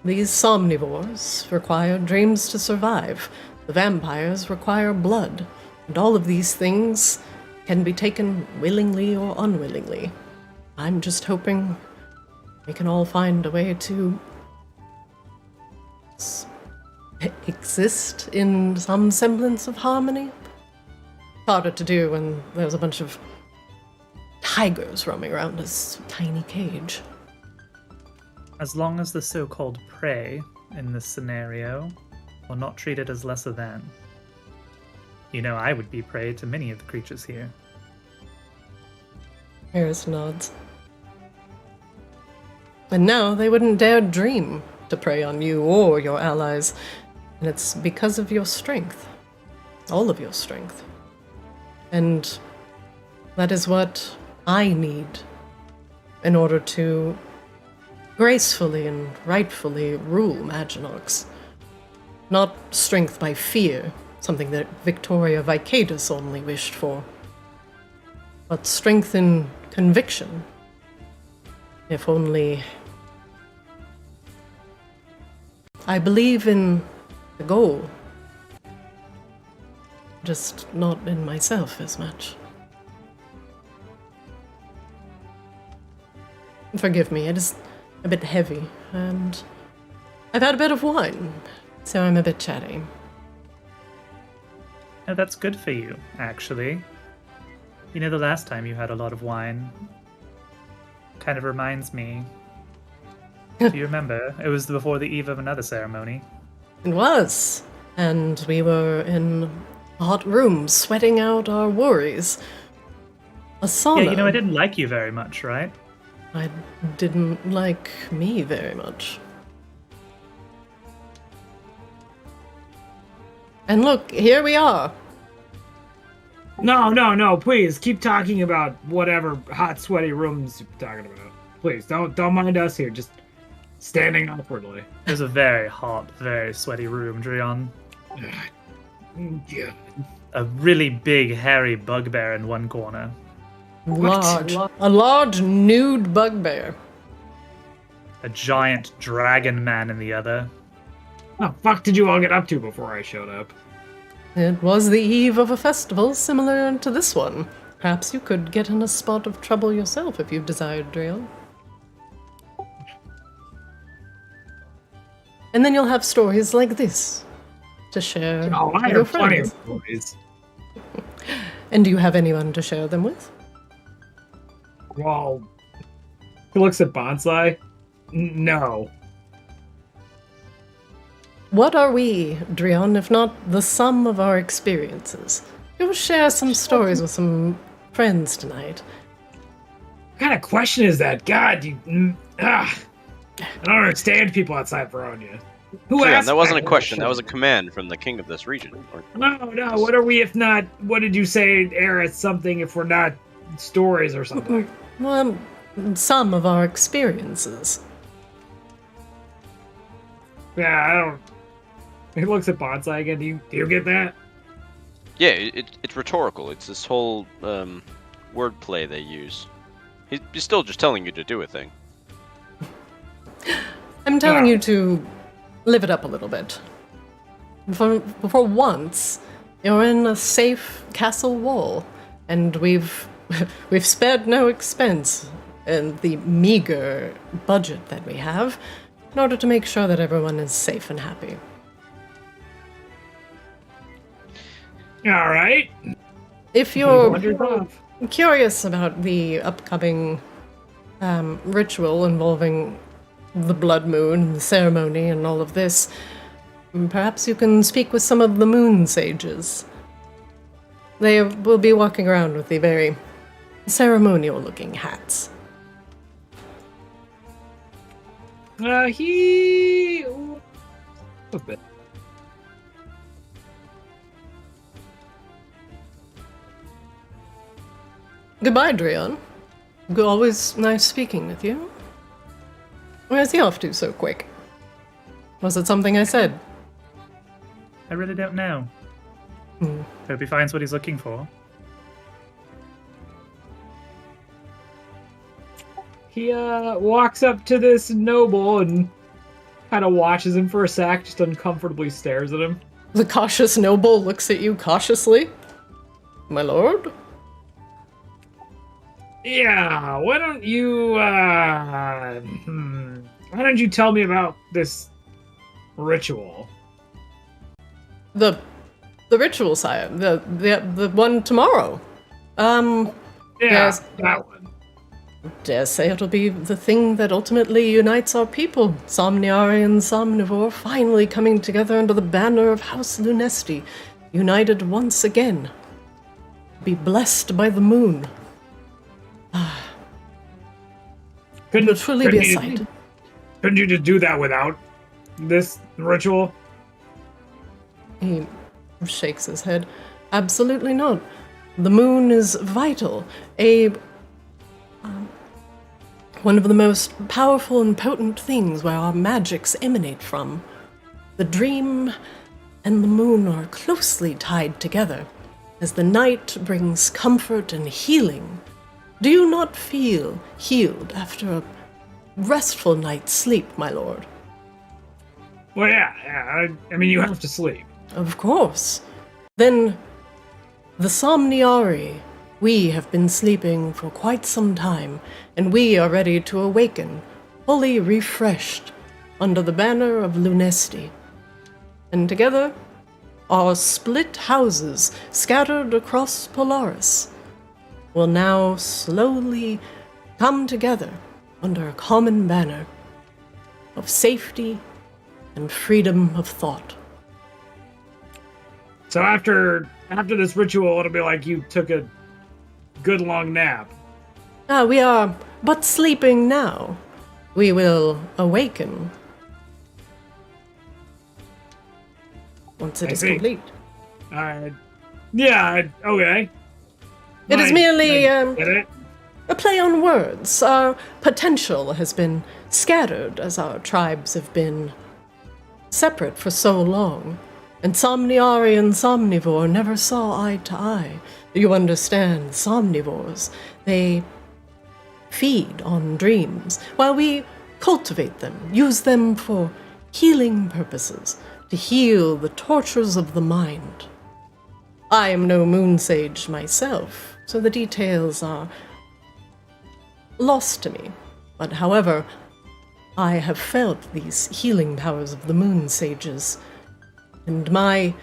these somnivores require dreams to survive. The vampires require blood. And all of these things can be taken willingly or unwillingly. I'm just hoping we can all find a way to exist in some semblance of harmony. Harder to do when there's a bunch of tigers roaming around this tiny cage. As long as the so-called prey in this scenario are not treated as lesser than. You know, I would be prey to many of the creatures here. Harris nods. And now they wouldn't dare dream to prey on you or your allies. And it's because of your strength. All of your strength. And that is what I need in order to gracefully and rightfully rule Maginox. Not strength by fear, something that Victoria Vicadus only wished for, but strength in conviction. If only... I believe in the goal, just not in myself as much. Forgive me, it is a bit heavy, and I've had a bit of wine, so I'm a bit chatty. Oh, that's good for you, actually. You know, the last time you had a lot of wine kind of reminds me. Do you remember? It was before the eve of another ceremony. It was, and we were in a hot room, sweating out our worries. A sauna. Yeah, you know, I didn't like you very much, right? I didn't like me very much. And look, here we are. No, please keep talking about whatever hot, sweaty rooms you're talking about. Please, don't mind us here, just standing awkwardly. There's a very hot, very sweaty room, Drion. Yeah. A really big, hairy bugbear in one corner. A large nude bugbear. A giant dragon man in the other. What the fuck did you all get up to before I showed up? It was the eve of a festival similar to this one. Perhaps you could get in a spot of trouble yourself if you desired, Drion. And then you'll have stories like this to share Oh, I with your have plenty of friends. stories. And do you have anyone to share them with? Well, he looks at Bonsai. No. What are we, Drion, if not the sum of our experiences? You'll share some stories with some friends tonight. What kind of question is that? God, I don't understand people outside Veronia. Who asked that wasn't a question. That was a command from the king of this region. No. What are we if not? What did you say, Aerith? Something if we're not stories or something? Well, some of our experiences. Yeah, I don't. He looks at Bonsai again. Do you get that? Yeah, it's rhetorical. It's this whole wordplay they use. He's still just telling you to do a thing. I'm telling you to live it up a little bit. For once, you're in a safe castle wall, and we've spared no expense in the meager budget that we have in order to make sure that everyone is safe and happy. All right. If you're Wandered off. curious about the upcoming ritual involving the blood moon, the ceremony, and all of this, perhaps you can speak with some of the moon sages. They will be walking around with the very ceremonial-looking hats. A bit. Goodbye, Drion. Always nice speaking with you. Where's he off to so quick? Was it something I said? I really don't know. Hope he finds what he's looking for. He walks up to this noble and kind of watches him for a sec, just uncomfortably stares at him. The cautious noble looks at you cautiously. My lord? Yeah, why don't you tell me about this ritual? The ritual, sire. The one tomorrow. Yeah, Yes. that one. Dare say it'll be the thing that ultimately unites our people. Somniari and Somnivore finally coming together under the banner of House Lunesti, united once again. Be blessed by the moon. It will truly be a sight. Couldn't you just do that without this ritual? He shakes his head. Absolutely not. The moon is vital. One of the most powerful and potent things where our magics emanate from. The dream and the moon are closely tied together, as the night brings comfort and healing. Do you not feel healed after a restful night's sleep, my lord? Well, yeah. I mean, you have to sleep. Of course. Then, the Somniari, we have been sleeping for quite some time, and we are ready to awaken, fully refreshed, under the banner of Lunesti. And together, our split houses, scattered across Polaris, will now slowly come together under a common banner of safety and freedom of thought. So after this ritual, it'll be like you took a good long nap. We are but sleeping now. We will awaken once it is see. complete. Yeah, okay. It is merely Get it? a play on words. Our potential has been scattered as our tribes have been separate for so long. And Somniari and Somnivore never saw eye to eye. You understand, Somnivores, they feed on dreams, while we cultivate them, use them for healing purposes, to heal the tortures of the mind. I am no moon sage myself, so the details are lost to me. But however, I have felt these healing powers of the moon sages, and my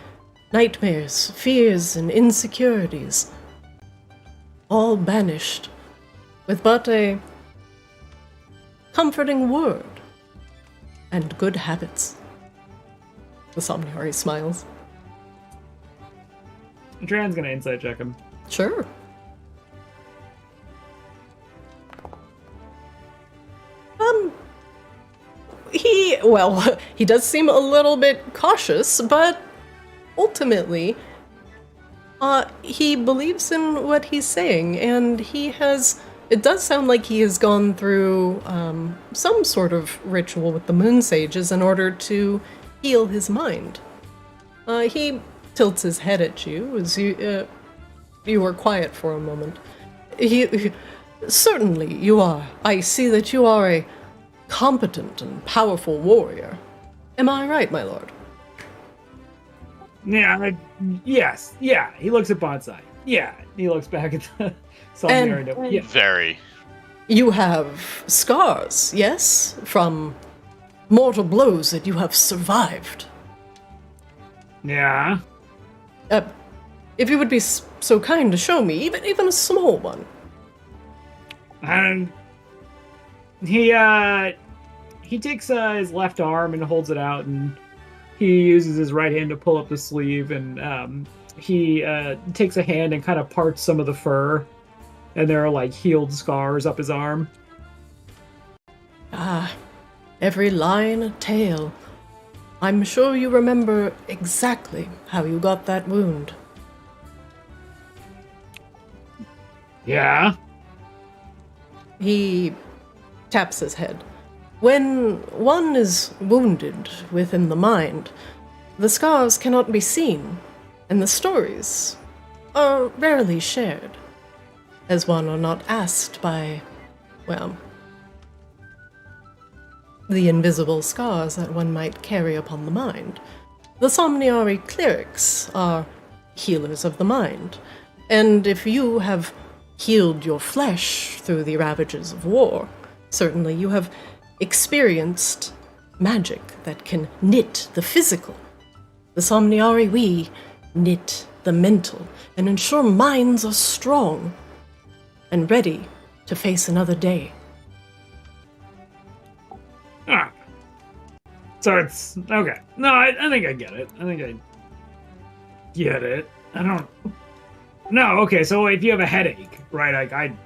nightmares, fears, and insecurities, all banished with but a comforting word and good habits. The Somniari smiles. Dran's gonna insight check him. Sure. He does seem a little bit cautious, but ultimately, he believes in what he's saying, and it does sound like he has gone through some sort of ritual with the moon sages in order to heal his mind. He tilts his head at you as you were quiet for a moment. Certainly you are. I see that you are a competent and powerful warrior. Am I right, my lord? Yeah, yes, yeah. He looks at Bonsai. Yeah, he looks back at the Somniari. Yeah. Very. You have scars, yes? From mortal blows that you have survived. Yeah. If you would be so kind to show me, even a small one. And he takes his left arm and holds it out, and he uses his right hand to pull up the sleeve, and he takes a hand and kind of parts some of the fur, and there are like healed scars up his arm. Every line a tale. I'm sure you remember exactly how you got that wound. Yeah. He taps his head. When one is wounded within the mind, the scars cannot be seen, and the stories are rarely shared, as one are not asked by, well, the invisible scars that one might carry upon the mind. The Somniari clerics are healers of the mind, and if you have healed your flesh through the ravages of war, certainly you have experienced magic that can knit the physical. The Somniari, we knit the mental and ensure minds are strong and ready to face another day. So it's okay. No, I think I get it. I don't. No, okay. So if you have a headache, right? Like I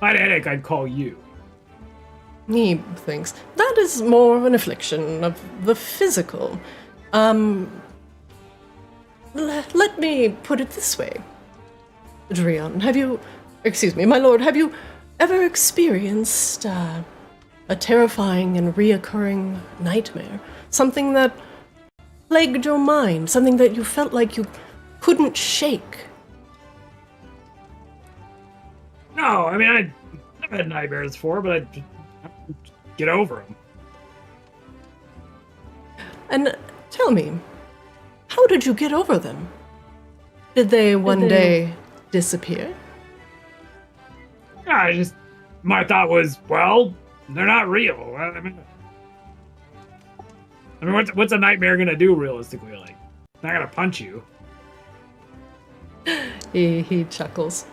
had a headache, I'd call you. He thinks that is more of an affliction of the physical. Let me put it this way. Drian, my lord, have you ever experienced a terrifying and reoccurring nightmare? Something that plagued your mind, something that you felt like you couldn't shake? No, I mean, I've had nightmares before, but I get over them. And tell me, how did you get over them? Did they one day disappear? Yeah, my thought was, well, they're not real. I mean, what's a nightmare gonna do realistically? Like, it's not gonna punch you. He chuckles.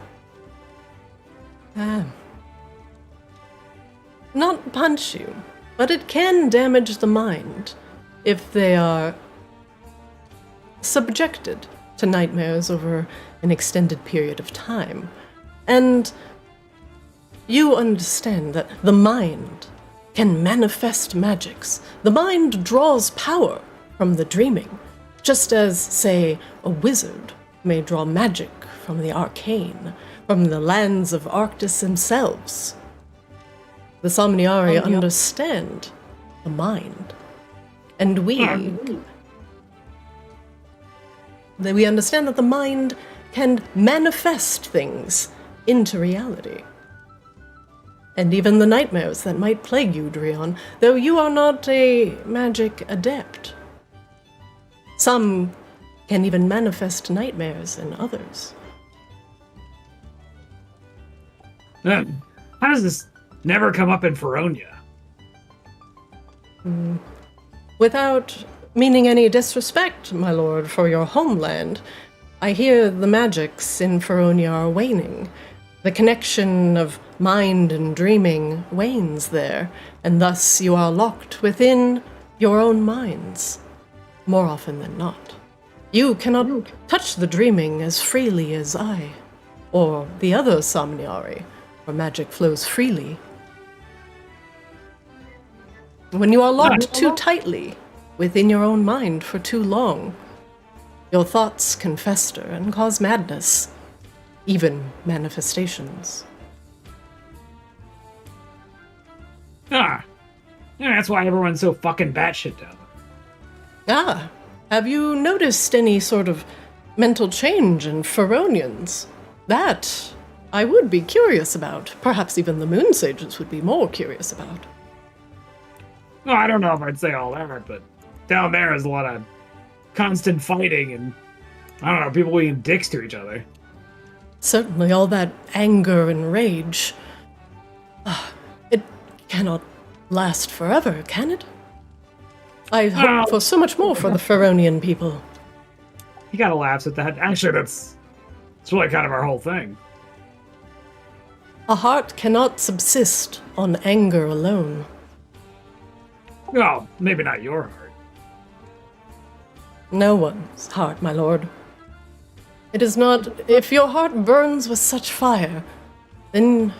Not punch you, but it can damage the mind if they are subjected to nightmares over an extended period of time. And you understand that the mind can manifest magics. The mind draws power from the dreaming, just as, say, a wizard may draw magic from the arcane, from the lands of Arctis themselves. The Somniari understand the mind. And we understand that the mind can manifest things into reality. And even the nightmares that might plague you, Drion, though you are not a magic adept. Some can even manifest nightmares in others. How does this never come up in Feronia? Without meaning any disrespect, my lord, for your homeland, I hear the magics in Feronia are waning. The connection of mind and dreaming wanes there, and thus you are locked within your own minds, more often than not. You cannot touch the dreaming as freely as I, or the other Somniari, where magic flows freely. When you are locked too tightly within your own mind for too long, your thoughts can fester and cause madness, even manifestations. Yeah, that's why everyone's so fucking batshit down there. Have you noticed any sort of mental change in Feronians? That I would be curious about. Perhaps even the Moon Sages would be more curious about. No, I don't know if I'd say all that, but down there is a lot of constant fighting and, I don't know, people being dicks to each other. Certainly all that anger and rage. It cannot last forever, can it? I hope for so much more for the Feronian people. He kind of laughs at that. Actually, it's really kind of our whole thing. A heart cannot subsist on anger alone. Well, maybe not your heart. No one's heart, my lord. It is not. If your heart burns with such fire, then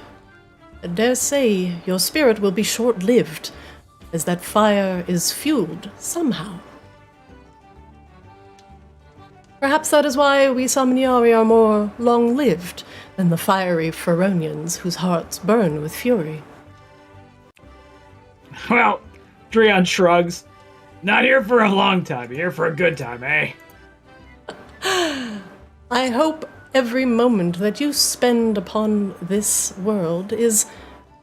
I dare say your spirit will be short-lived, as that fire is fueled somehow. Perhaps that is why we Somniari are more long-lived than the fiery Feronians whose hearts burn with fury. Well, Drion shrugs. Not here for a long time, here for a good time, eh? I hope every moment that you spend upon this world is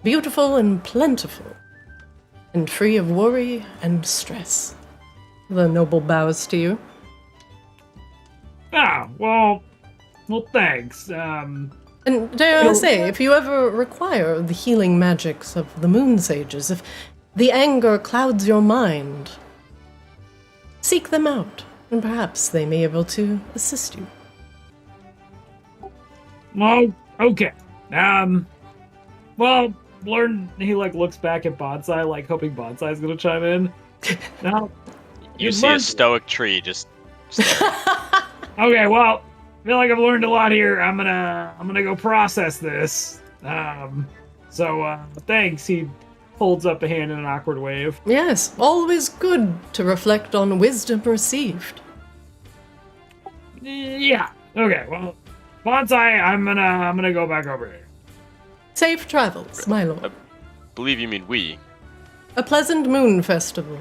beautiful and plentiful, and free of worry and stress. The noble bows to you. Well, thanks. And dare I say, if you ever require the healing magics of the Moon Sages, if the anger clouds your mind, seek them out, and perhaps they may be able to assist you. Well, okay. Well, learn. He looks back at Bonsai, hoping Bonsai's gonna chime in. Now, You see a stoic tree just staring. Okay, well, I feel like I've learned a lot here. I'm gonna go process this. So thanks. He holds up a hand in an awkward wave. Yes, always good to reflect on wisdom received. Yeah. Okay. Well, Bonsai, I'm gonna go back over here. Safe travels, my lord. I believe you mean we. A pleasant moon festival.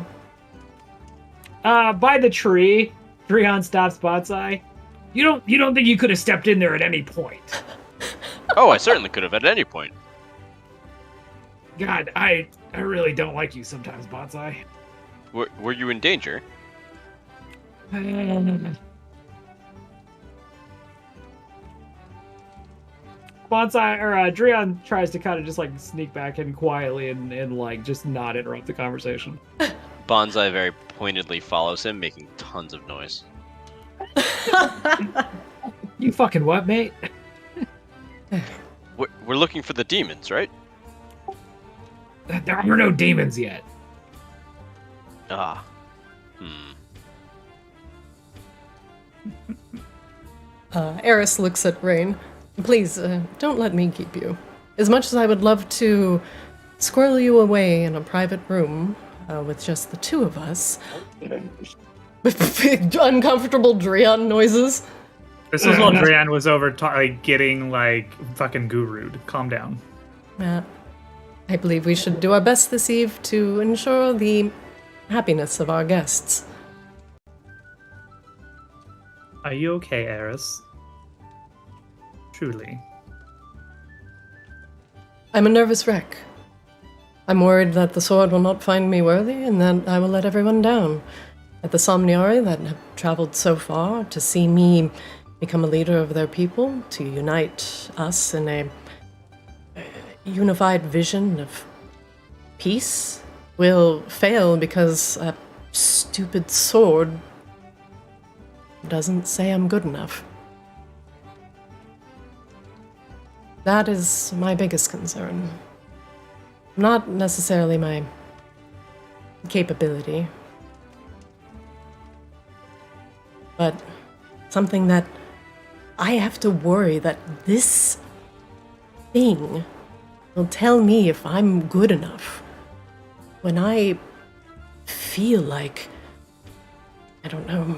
By the tree, Drion stops Bonsai. You don't think you could have stepped in there at any point? Oh, I certainly could have at any point. God, I really don't like you sometimes, Bonsai. Were you in danger? Bonsai or Drion tries to kind of just sneak back in quietly and just not interrupt the conversation. Bonsai very pointedly follows him, making tons of noise. You fucking what, mate? We're looking for the demons, right? There are no demons yet. Eris looks at Rain. Please, don't let me keep you. As much as I would love to squirrel you away in a private room with just the two of us. Uncomfortable Drion noises. This was while Drian was over getting fucking guru'd. Calm down. I believe we should do our best this eve to ensure the happiness of our guests. Are you okay, Eris? Truly. I'm a nervous wreck. I'm worried that the sword will not find me worthy and that I will let everyone down. That the Somniari that have traveled so far to see me become a leader of their people, to unite us in a unified vision of peace, will fail because a stupid sword doesn't say I'm good enough. That is my biggest concern. Not necessarily my capability, but something that I have to worry that this thing will tell me if I'm good enough when I feel like, I don't know,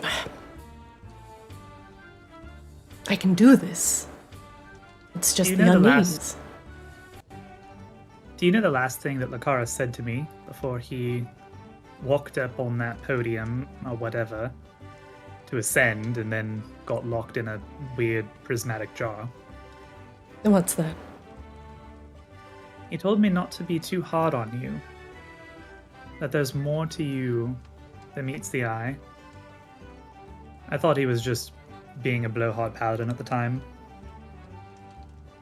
I can do this. It's just the unease. Do you know the last thing that Lakara said to me before he walked up on that podium or whatever to ascend and then got locked in a weird prismatic jar? What's that? He told me not to be too hard on you. That there's more to you than meets the eye. I thought he was just being a blowhard paladin at the time.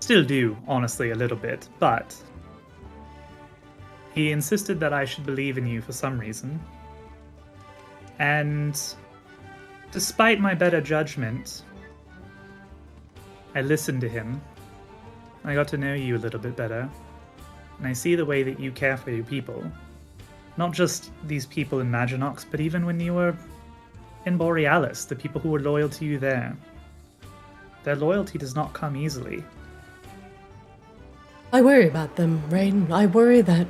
Still do, honestly, a little bit, but he insisted that I should believe in you for some reason. And despite my better judgment, I listened to him. I got to know you a little bit better. And I see the way that you care for your people. Not just these people in Maginox, but even when you were in Borealis, the people who were loyal to you there. Their loyalty does not come easily. I worry about them, Rain. I worry that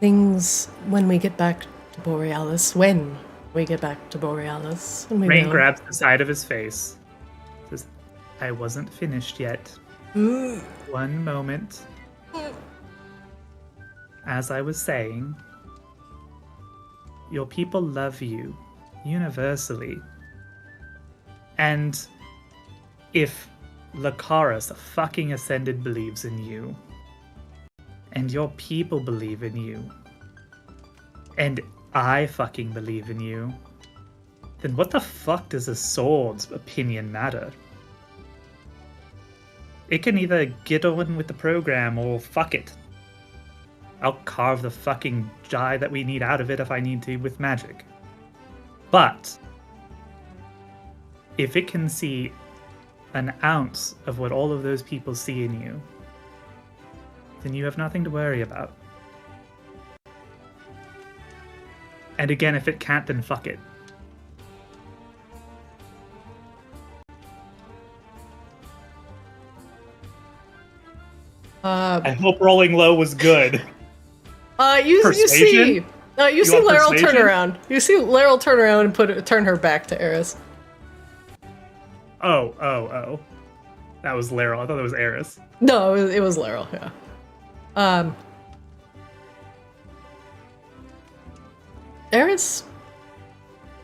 things, when we get back to Borealis, and we Rain know. grabs the side of his face. Says, I wasn't finished yet. One moment. As I was saying, your people love you universally. And if Lakaris, a fucking Ascended, believes in you, and your people believe in you, and I fucking believe in you, then what the fuck does a sword's opinion matter? It can either get on with the program or fuck it. I'll carve the fucking die that we need out of it if I need to with magic. But if it can see an ounce of what all of those people see in you, then you have nothing to worry about. And again, if it can't, then fuck it. I hope rolling low was good. You see Laryl persuasion? turn around. You see Laryl turn around and turn her back to Eris. Oh. That was Laryl. I thought that was Eris. No, it was Laryl, yeah. Eris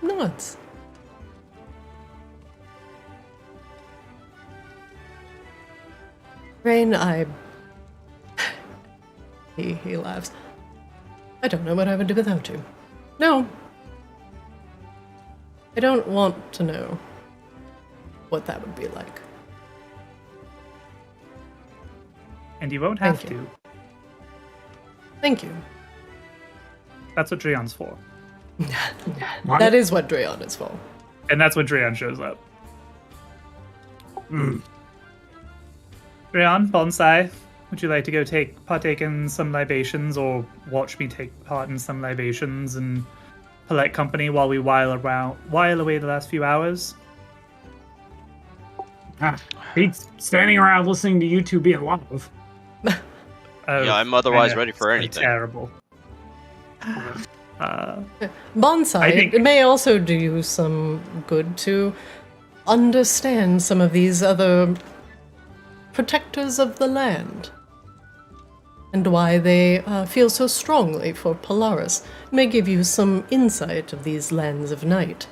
nods. Rain, He laughs. I don't know what I would do without you. No. I don't want to know what that would be like. And you won't have Thank to. you. Thank you. That's what Dreon's for. That is what Dreon is for. And that's when Dreon shows up. Dreon, Bonsai, would you like to go partake in some libations, or watch me take part in some libations and polite company while we while away the last few hours? He's standing around listening to you two be in love. Yeah, I'm otherwise I know, ready for it's anything. Terrible. Bonsai, think- it may also do you some good to understand some of these other protectors of the land and why they feel so strongly for Polaris. It may give you some insight of these lands of night.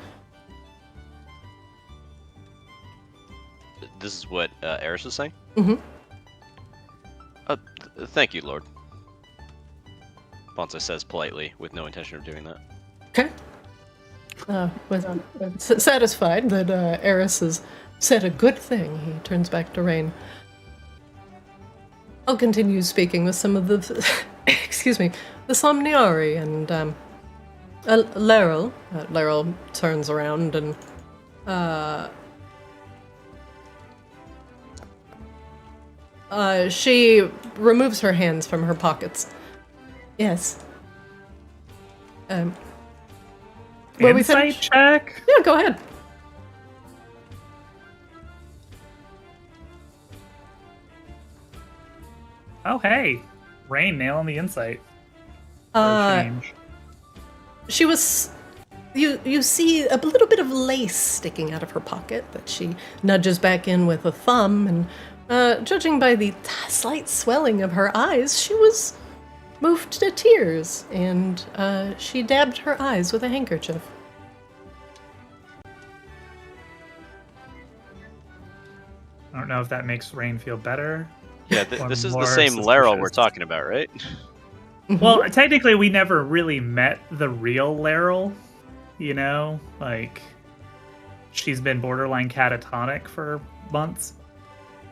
This is what Eris is saying? Mm-hmm. Thank you, Lord. Bonsai says politely, with no intention of doing that. Okay. Satisfied that Eris has said a good thing, he turns back to Rain. I'll continue speaking with some of the, excuse me, the Somniari and Laryl. Laryl turns around and she removes her hands from her pockets. Yes. Where we Insight finish? check. Yeah, go ahead. Oh, hey. Rain, nailing the insight. For a Uh, change. She was. You see a little bit of lace sticking out of her pocket that she nudges back in with a thumb, and judging by the slight swelling of her eyes, she was moved to tears, and she dabbed her eyes with a handkerchief. I don't know if that makes Rain feel better. Yeah, Or this is the more same Laryl we're suspicious. talking about, right? Well, technically, we never really met the real Laryl. You know, like she's been borderline catatonic for months.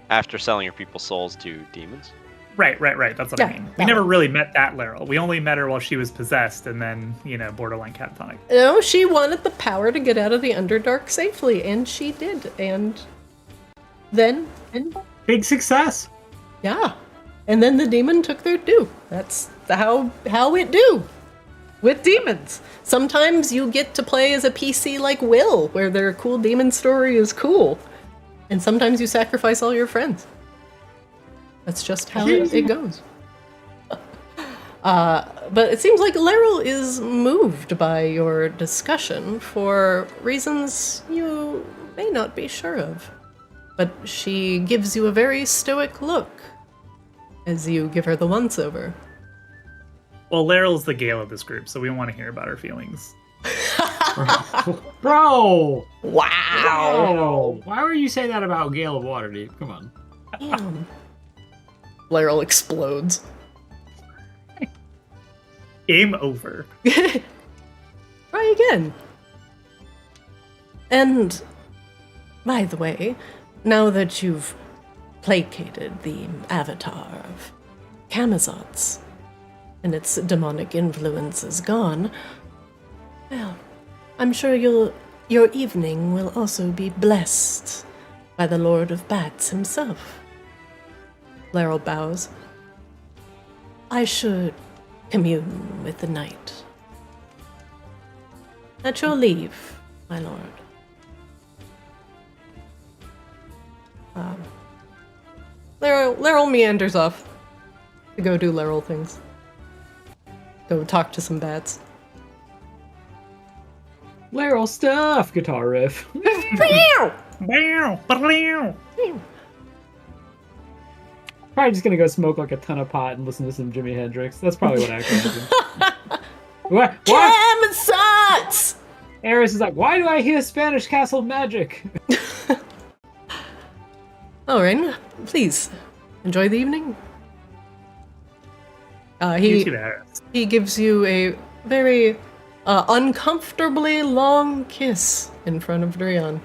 After selling your people's souls to demons. Right. That's what I Yeah, mean. We that never one. really met that Laryl. We only met her while she was possessed, and then borderline catatonic. No, she wanted the power to get out of the Underdark safely, and she did. And then, Big success. yeah, and then the demon took their due. That's how it do with demons. Sometimes you get to play as a PC like Will, where their cool demon story is cool, and sometimes you sacrifice all your friends. That's just how it goes. But it seems like Laryl is moved by your discussion for reasons you may not be sure of. But she gives you a very stoic look as you give her the once-over. Well, Laryl's the Gale of this group, so we don't want to hear about her feelings. Bro! Wow! Oh, why would you say that about Gale of Waterdeep? Come on. Damn. Laryl explodes. Game over. Try again. And, by the way, now that you've placated the avatar of Camazotz and its demonic influence is gone, well, I'm sure your evening will also be blessed by the Lord of Bats himself. Laryl bows. I should commune with the night. At your leave, my lord. Laryl meanders off to go do Laryl things. Go talk to some bats. Laryl stuff! Guitar riff. Bow, bow. Probably just gonna go smoke like a ton of pot and listen to some Jimi Hendrix. That's probably what actually happened. What? Camazotz! Eris is like, why do I hear Spanish castle magic? Oh, Rain, please enjoy the evening. You too, Harris. He gives you a very uncomfortably long kiss in front of Drian.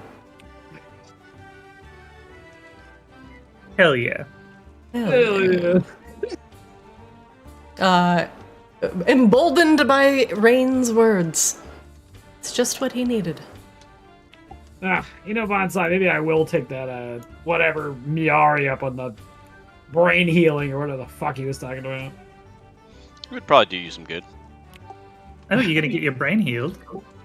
Hell yeah. Hell yeah. Emboldened by Rain's words. It's just what he needed. Bonsai, maybe I will take that, whatever, Miari up on the brain healing or whatever the fuck he was talking about. It would probably do you some good. Oh, you're gonna get your brain healed.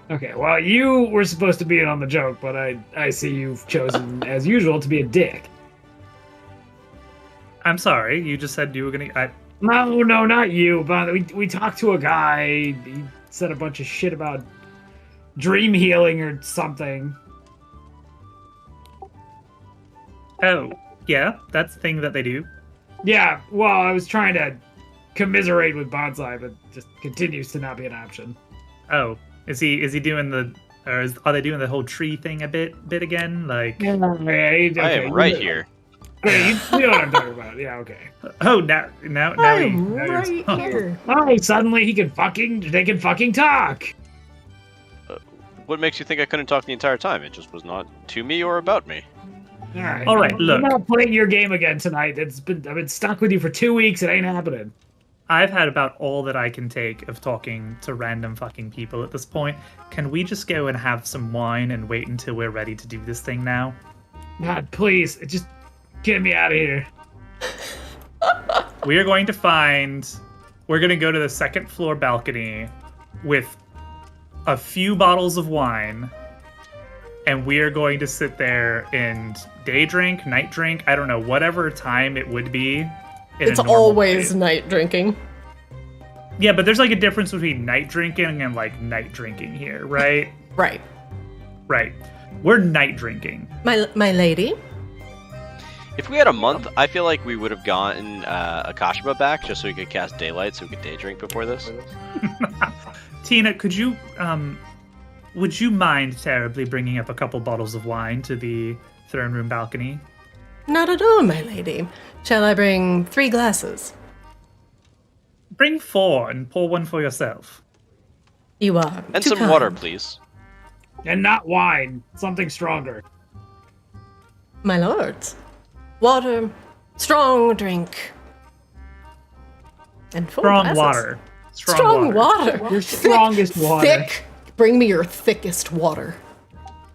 Okay, well, you were supposed to be in on the joke, but I see you've chosen, as usual, to be a dick. I'm sorry, you just said you were gonna. No, not you, but we talked to a guy. He said a bunch of shit about dream healing or something. Oh, yeah, that's the thing that they do. Yeah, well, I was trying to commiserate with Bonsai, but just continues to not be an option. Oh, is he doing the, or are they doing the whole tree thing a bit again? Like, Yeah, okay, I am right here. Okay, you know what I'm talking about. Yeah, okay. oh, now I'm now right you're- here. Oh, suddenly they can fucking talk. What makes you think I couldn't talk the entire time? It just was not to me or about me. All right, look. I'm not playing your game again tonight. I've been stuck with you for 2 weeks. It ain't happening. I've had about all that I can take of talking to random fucking people at this point. Can we just go and have some wine and wait until we're ready to do this thing now? God, please, just get me out of here. We're going to go to the second floor balcony with a few bottles of wine, and we are going to sit there and day drink, night drink, I don't know, whatever time it would be. It's always night drinking. Yeah, but there's like a difference between night drinking and like night drinking here, right? Right. Right. We're night drinking. My lady? If we had a month, I feel like we would have gotten Akashima back just so we could cast Daylight so we could day drink before this. Tina, would you mind terribly bringing up a couple bottles of wine to the throne room balcony? Not at all, my lady. Shall I bring 3 glasses? Bring 4 and pour one for yourself. You are. And too some kind. water, please. And not wine. Something stronger. My lords. Water. Strong drink. And 4 Strong glasses. water. Strong water. Your strongest water. Thick. Bring me your thickest water.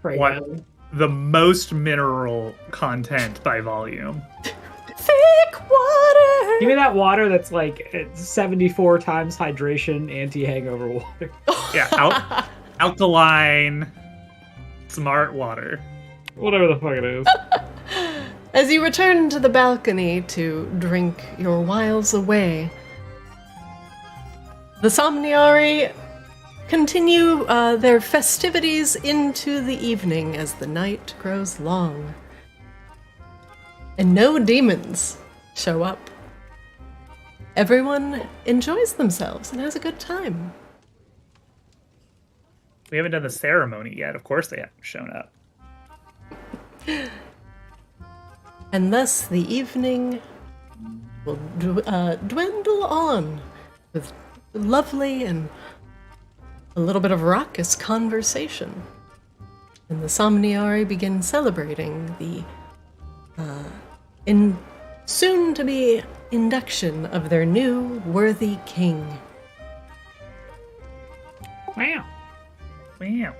Pray What? God. The most mineral content by volume. Thick water. Give me that water that's like 74 times hydration, anti-hangover water. Yeah, alkaline, smart water. Whatever the fuck it is. As you return to the balcony to drink your wiles away, the Somniari continue their festivities into the evening as the night grows long. And no demons show up. Everyone enjoys themselves and has a good time. We haven't done the ceremony yet. Of course they haven't shown up. And thus the evening will dwindle on with lovely and a little bit of raucous conversation. And the Somniari begin celebrating the soon-to-be induction of their new worthy king. Wow. Wow.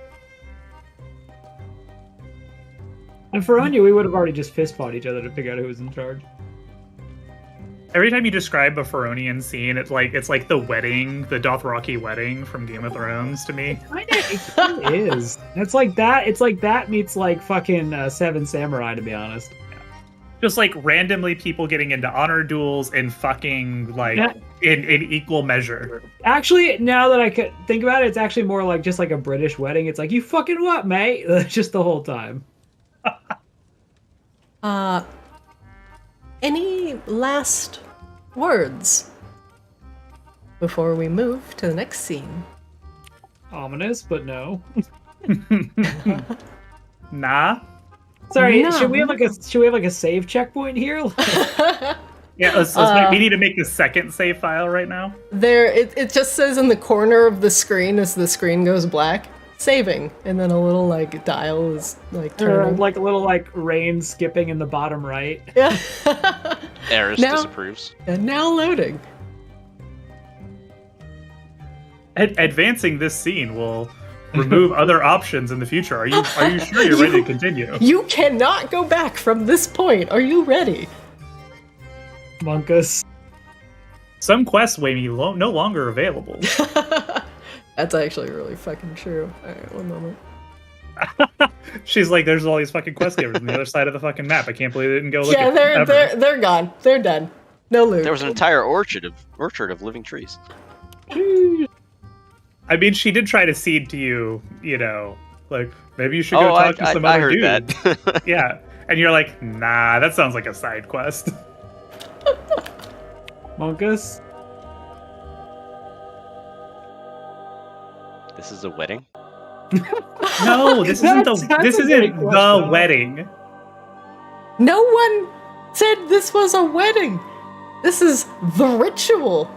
And for Anya, we would have already just fist fought each other to figure out who was in charge. Every time you describe a Feronian scene, it's like the wedding, the Dothraki wedding from Game of Thrones to me. It kinda is. It's like that. It's like that meets like fucking Seven Samurai, to be honest. Just like randomly people getting into honor duels and fucking like Yeah. in equal measure. Actually, now that I could think about it, it's actually more like just like a British wedding. It's like, you fucking what, mate? Just the whole time. Any last words before we move to the next scene? Ominous, but no. Nah. Sorry, No. should we have like a save checkpoint here? Yeah, we need to make the second save file right now. There, it just says in the corner of the screen as the screen goes black, saving, and then a little like dial is like Or turning. like a little like rain skipping in the bottom right. Yeah. Eris Now- disapproves. And now loading. Advancing this scene will remove other options in the future. Are you sure you're ready to continue? You cannot go back from this point. Are you ready? Monkus. Some quests may be no longer available. That's actually really fucking true. Alright, one moment. She's like, there's all these fucking quest givers on the other side of the fucking map. I can't believe they didn't go look Yeah, at they're gone. They're done. No loot. There was an entire orchard of living trees. I mean, she did try to seed to you, like, maybe you should go talk to some I other heard dudes. that. Yeah. And you're like, nah, that sounds like a side quest. Monkus? This is a wedding? No, this isn't That's this a isn't great the question. wedding. No one said this was a wedding. This is the ritual.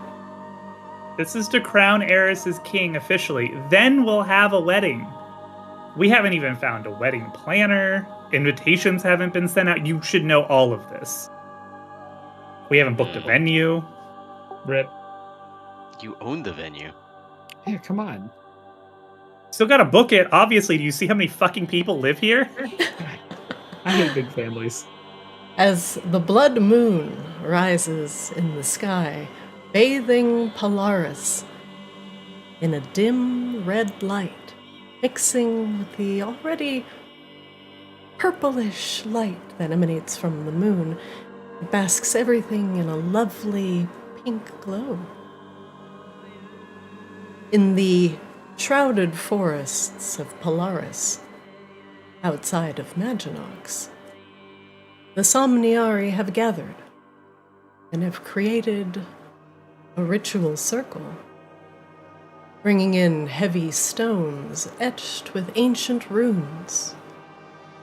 This is to crown Eris as king officially. Then we'll have a wedding. We haven't even found a wedding planner. Invitations haven't been sent out. You should know all of this. We haven't booked a venue. Rip. You own the venue. Yeah, come on. Still gotta book it. Obviously, do you see how many fucking people live here? I hate big families. As the blood moon rises in the sky, bathing Polaris in a dim red light, mixing with the already purplish light that emanates from the moon, it basks everything in a lovely pink glow. In the shrouded forests of Polaris, outside of Maginox, the Somniari have gathered and have created a ritual circle, bringing in heavy stones etched with ancient runes,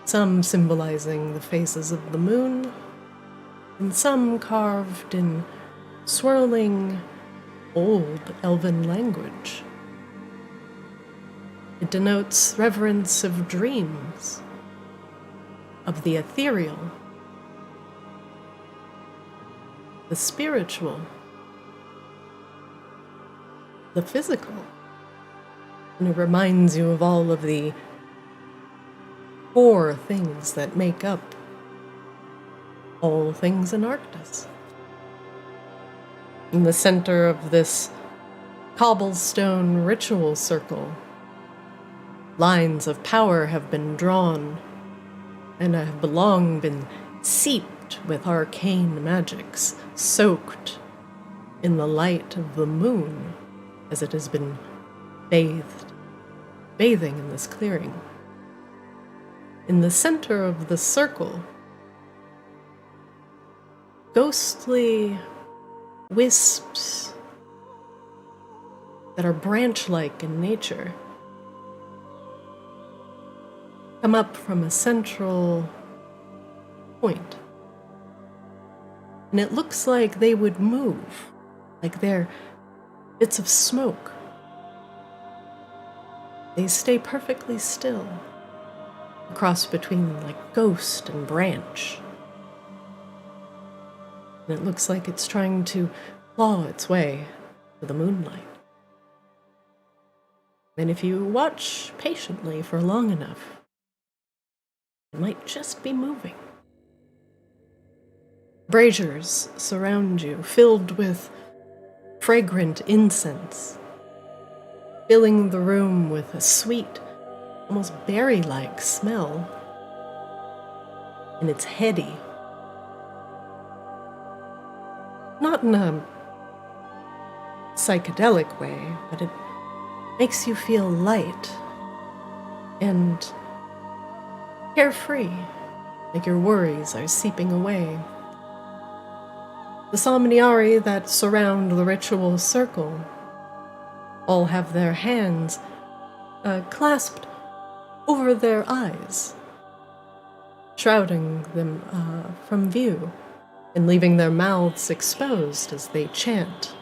some symbolizing the phases of the moon, and some carved in swirling, old elven language. It denotes reverence of dreams, of the ethereal, the spiritual, the physical. And it reminds you of all of the core things that make up all things in Arctis. In the center of this cobblestone ritual circle, lines of power have been drawn and have long been seeped with arcane magics, soaked in the light of the moon as it has been bathing in this clearing. In the center of the circle, ghostly wisps that are branch-like in nature come up from a central point. And it looks like they would move, like they're bits of smoke. They stay perfectly still, a cross between like ghost and branch. And it looks like it's trying to claw its way to the moonlight. And if you watch patiently for long enough, it might just be moving. Braziers surround you, filled with fragrant incense, filling the room with a sweet, almost berry-like smell. And it's heady. Not in a psychedelic way, but it makes you feel light and carefree, like your worries are seeping away. The Somniari that surround the ritual circle all have their hands clasped over their eyes, shrouding them from view and leaving their mouths exposed as they chant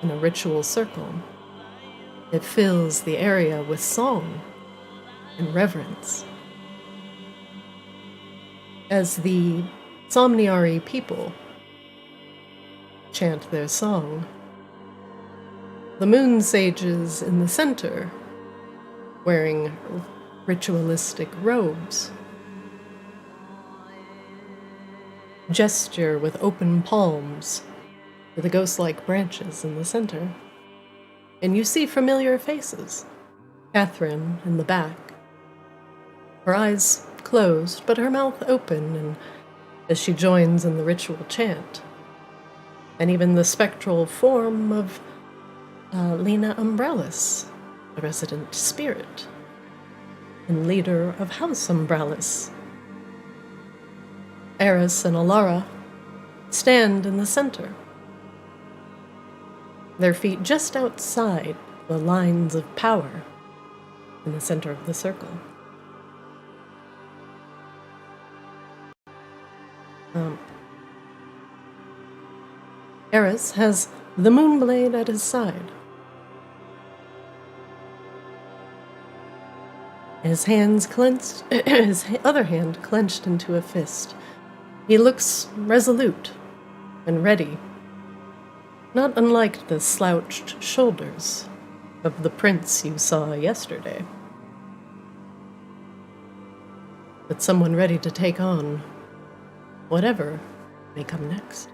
in a ritual circle. It fills the area with song and reverence. As the Somniari people chant their song, the moon sages in the center, wearing ritualistic robes, gesture with open palms to the ghost-like branches in the center. And you see familiar faces. Catherine in the back, her eyes closed, but her mouth open, and as she joins in the ritual chant. And even the spectral form of Lena Umbralis the resident spirit and leader of House Umbralis. Eris and Alara stand in the center, their feet just outside the lines of power in the center of the circle. Eris has the Moonblade at his side. His hands clenched, his other hand clenched into a fist. He looks resolute and ready, not unlike the slouched shoulders of the prince you saw yesterday. But someone ready to take on whatever may come next.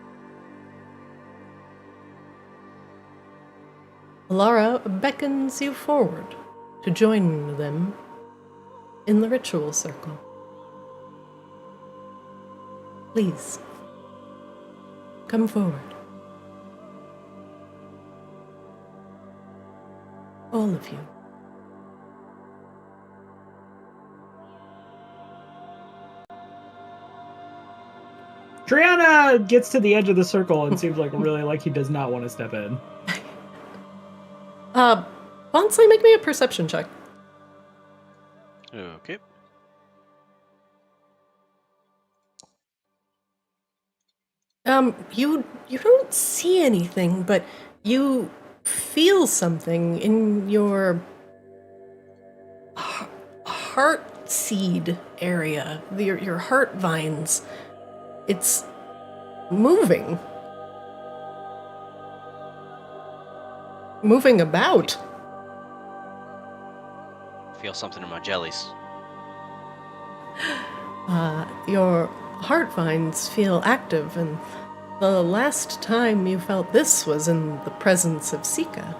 Alara beckons you forward to join them in the ritual circle. Please, come forward. All of you. Triana gets to the edge of the circle and seems like really like he does not want to step in. Bonsai, make me a perception check. Okay. You don't see anything, but you feel something in your heart seed area, your heart vines. It's moving about. Feel something in my jellies. Your heart vines feel active, and the last time you felt this was in the presence of Sika.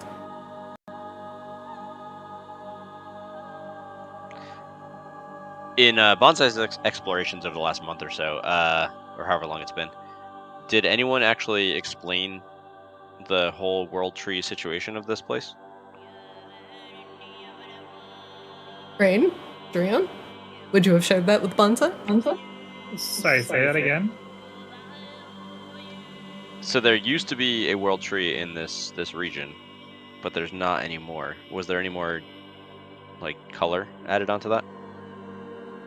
In Bonsai's explorations over the last month or so, or however long it's been, did anyone actually explain the whole world tree situation of this place? Rain, Drian, would you have shared that with Bonsai? Sorry, say that again. So there used to be a world tree in this region, but there's not anymore. Was there any more, like, color added onto that?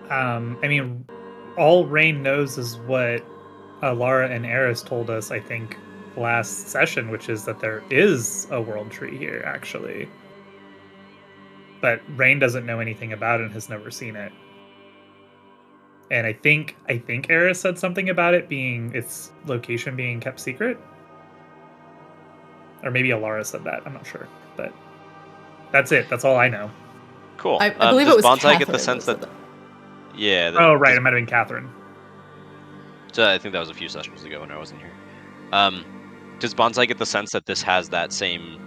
I mean, all Rain knows is what Alara and Eris told us, I think, last session, which is that there is a world tree here, actually. But Rain doesn't know anything about it and has never seen it. And I think Eris said something about it being, its location being kept secret. Or maybe Alara said that, I'm not sure. But that's it, that's all I know. Cool. I believe it was Bonsai Catherine get the sense that... Yeah. Oh, right, it might have been Catherine. So I think that was a few sessions ago when I wasn't here. Does Bonsai get the sense that this has that same,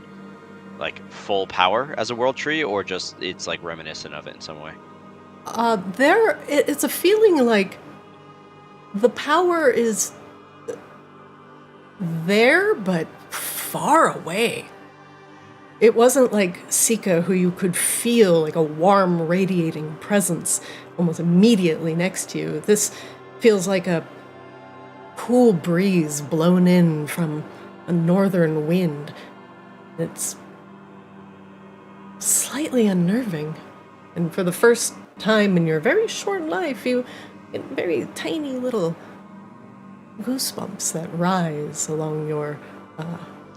like, full power as a world tree, or just it's, like, reminiscent of it in some way? It's a feeling like the power is there, but far away. It wasn't like Sika, who you could feel like a warm, radiating presence almost immediately next to you. This feels like a cool breeze blown in from a northern wind. It's slightly unnerving. And for the first time in your very short life, you get very tiny little goosebumps that rise along your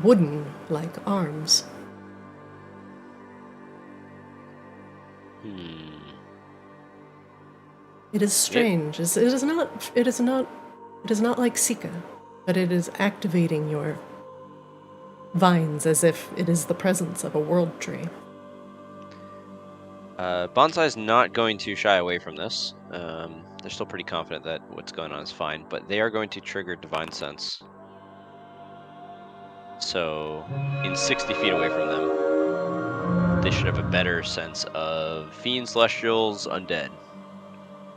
wooden-like arms. It is strange. It is not like Sika, but it is activating your vines as if it is the presence of a world tree. Bonsai's not going to shy away from this. They're still pretty confident that what's going on is fine, but they are going to trigger Divine Sense. So, in 60 feet away from them, they should have a better sense of fiends, celestials, undead,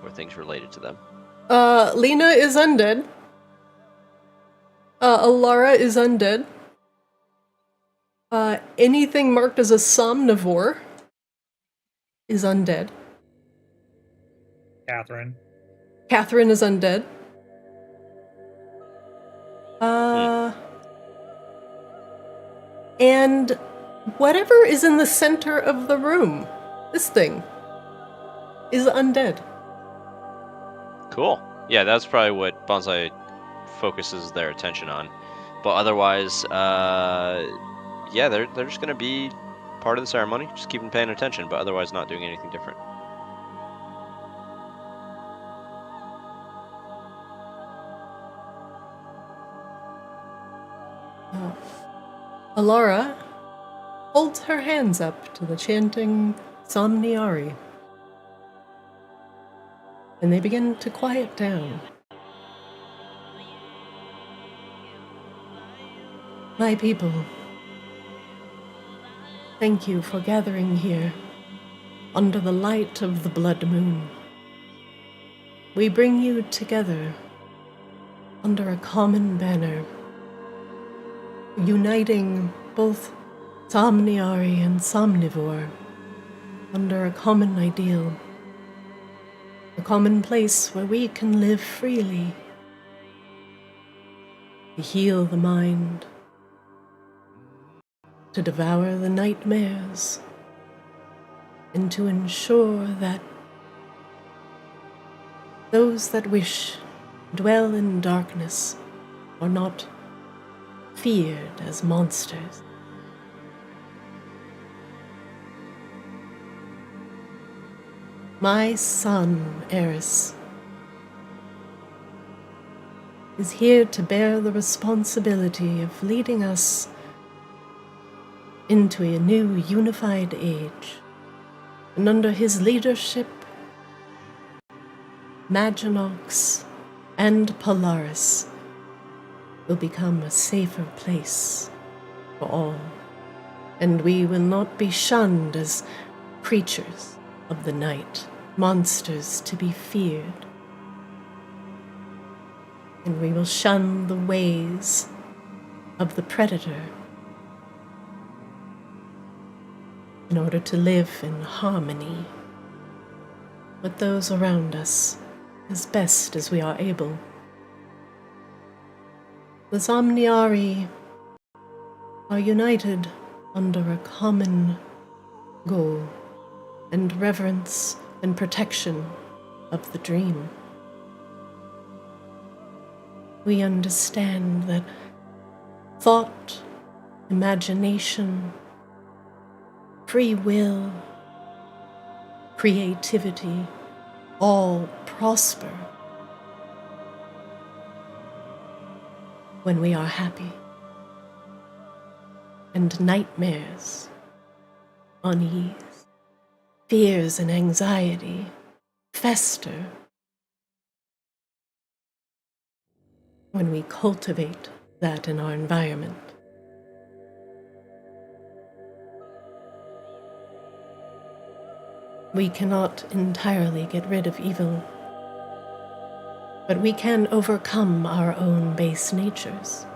or things related to them. Lena is undead. Alara is undead. Anything marked as a somnivore is undead. Catherine. Catherine is undead. And whatever is in the center of the room, this thing, is undead. Cool. Yeah, that's probably what Bonsai focuses their attention on. But otherwise, yeah, they're just gonna be part of the ceremony, just keeping paying attention, but otherwise not doing anything different. Alara holds her hands up to the chanting Somniari, and they begin to quiet down. My people, thank you for gathering here under the light of the blood moon. We bring you together under a common banner, uniting both Somniari and Somnivore under a common ideal, a common place where we can live freely, to heal the mind, to devour the nightmares, and to ensure that those that wish dwell in darkness are not feared as monsters. My son, Eris, is here to bear the responsibility of leading us into a new unified age, and under his leadership, Maginox and Polaris will become a safer place for all, and we will not be shunned as creatures of the night, monsters to be feared, and we will shun the ways of the predator in order to live in harmony with those around us as best as we are able. The Somniari are united under a common goal and reverence and protection of the dream. We understand that thought, imagination, free will, creativity, all prosper when we are happy, and nightmares, unease, fears and anxiety fester when we cultivate that in our environment. We cannot entirely get rid of evil, but we can overcome our own base natures.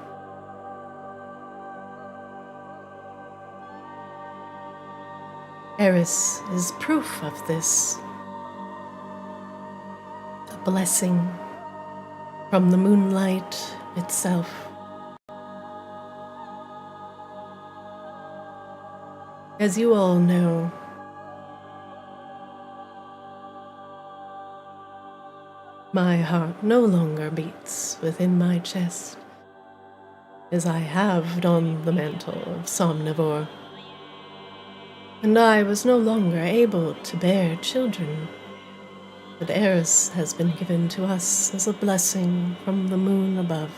Eris is proof of this. A blessing from the moonlight itself. As you all know, my heart no longer beats within my chest, as I have donned the mantle of Somnivore, and I was no longer able to bear children, but Eris has been given to us as a blessing from the moon above.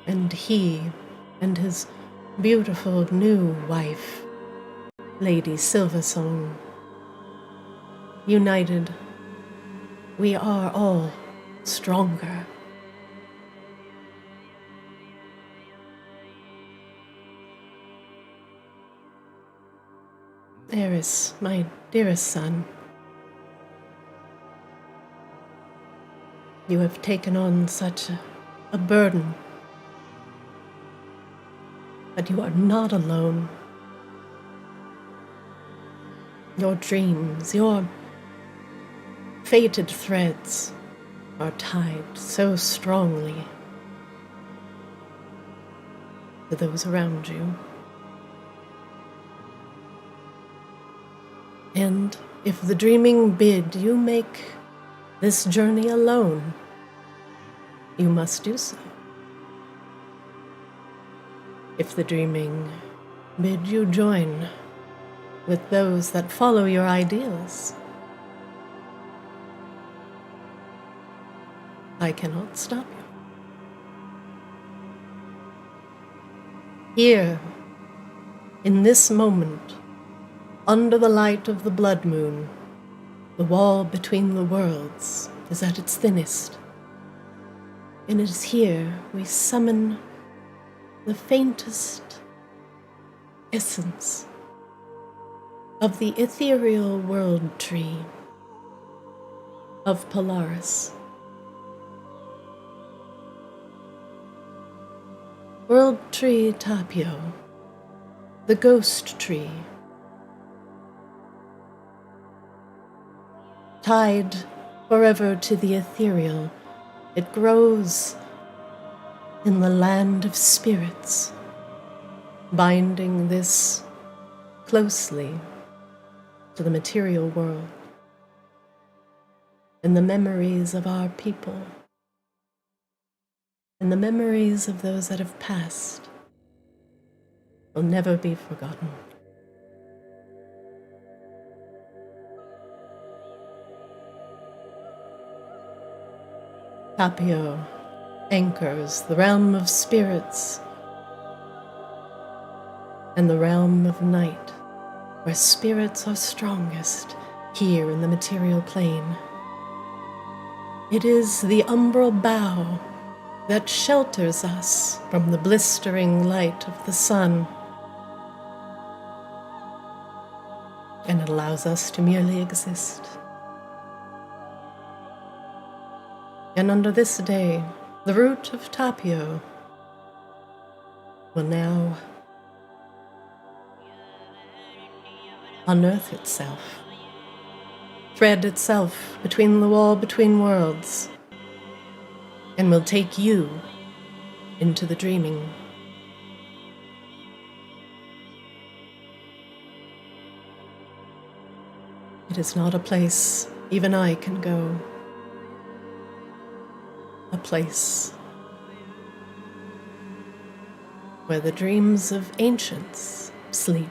And he and his beautiful new wife, Lady Silversong, united, we are all stronger. Eris, my dearest son, you have taken on such a burden, but you are not alone. Your dreams, your fated threads are tied so strongly to those around you. And if the dreaming bid you make this journey alone, you must do so. If the dreaming bid you join with those that follow your ideals, I cannot stop you. Here, in this moment, under the light of the blood moon, the wall between the worlds is at its thinnest. And it is here we summon the faintest essence of the ethereal world tree of Polaris. World tree Tapio, the ghost tree, tied forever to the ethereal, it grows in the land of spirits, binding this closely to the material world and the memories of our people and the memories of those that have passed will never be forgotten. Tapio anchors the realm of spirits and the realm of night, where spirits are strongest here in the material plane. It is the umbral bough that shelters us from the blistering light of the sun, and it allows us to merely exist. And under this day, the root of Tapio will now unearth itself, thread itself between the wall between worlds, and will take you into the dreaming. It is not a place even I can go. A place where the dreams of ancients sleep.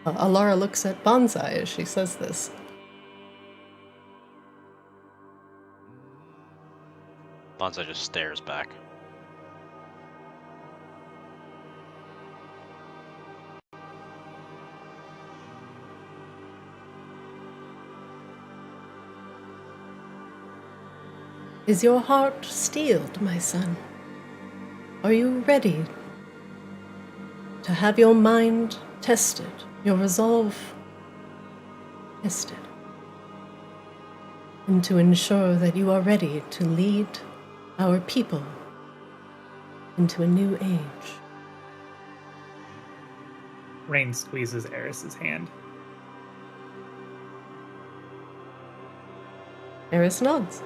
Alara looks at Bonsai as she says this. Bonsai just stares back. Is your heart steeled, my son? Are you ready to have your mind tested, your resolve tested, and to ensure that you are ready to lead our people into a new age? Rain squeezes Eris's hand. Eris nods.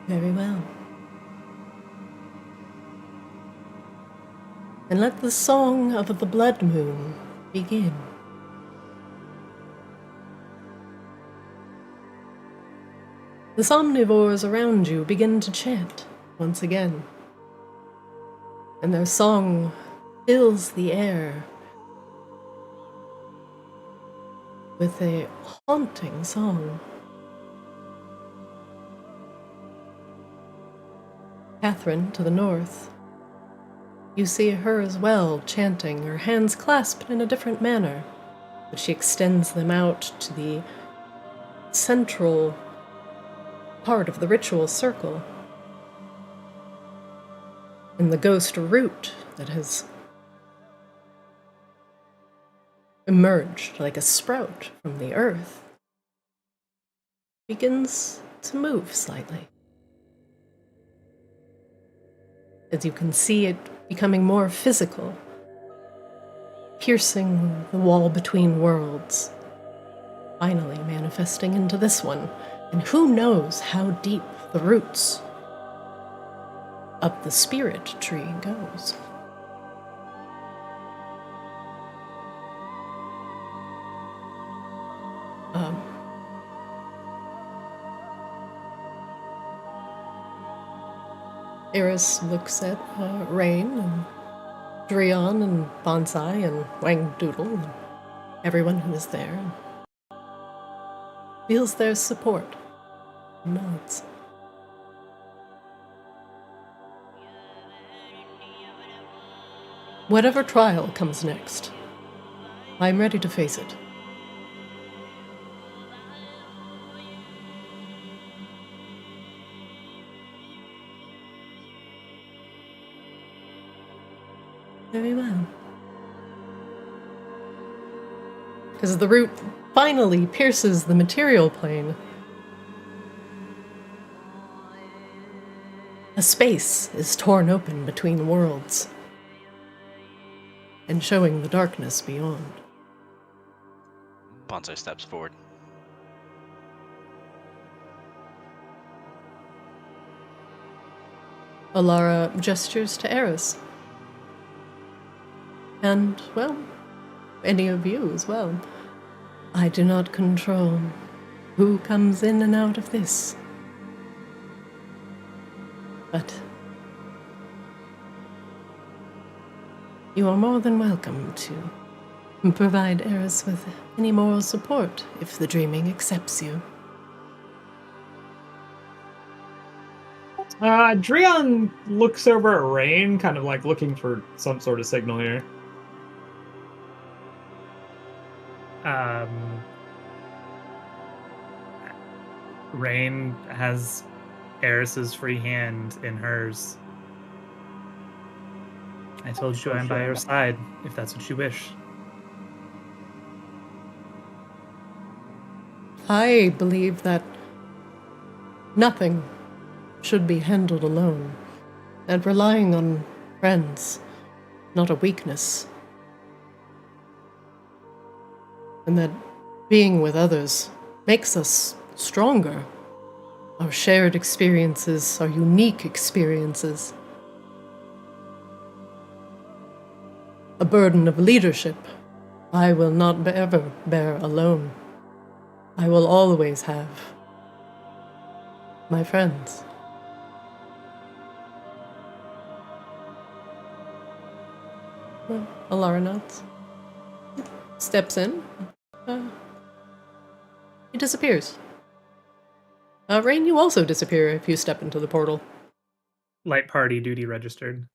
Very well. And let the song of the blood moon begin. The somnivores around you begin to chant once again, and their song fills the air with a haunting song. Catherine, to the north, you see her as well chanting, her hands clasped in a different manner, but she extends them out to the central part of the ritual circle. And the ghost root that has emerged like a sprout from the earth begins to move slightly. As you can see it becoming more physical, piercing the wall between worlds, finally manifesting into this one, and who knows how deep the roots of the spirit tree goes. Eris looks at Rain and Drion and Bonsai and Wang Doodle and everyone who is there, and feels their support, and nods. Whatever trial comes next, I'm ready to face it. Very well. As the root finally pierces the material plane, a space is torn open between worlds and showing the darkness beyond. Bonsai steps forward. Alara gestures to Eris. And, well, any of you as well. I do not control who comes in and out of this. But you are more than welcome to provide Eris with any moral support if the dreaming accepts you. Drion looks over at Rain, kind of like looking for some sort of signal here. Rain has Eris's free hand in hers. I told you I'm by your side, if that's what you wish. I believe that nothing should be handled alone, and relying on friends, not a weakness. And that being with others makes us stronger. Our shared experiences, our unique experiences. A burden of leadership I will not ever bear alone. I will always have my friends. Well, Alara nods. Steps in. He disappears. Rain, you also disappear if you step into the portal. Light party duty registered.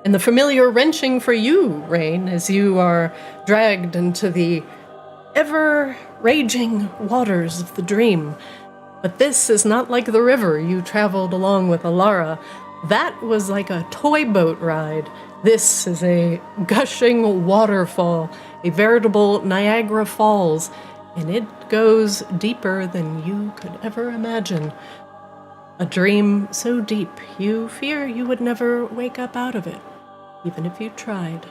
And the familiar wrenching for you, Rain, as you are dragged into the ever-raging waters of the dream. But this is not like the river you traveled along with Alara. That was like a toy boat ride. This is a gushing waterfall, a veritable Niagara Falls, and it goes deeper than you could ever imagine. A dream so deep you fear you would never wake up out of it, even if you tried.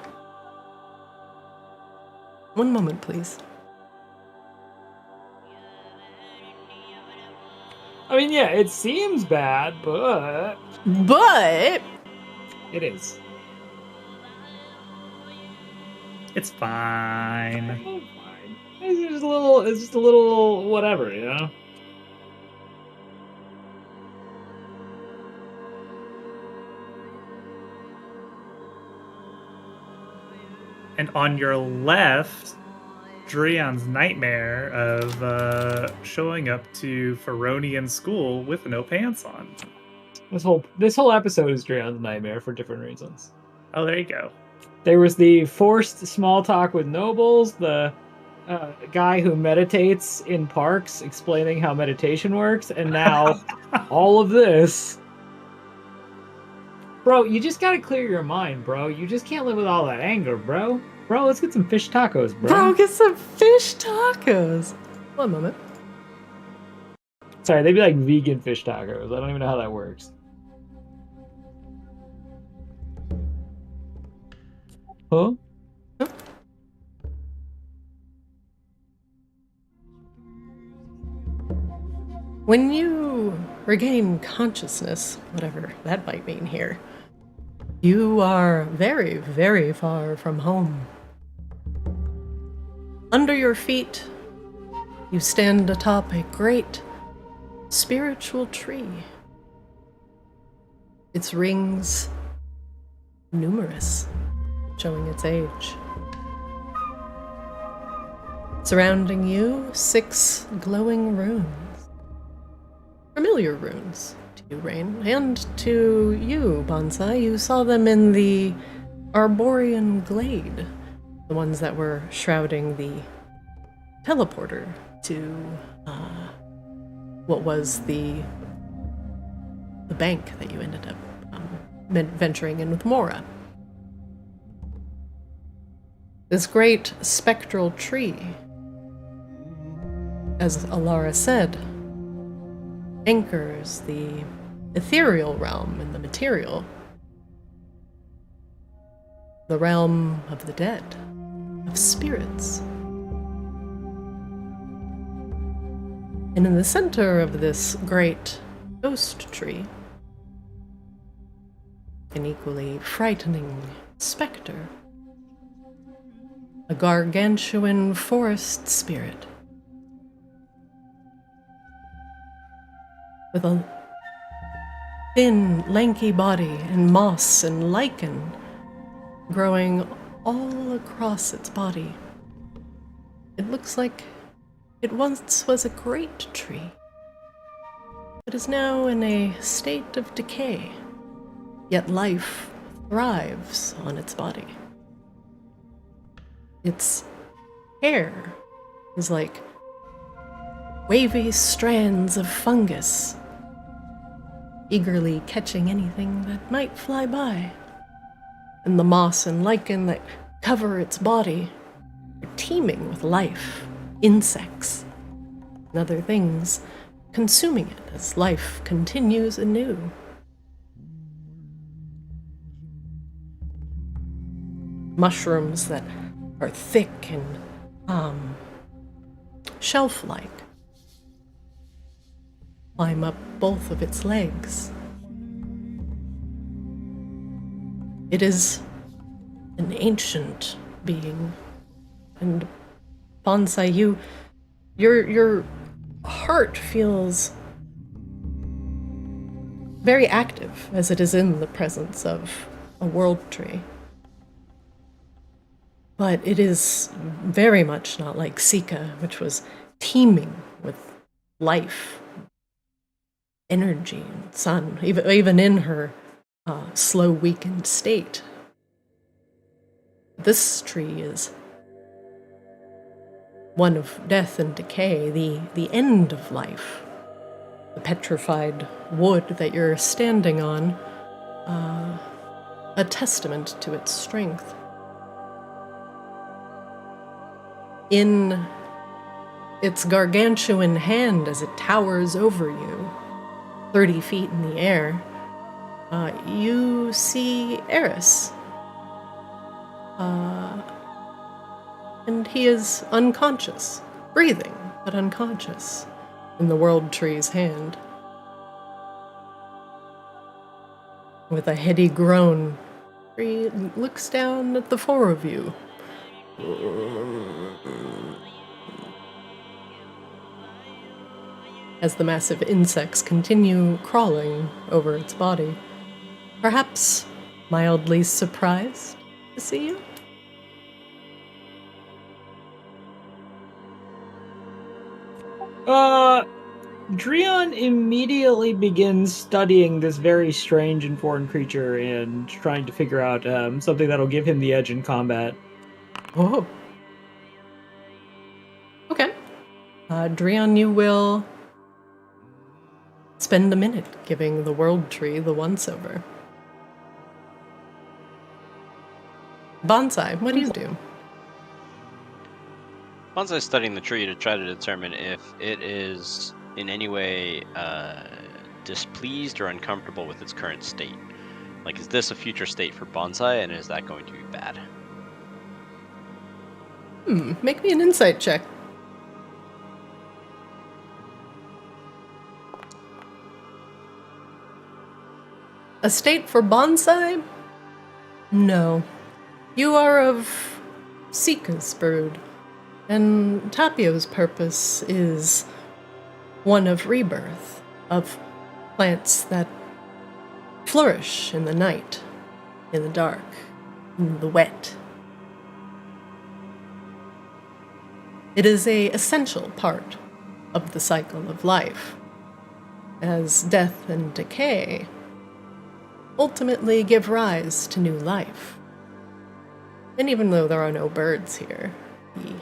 One moment, please. I mean, yeah, it seems bad, but it is. It's fine. It's just a little whatever, you know? And on your left, Drion's nightmare of showing up to Feronian school with no pants on. This whole episode is Drion's nightmare for different reasons. Oh, there you go. There was the forced small talk with nobles, the guy who meditates in parks explaining how meditation works, and now all of this. Bro, you just gotta clear your mind, bro. You just can't live with all that anger, bro. Bro, let's get some fish tacos, bro. Bro, get some fish tacos. One moment. Sorry, they'd be like vegan fish tacos. I don't even know how that works. Huh? When you regain consciousness, whatever that might mean here, you are very, very far from home. Under your feet, you stand atop a great spiritual tree. Its rings numerous, showing its age. Surrounding you, 6 glowing runes. Familiar runes to you, Rain, and to you, Bonsai. You saw them in the Arborian Glade, the ones that were shrouding the teleporter to what was the bank that you ended up venturing in with Mora. This great spectral tree, as Alara said, anchors the ethereal realm and the material, the realm of the dead, of spirits. And in the center of this great ghost tree, an equally frightening specter, a gargantuan forest spirit, with a thin, lanky body and moss and lichen growing all across its body. It looks like it once was a great tree, but is now in a state of decay, yet life thrives on its body. Its hair is like wavy strands of fungus, eagerly catching anything that might fly by. And the moss and lichen that cover its body are teeming with life, insects, and other things consuming it as life continues anew. Mushrooms that are thick and shelf-like climb up both of its legs. It is an ancient being, and Bonsai, your heart feels very active as it is in the presence of a world tree. But it is very much not like Sika, which was teeming with life, energy, and sun, even in her slow, weakened state. This tree is one of death and decay, the end of life. The petrified wood that you're standing on, a testament to its strength. In its gargantuan hand as it towers over you, 30 feet in the air, you see Eris. And he is unconscious, breathing, but unconscious, in the world tree's hand. With a heady groan, he looks down at the 4 of you. As the massive insects continue crawling over its body, perhaps mildly surprised to see you. Dreon immediately begins studying this very strange and foreign creature and trying to figure out something that'll give him the edge in combat. Oh. Okay. Dreon, you will spend a minute giving the world tree the once-over. Bonsai, what do you do? Bonsai's studying the tree to try to determine if it is in any way displeased or uncomfortable with its current state. Like, is this a future state for bonsai, and is that going to be bad? Make me an insight check. A state for bonsai? No. You are of Seeka's brood, and Tapio's purpose is one of rebirth, of plants that flourish in the night, in the dark, in the wet. It is an essential part of the cycle of life, as death and decay ultimately give rise to new life. And even though there are no birds here, the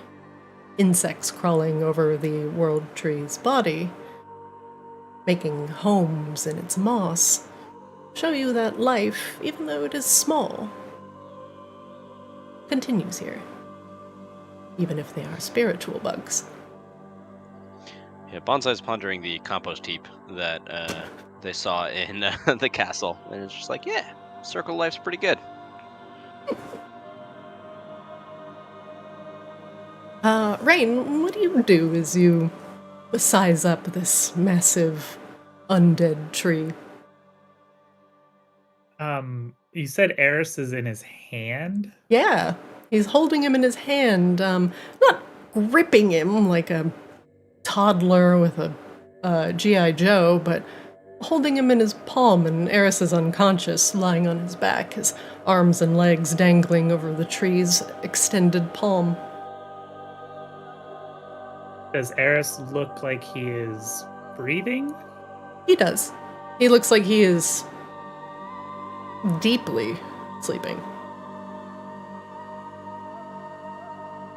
insects crawling over the world tree's body, making homes in its moss, show you that life, even though it is small, continues here, even if they are spiritual bugs. Yeah, Bonsai's pondering the compost heap that they saw in the castle, and it's just like, yeah, circle life's pretty good. Rain, what do you do as you size up this massive undead tree? You said Eris is in his hand? Yeah, he's holding him in his hand, not gripping him like a toddler with a G.I. Joe, but holding him in his palm, and Eris is unconscious, lying on his back, his arms and legs dangling over the tree's extended palm. Does Eris look like he is breathing? He does. He looks like he is deeply sleeping.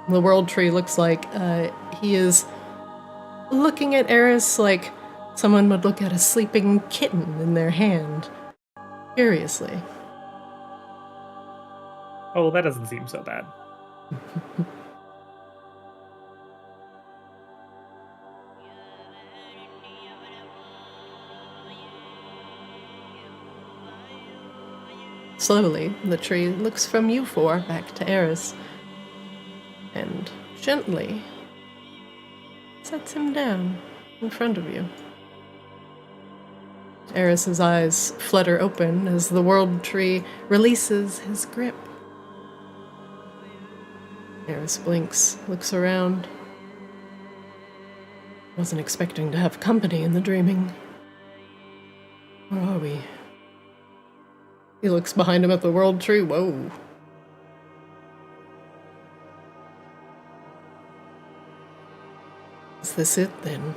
The world tree looks like he is looking at Eris like someone would look at a sleeping kitten in their hand, curiously. Oh, well, that doesn't seem so bad. Slowly, the tree looks from you four back to Eris, and gently sets him down in front of you. Eris's eyes flutter open as the world tree releases his grip. Eris blinks, looks around. Wasn't expecting to have company in the dreaming. Where are we? He looks behind him at the world tree. Whoa. Is this it, then?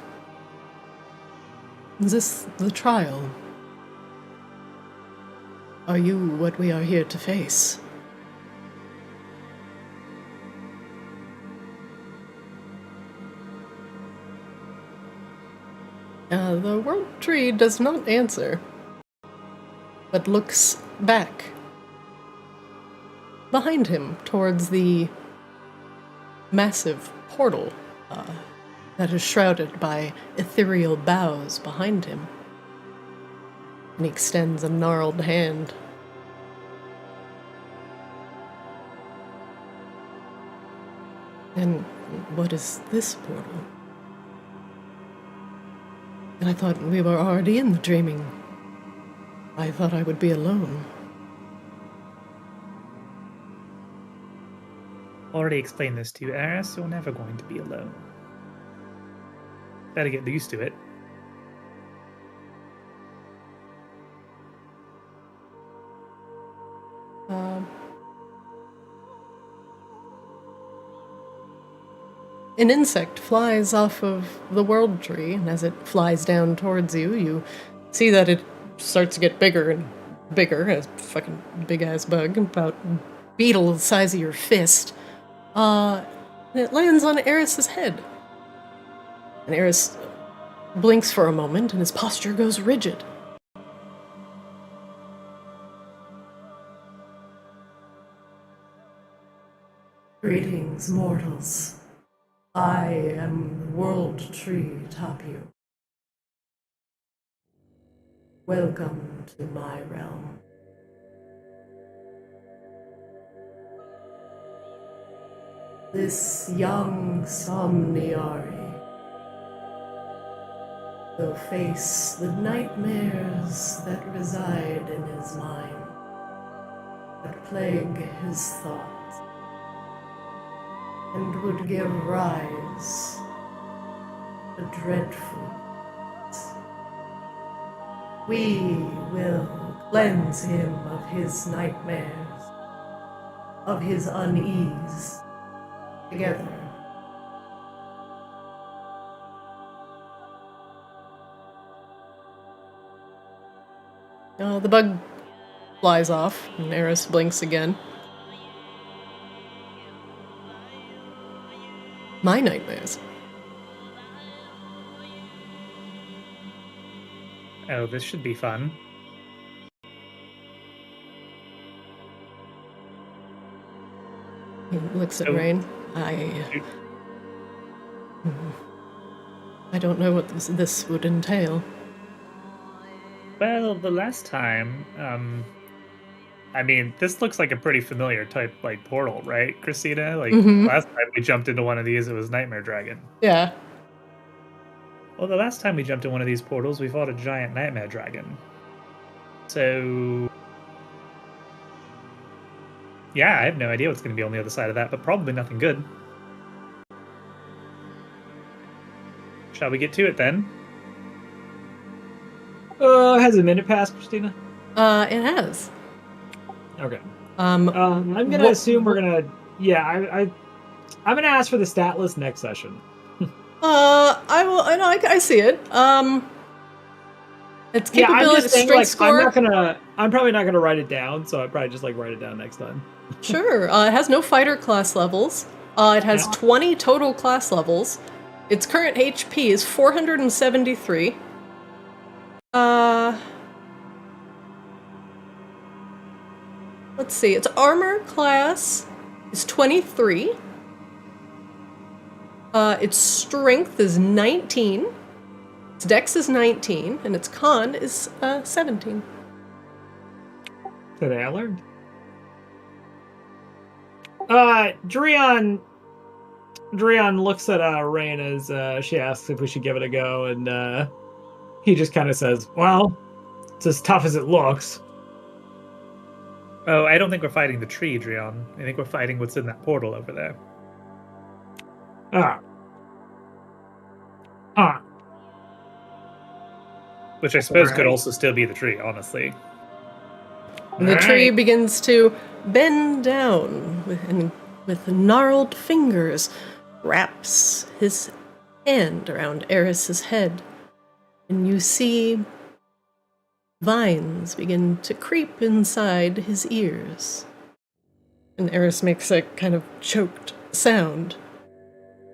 Is this the trial? Are you what we are here to face? The world tree does not answer, but looks back behind him towards the massive portal that is shrouded by ethereal boughs behind him. And he extends a gnarled hand. And what is this portal? I thought we were already in the dreaming. I thought I would be alone. Already explained this to you, Eris. You're never going to be alone. Gotta get used to it. An insect flies off of the world tree, and as it flies down towards you, you see that it starts to get bigger and bigger, a fucking big-ass bug, about beetle the size of your fist. And it lands on Eris's head. And Eris blinks for a moment, and his posture goes rigid. Greetings, mortals. I am the World Tree Tapu. Welcome to my realm. This young Somniari will face the nightmares that reside in his mind, that plague his thoughts, and would give rise to dreadful. We will cleanse him of his nightmares, of his unease, together. The bug flies off, and Eris blinks again. My nightmares. Oh, this should be fun. He looks at Rain. I don't know what this would entail. Well, the last time, I mean, this looks like a pretty familiar type, like, portal, right, Christina? Like, last time we jumped into one of these, it was Nightmare Dragon. Yeah. Well, the last time we jumped in one of these portals, we fought a giant Nightmare Dragon. So... yeah, I have no idea what's going to be on the other side of that, but probably nothing good. Shall we get to it, then? Has a minute passed, Christina? It has. Okay. I'm gonna assume we're gonna. Yeah, I'm gonna ask for the stat list next session. I will. I see it. It's capability, I'm just saying, strength like, score. I'm probably not gonna write it down, so I probably just like write it down next time. Sure. It has no fighter class levels. It has 20 total class levels. Its current HP is 473. Let's see. Its armor class is 23. Its strength is 19. Its dex is 19, and its con is 17. Today I learned. Drian looks at Rain as she asks if we should give it a go, and he just kind of says, "Well, it's as tough as it looks." Oh, I don't think we're fighting the tree, Drian. I think we're fighting what's in that portal over there. Which I suppose could also still be the tree, honestly. The tree begins to bend down with gnarled fingers, wraps his hand around Eris's head, and you see vines begin to creep inside his ears. And Eris makes a kind of choked sound,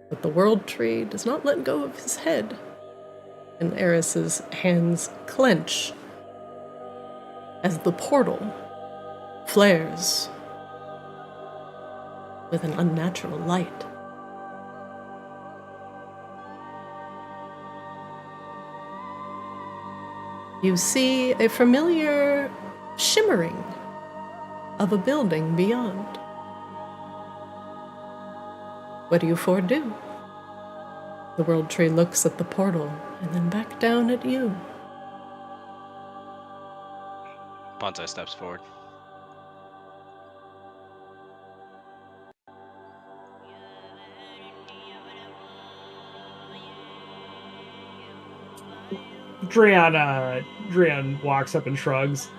but the world tree does not let go of his head, and Eris's hands clench as the portal flares with an unnatural light. You see a familiar shimmering of a building beyond. What do you four do? The world tree looks at the portal and then back down at you. Bonsai steps forward. Drian walks up and shrugs.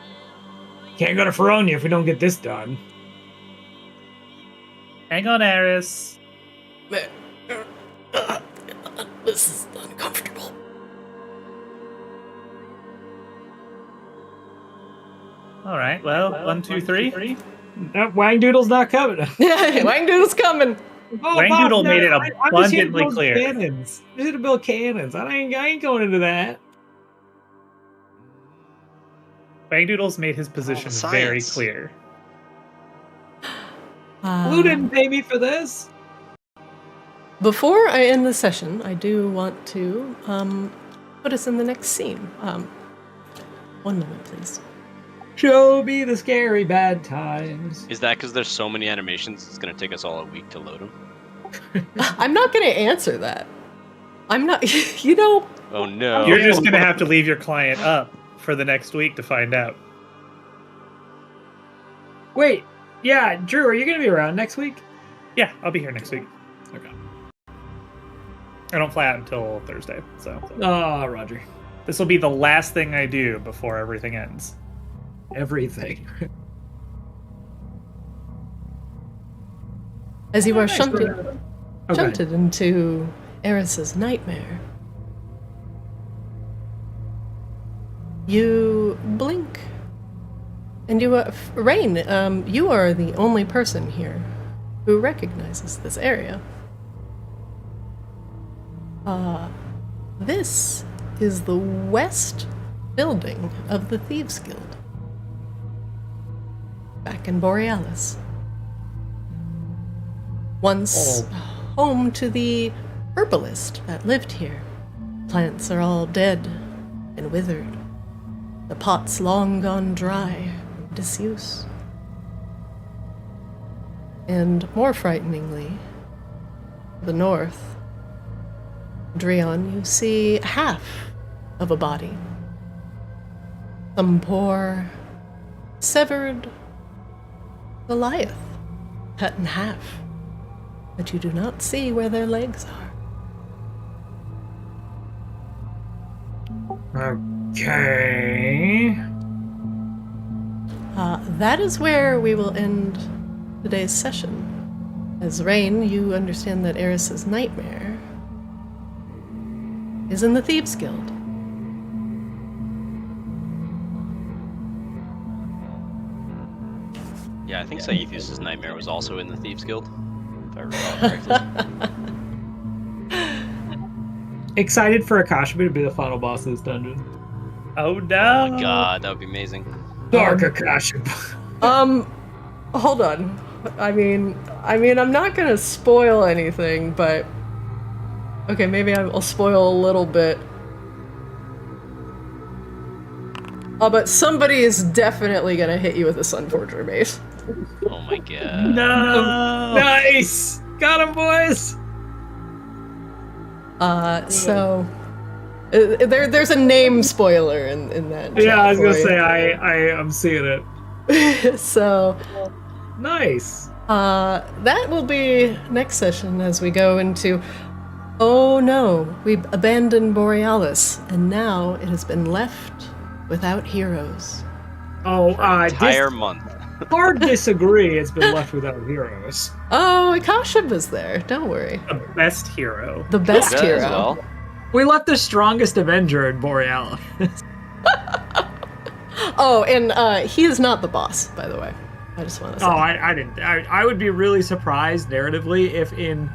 Can't go to Feronia if we don't get this done. Hang on, Eris. This is uncomfortable. All right, well, 1, 2, 3. Wang Doodle's not coming. Yeah, Wang Doodle's coming. Wang Doodle made it abundantly clear. Cannons. I'm just here to build cannons. I ain't going into that. Wang Doodle's made his position very clear. Blue didn't pay me for this. Before I end the session, I do want to put us in the next scene. 1 moment, please. Show me the scary bad times. Is that because there's so many animations, it's going to take us all a week to load them? I'm not going to answer that. I'm not, you know. Oh no. You're just gonna have to leave your client up for the next week to find out. Wait, yeah, Drew, are you gonna be around next week? Yeah, I'll be here next week. Okay. I don't fly out until Thursday, so. Oh, Roger. This will be the last thing I do before everything ends. Everything. As you are Nice. shunted into Eris's nightmare, you blink, and you, Rain, you are the only person here who recognizes this area. This is the west building of the Thieves Guild, back in Borealis. Once home to the herbalist that lived here. Plants are all dead and withered. The pots long gone dry from disuse. And more frighteningly, to the north, Drion, you see half of a body. Some poor, severed Goliath, cut in half, but you do not see where their legs are. Okay. That is where we will end today's session. As Rain, you understand that Eris's nightmare is in the Thieves Guild. Yeah, I think Saithius' nightmare was also in the Thieves Guild, if I recall correctly. Excited for Akashima to be the final boss of this dungeon. Oh no! Oh my god, that would be amazing. Dark Akashima. Hold on. I mean, I'm not gonna spoil anything, but okay, maybe I'll spoil a little bit. But somebody is definitely gonna hit you with a Sunforger mace. Oh my god. No! Nice! Got him, boys! So there's a name spoiler in that. Yeah, I was gonna for you. say, I'm seeing it. So, Nice. that will be next session as we go into. Oh no, we've abandoned Borealis, and now it has been left without heroes. Oh, Entire month. hard disagree. It's been left without heroes. Oh, Akasha was there. Don't worry. The best hero. The best Yeah, hero. as well. We left the strongest Avenger in Borealis. Oh, and he is not the boss, by the way. I just want to say. Oh, I didn't. I would be really surprised narratively if in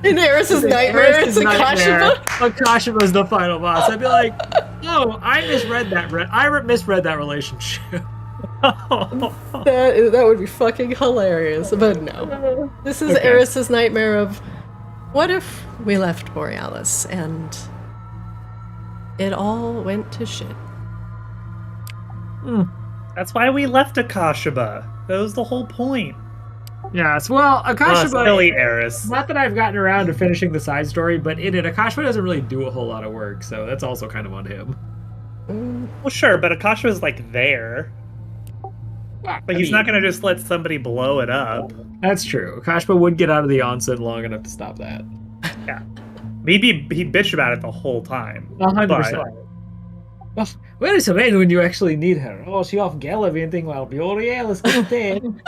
Eris's nightmare, it's Akasha. Akasha was the final boss. I'd be like, oh, I misread that. I misread that relationship. That would be fucking hilarious. But no, this is Okay. Eris's nightmare of what if we left Borealis and it all went to shit. That's why we left Akashaba. That was the whole point. Yes, well, Akasha. Silly Eris. Not that I've gotten around to finishing the side story, but in it, Akasha doesn't really do a whole lot of work, so that's also kind of on him. Well, sure, but Akasha was like there. Like he's not gonna just let somebody blow it up. That's true. Akasha would get out of the onsen long enough to stop that. Yeah. Maybe he bitched about it the whole time. 100%. Well, where is Elaine when you actually need her? Oh, she off gallivanting while Borealis gets dead.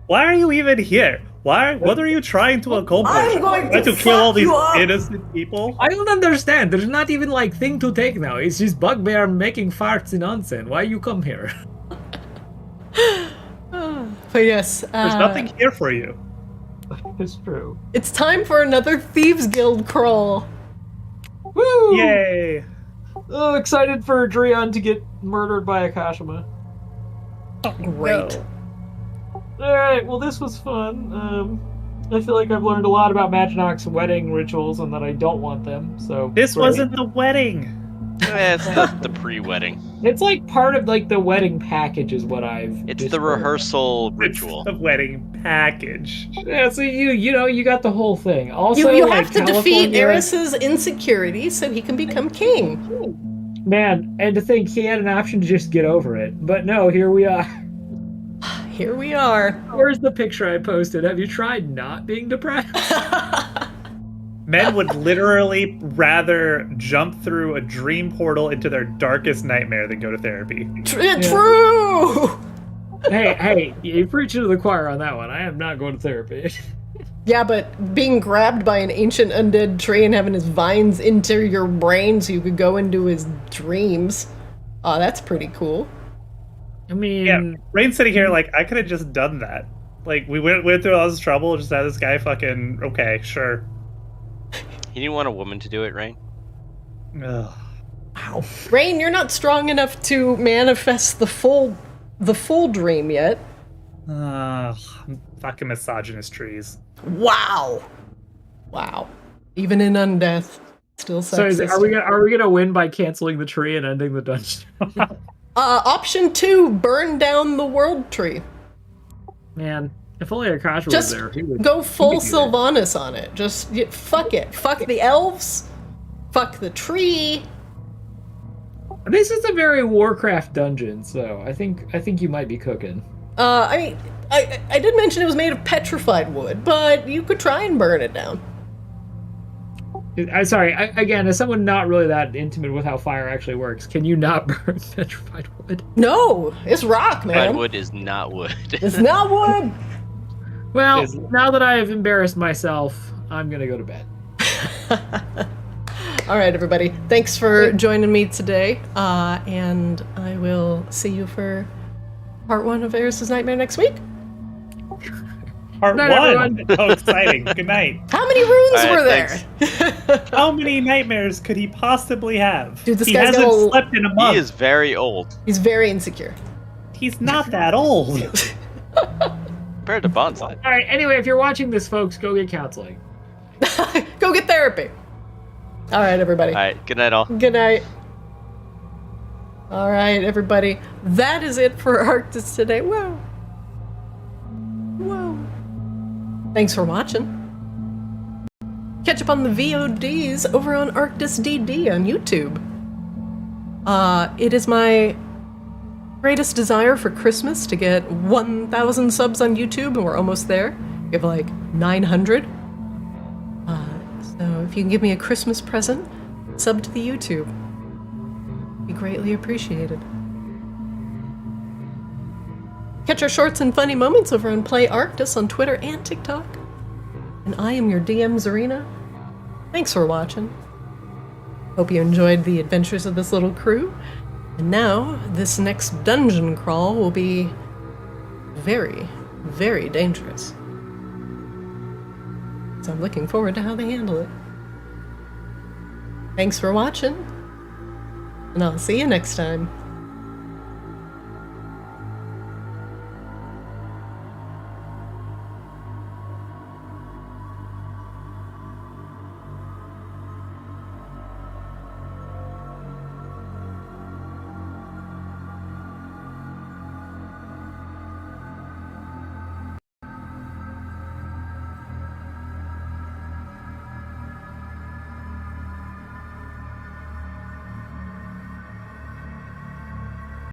Why are you even here? What are you trying to accomplish? I'm going to kill all fuck these you up. innocent people? I don't understand. There's not even like thing to take now. It's just bugbear making farts in onsen. Why you come here? But yes, There's nothing here for you. It's true. it's time for another Thieves Guild crawl. Woo! Yay! Oh, excited for Drion to get murdered by Akashima. Great. All right. Well, this was fun. I feel like I've learned a lot about Maginoc's wedding rituals and that I don't want them. So This great. wasn't the wedding. It's the pre-wedding. It's like part of like the wedding package is what I've. It's the discovered. rehearsal It's ritual. the wedding package. Yeah, so you got the whole thing. Also, You like, have to defeat California- Eris's insecurity so he can become king. Man, and to think he had an option to just get over it, but no, here we are. Here we are. Where's the picture I posted? Have you tried not being depressed? Men would literally rather jump through a dream portal into their darkest nightmare than go to therapy. True! hey, you preaching to the choir on that one. I am not going to therapy. Yeah, but being grabbed by an ancient undead tree and having his vines enter your brain so you could go into his dreams. Oh, that's pretty cool. I mean, Yeah, Rain's sitting here like, I could have just done that. Like, we went through all this trouble just to have this guy fucking, okay, sure. You didn't want a woman to do it, Rain? Ugh. Wow. Rain, you're not strong enough to manifest the full dream yet. Fucking misogynist trees. Wow. Wow. Even in undeath, still sexist. so are we gonna win by canceling the tree and ending the dungeon? Option 2, burn down the world tree. Man, if only Akash was Just there, he would go full he could do that. Sylvanas on it. Just fuck it. Fuck the elves. Fuck the tree. This is a very Warcraft dungeon, so I think you might be cooking. I mean, I did mention it was made of petrified wood, but you could try and burn it down. I'm sorry. Again, as someone not really that intimate with how fire actually works, can you not burn petrified wood? No, it's rock, man. Wood is not wood. It's not wood. Well, Is- now that I have embarrassed myself, I'm gonna go to bed. All right, everybody. Thanks for joining me today, and I will see you for part 1 of Eris's Nightmare next week. Part Night, 1! everyone. Oh, exciting. Good night. How many runes All right, were there? How many nightmares could he possibly have? Dude, this he guy's hasn't got a- slept in a He month. is very old. He's very insecure. He's not that old. Compared to Bonsai. All right. Anyway, if you're watching this, folks, go get counseling. Go get therapy. All right, everybody. Alright, good night all. Good night. All right, everybody. That is it for Arctis today. Whoa. Whoa. Thanks for watching. Catch up on the VODs over on Arctis DD on YouTube. It is my greatest desire for Christmas to get 1,000 subs on YouTube, and we're almost there. We have like 900. So if you can give me a Christmas present, sub to the YouTube. Be greatly appreciated. Catch our shorts and funny moments over on Play Arctis on Twitter and TikTok. And I am your DM, Zarina. Thanks for watching. Hope you enjoyed the adventures of this little crew. And now, this next dungeon crawl will be very, very dangerous. So I'm looking forward to how they handle it. Thanks for watching, and I'll see you next time.